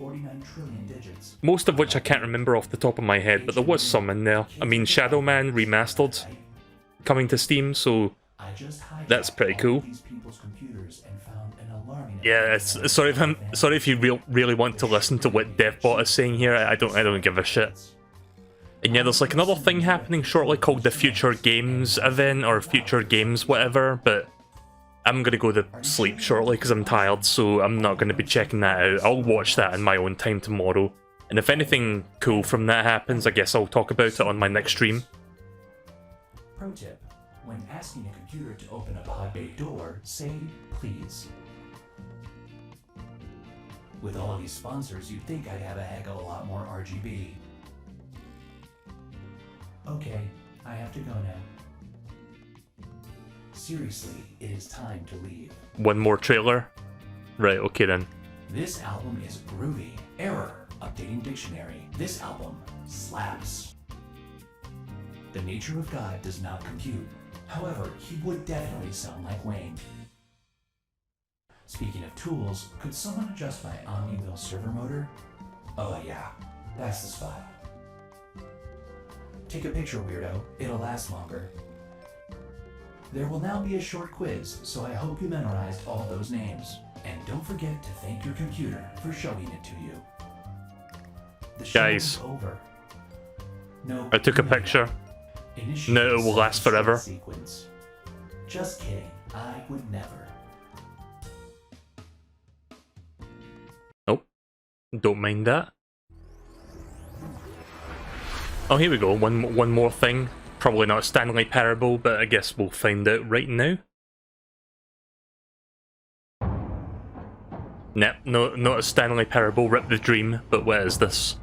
Most of which I can't remember off the top of my head, but there was some in there. I mean, Shadow Man Remastered coming to Steam, so that's pretty cool. Yeah, sorry if you really want to listen to what DevBot is saying here. I don't give a shit. And yeah, there's like another thing happening shortly called the Future Games event, or Future Games whatever, but I'm gonna go to sleep shortly because I'm tired, so I'm not gonna be checking that out. I'll watch that in my own time tomorrow, and if anything cool from that happens, I guess I'll talk about it on my next stream. Pro tip: when asking a computer to open a pod bay door, say please. With all of these sponsors, you'd think I'd have a heck of a lot more RGB. Okay, I have to go now. Seriously, it is time to leave. One more trailer? Right, okay then. This album is groovy. Error. Updating dictionary. This album slaps. The nature of God does not compute. However, he would definitely sound like Wayne. Speaking of tools, could someone adjust my Omni-Wheel server motor? Oh yeah, that's the spot. Take a picture, weirdo. It'll last longer. There will now be a short quiz, so I hope you memorized all those names. And don't forget to thank your computer for showing it to you. The show is over. No, I took a picture. No, it will last forever. Sequence. Just kidding. I would never. Nope. Don't mind that. Oh, here we go. One more thing. Probably not Stanley Parable, but I guess we'll find out right now. Nah, no, not a Stanley Parable, Rip the Dream, but what is this?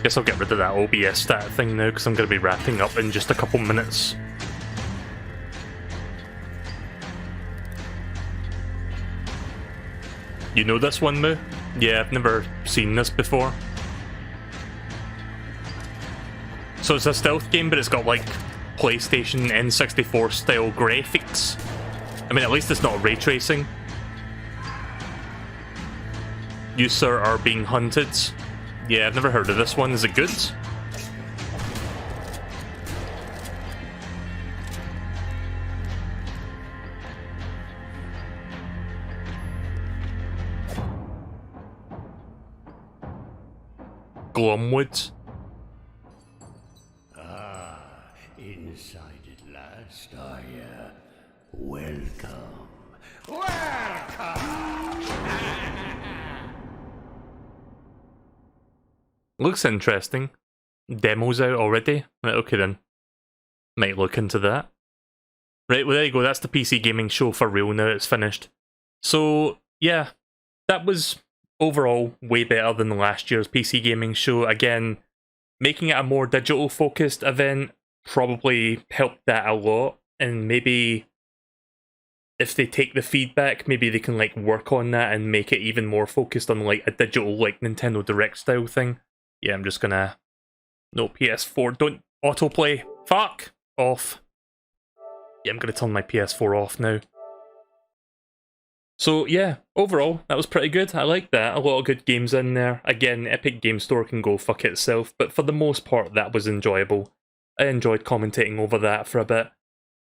Guess I'll get rid of that OBS stat thing now, because I'm going to be wrapping up in just a couple minutes. You know this one, Moo? Yeah, I've never seen this before. So it's a stealth game, but it's got like PlayStation N64 style graphics. I mean, at least it's not ray tracing. You, sir, are being hunted. Yeah, I've never heard of this one. Is it good? Glomwood. Ah, inside at last, welcome. Looks interesting. Demo's out already? Right, okay then. Might look into that. Right, well there you go, that's the PC gaming show for real now, it's finished. So, yeah, that was overall way better than last year's PC gaming show. Again, making it a more digital focused event probably helped that a lot, and maybe if they take the feedback, maybe they can like work on that and make it even more focused on like a digital like Nintendo Direct style thing. Yeah, I'm just gonna... No, PS4, don't autoplay. Fuck! Off. Yeah, I'm gonna turn my PS4 off now. So yeah, overall, that was pretty good. I like that. A lot of good games in there. Again, Epic Game Store can go fuck itself, but for the most part, that was enjoyable. I enjoyed commentating over that for a bit.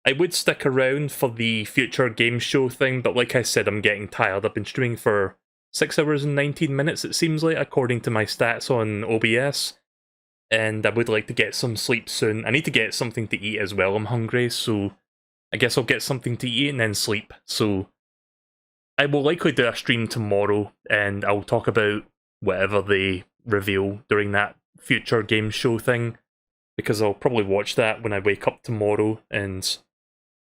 I would stick around for the future game show thing, but like I said, I'm getting tired. I've been streaming for 6 hours and 19 minutes, it seems like, according to my stats on OBS. And I would like to get some sleep soon. I need to get something to eat as well, I'm hungry, so I guess I'll get something to eat and then sleep. So I will likely do a stream tomorrow, and I'll talk about whatever they reveal during that future game show thing, because I'll probably watch that when I wake up tomorrow, and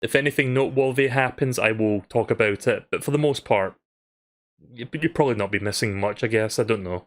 if anything noteworthy happens, I will talk about it, but for the most part, you'd probably not be missing much, I guess, I don't know.